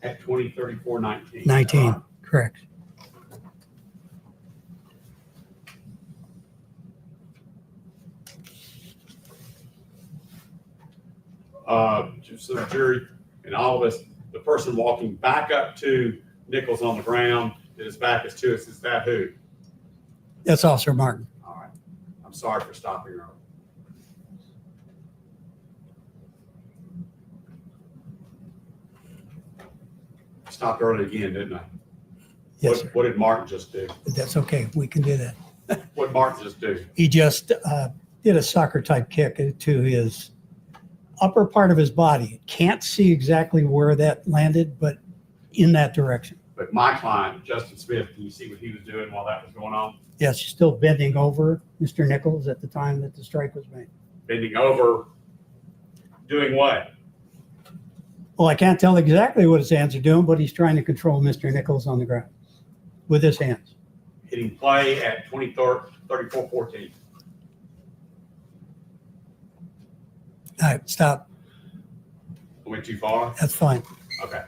at 20:34:19. 19, correct. just so the jury and all of us, the person walking back up to Nichols on the ground, that his back is to us, is that who? That's Officer Martin. All right. I'm sorry for stopping early. Stopped early again, didn't I? Yes, sir. What did Martin just do? That's okay. We can do that. What did Martin just do? He just did a soccer type kick to his upper part of his body. Can't see exactly where that landed, but in that direction. But my client, Justin Smith, can you see what he was doing while that was going on? Yes, he's still bending over Mr. Nichols at the time that the strike was made. Bending over, doing what? Well, I can't tell exactly what his hands are doing, but he's trying to control Mr. Nichols on the ground with his hands. Hitting play at 34-14. All right, stop. Went too far? That's fine. Okay.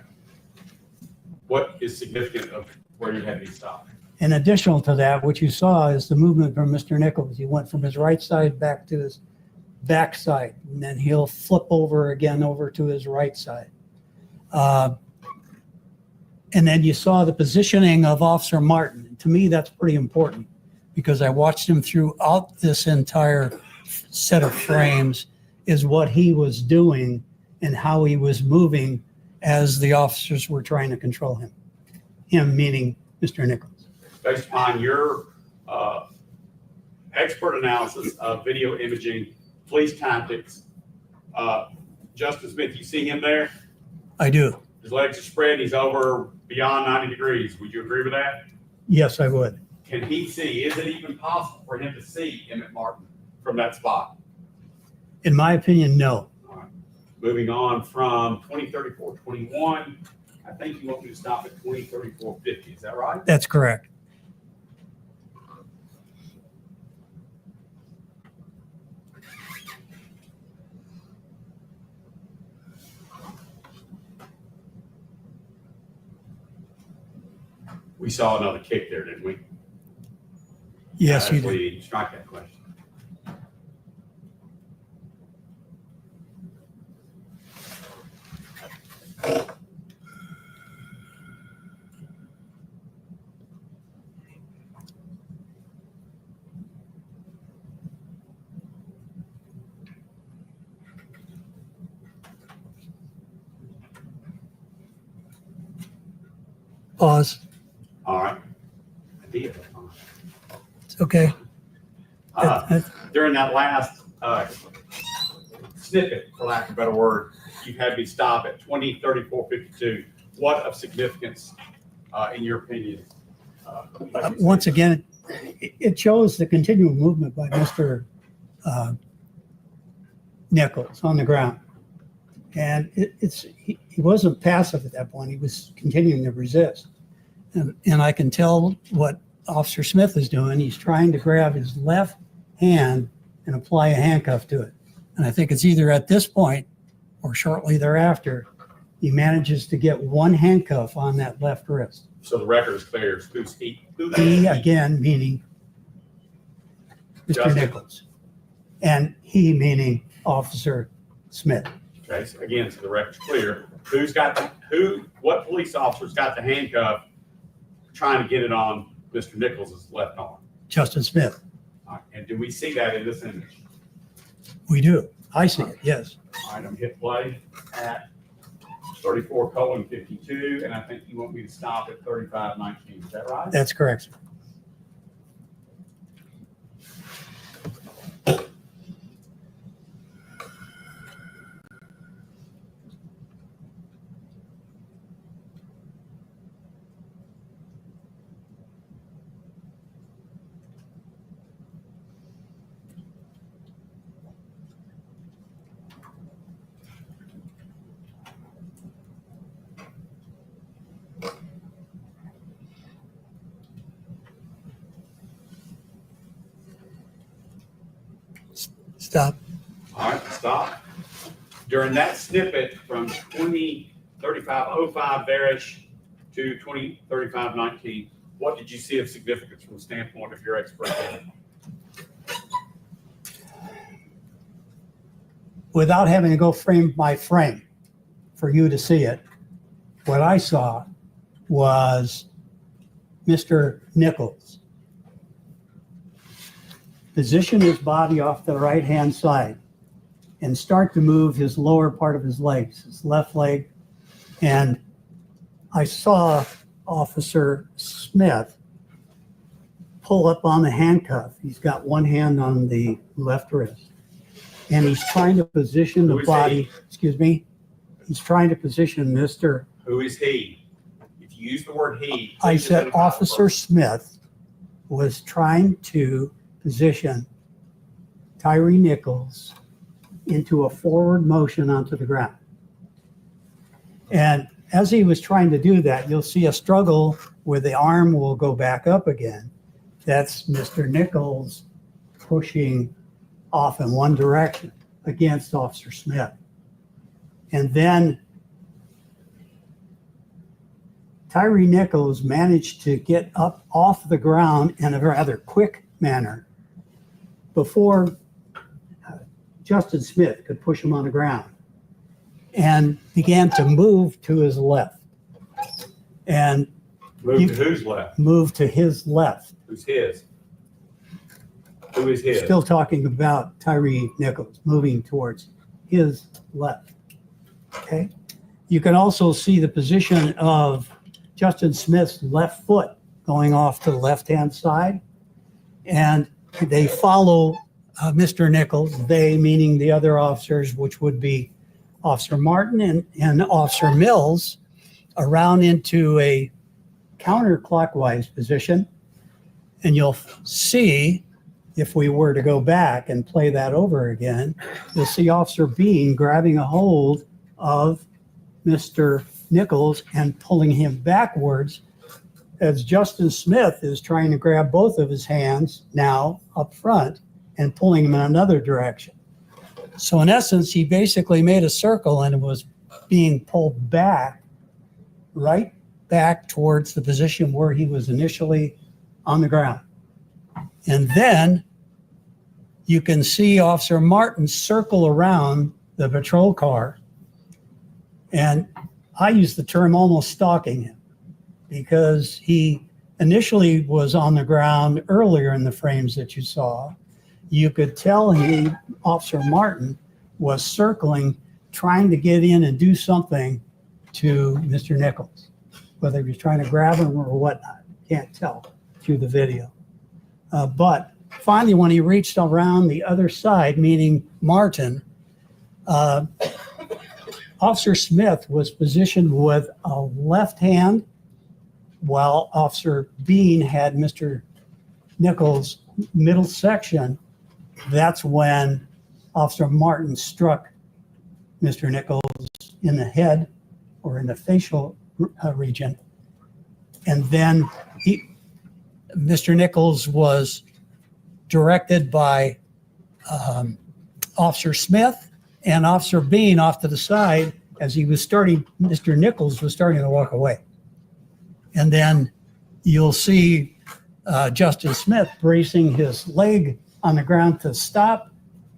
What is significant of where you had me stop? In addition to that, what you saw is the movement from Mr. Nichols. He went from his right side back to his back side, and then he'll flip over again over to his right side. And then you saw the positioning of Officer Martin. To me, that's pretty important because I watched him throughout this entire set of frames, is what he was doing and how he was moving as the officers were trying to control him. Him meaning Mr. Nichols. Based upon your expert analysis of video imaging, police tactics, Justin Smith, you see him there? I do. His legs are spread. He's over beyond 90 degrees. Would you agree with that? Yes, I would. Can he see? Is it even possible for him to see Emmitt Martin from that spot? In my opinion, no. All right. Moving on from 2034-21, I think you want me to stop at 2034-50. Is that right? That's correct. We saw another kick there, didn't we? Yes, you As did. we strike that question. Pause. All right. I did. It's okay. During that last snippet, for lack of a better word, you had me stop at 2034-52. What of significance, in your opinion? Once again, it shows the continual movement by Mr. Nichols on the ground. And he wasn't passive at that point. He was continuing to resist. And I can tell what Officer Smith is doing. He's trying to grab his left hand and apply a handcuff to it. And I think it's either at this point or shortly thereafter, he manages to get one handcuff on that left wrist. So the record is clear. Who's he? He, again, meaning Mr. Justin. Nichols. And he, meaning Officer Smith. Okay, so again, so the record's clear. What police officer's got the handcuff trying to get it on Mr. Nichols' left arm? Justin Smith. All right, and do we see that in this image? We do. I see it, yes. All right, I'm gonna hit play at 34:52, and I think you want me to stop at 35:19. Is that right? That's correct, sir. Stop. All right, stop. During that snippet from 20:35:05 there-ish to 20:35:19, what did you see of significance from the standpoint of your expert? without having to go frame by frame for you to see it, what I saw was Mr. Nichols position his body off the right-hand side and start to move his lower part of his legs, his left leg. And I saw Officer Smith pull up on the handcuff. He's got one hand on the left wrist. And he's trying to position the body, excuse me, he's trying to position Mr. Who is he? If you use the word he. I please said identify the Officer person. Smith was trying to position Tyre Nichols into a forward motion onto the ground. And as he was trying to do that, you'll see a struggle where the arm will go back up again. That's Mr. Nichols pushing off in one direction against Officer Smith. And then Tyre Nichols managed to get up off the ground in a rather quick manner before Justin Smith could push him on the ground, and began to move to his left. And Move to who's left? move to his left. Who's his? Who is his? Still talking about Tyre Nichols moving towards his left. Okay. You can also see the position of Justin Smith's left foot going off to the left-hand side. And they follow Mr. Nichols, they meaning the other officers, which would be Officer Martin and Officer Mills, around into a counterclockwise position. And you'll see, if we were to go back and play that over again, you'll see Officer Bean grabbing a hold of Mr. Nichols and pulling him backwards as Justin Smith is trying to grab both of his hands now up front and pulling him in another direction. So in essence, he basically made a circle and was being pulled back, right back towards the position where he was initially on the ground. And then you can see Officer Martin circle around the patrol car. And I use the term almost stalking him, because he initially was on the ground earlier in the frames that you saw. You could tell Officer Martin was circling, trying to get in and do something to Mr. Nichols, whether he was trying to grab him or whatnot. Can't tell through the video. But finally, when he reached around the other side, meaning Martin, Officer Smith was positioned with a left hand, while Officer Bean had Mr. Nichols' middle section. That's when Officer Martin struck Mr. Nichols in the head or in the facial region. And then Mr. Nichols was directed by Officer Smith and Officer Bean off to the side as Mr. Nichols was starting to walk away. And then you'll see Justin Smith bracing his leg on the ground to stop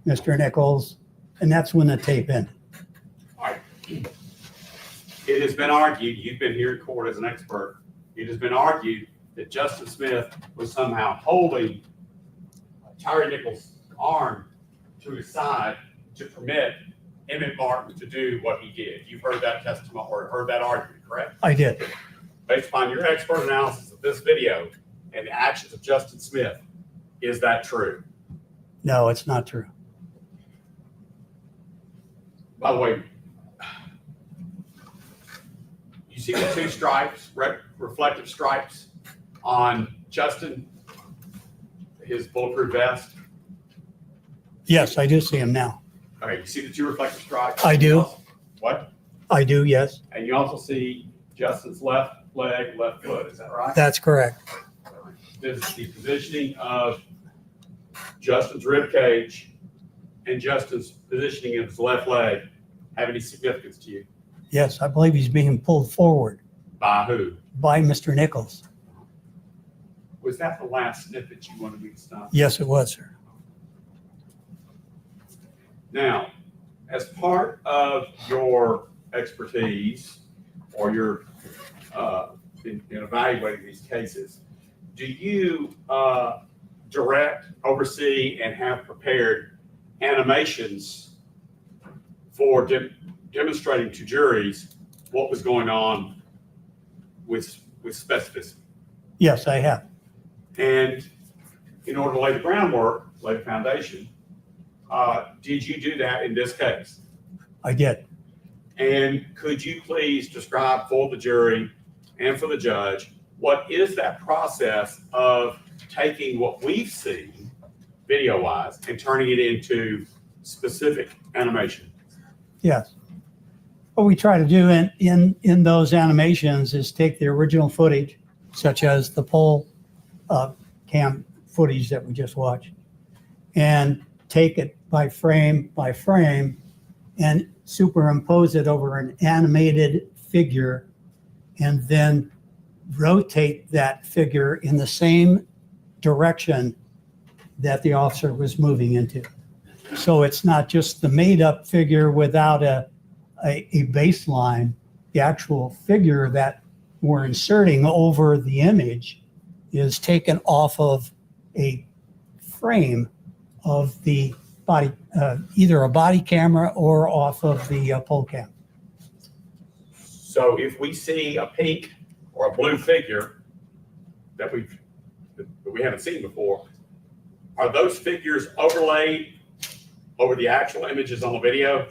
Mr. Nichols, and that's when the tape ended. All right. It has been argued, you've been here in court as an expert, it has been argued that Justin Smith was somehow holding Tyre Nichols' arm to his side to permit Emmitt Martin to do what he did. You've heard that testimony or heard that argument, correct? I did. Based upon your expert analysis of this video and the actions of Justin Smith, is that true? No, it's not true. By the way, you see the two stripes, reflective stripes on Justin, his bulletproof vest? Yes, I do see him now. All right, you see the two reflective stripes? I do. What? I do, yes. And you also see Justin's left leg, left foot, is that right? That's correct. Does the positioning of Justin's rib cage and Justin's positioning of his left leg have any significance to you? Yes, I believe he's being pulled forward By who? by Mr. Nichols. Was that the last snippet you wanted me to stop? Yes, it was, sir. Now, as part of your expertise or your in evaluating these cases, do you direct, oversee, and have prepared animations for demonstrating to juries what was going on with specificity? Yes, I have. And in order to lay the groundwork, lay the foundation, did you do that in this case? I did. And could you please describe for the jury and for the judge, what is that process of taking what we've seen video-wise and turning it into specific animation? Yes. What we try to do in those animations is take the original footage, such as the poll cam footage that we just watched, and take it by frame and superimpose it over an animated figure, and then rotate that figure in the same direction that the officer was moving into. So it's not just the made-up figure without a baseline. The actual figure that we're inserting over the image is taken off of a frame of the body, either a body camera or off of the poll cam. So if we see a pink or a blue figure that we haven't seen before, are those figures overlaid over the actual images on the video?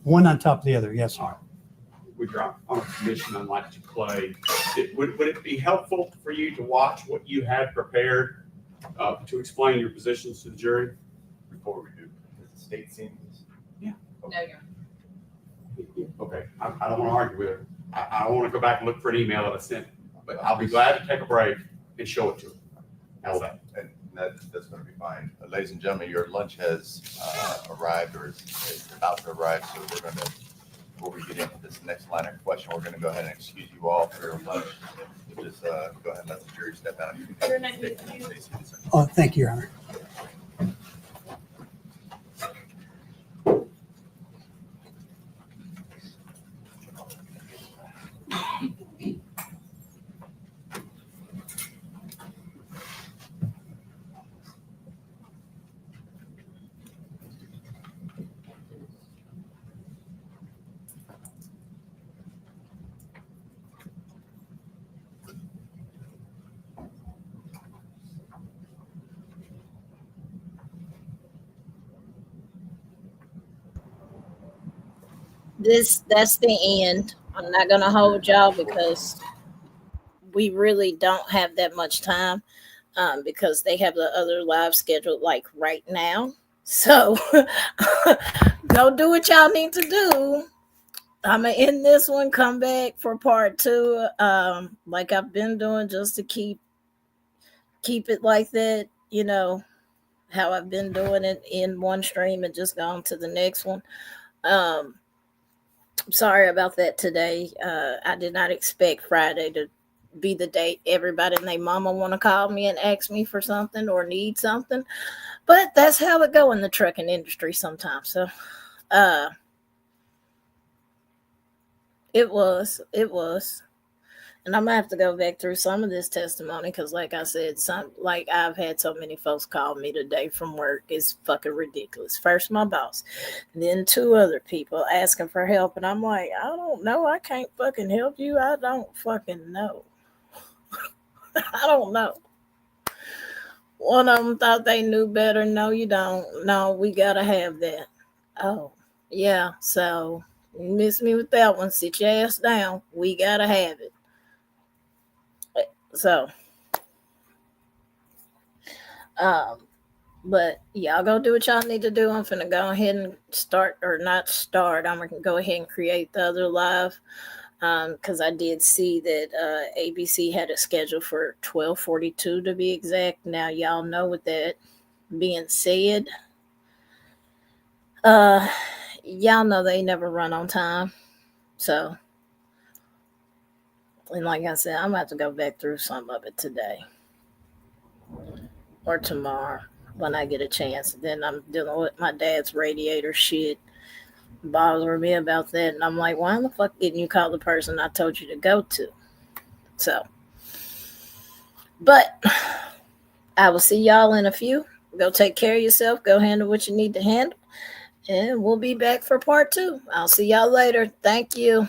One on top of the other, yes, sir. We drop on a commission unlike to play. Would it be helpful for you to watch what you had prepared to explain your positions to the jury? Before we do, is the state seeing this? No, you're. Okay, I don't want to argue with her. I want to go back and look for an email that I sent, but I'll be glad to take a break and show it to her. How's that? And that's going to be fine. Ladies and gentlemen, your lunch has arrived or is about to arrive. So we're going to, before we get into this next line of question, we're going to go ahead and excuse you all for your lunch. We'll just go ahead and let the jury step out. Oh, thank you, Your Honor. That's the end. I'm not gonna hold y'all because we really don't have that much time, because they have the other live scheduled like right now. So go do what y'all need to do. I'm gonna end this one, come back for part 2, like I've been doing, just to keep it like that, how I've been doing it in one stream and just gone to the next one. Sorry about that today. I did not expect Friday to be the date everybody and their mama want to call me and ask me for something or need something. But that's how it go in the trucking industry sometimes. So it was. And I'm gonna have to go back through some of this testimony because, like I said, I've had so many folks call me today from work. It's fucking ridiculous. First, my boss, then 2 other people asking for help, and I'm like, I don't know. I can't fucking help you. I don't fucking know. I don't know. One of them thought they knew better. No, you don't. No, we gotta have that. Oh, yeah. So you miss me with that one. Sit your ass down. We gotta have it. So, but y'all go do what y'all need to do. I'm finna go ahead and I'm gonna go ahead and create the other live, because I did see that ABC had it scheduled for 12:42 to be exact. Now y'all know, with that being said, y'all know they never run on time. So, and like I said, I'm gonna have to go back through some of it today or tomorrow when I get a chance. Then I'm dealing with my dad's radiator shit. bother me about that. And I'm like, why the fuck didn't you call the person I told you to go to? So, but I will see y'all in a few. Go take care of yourself. Go handle what you need to handle. And we'll be back for part 2. I'll see y'all later. Thank you.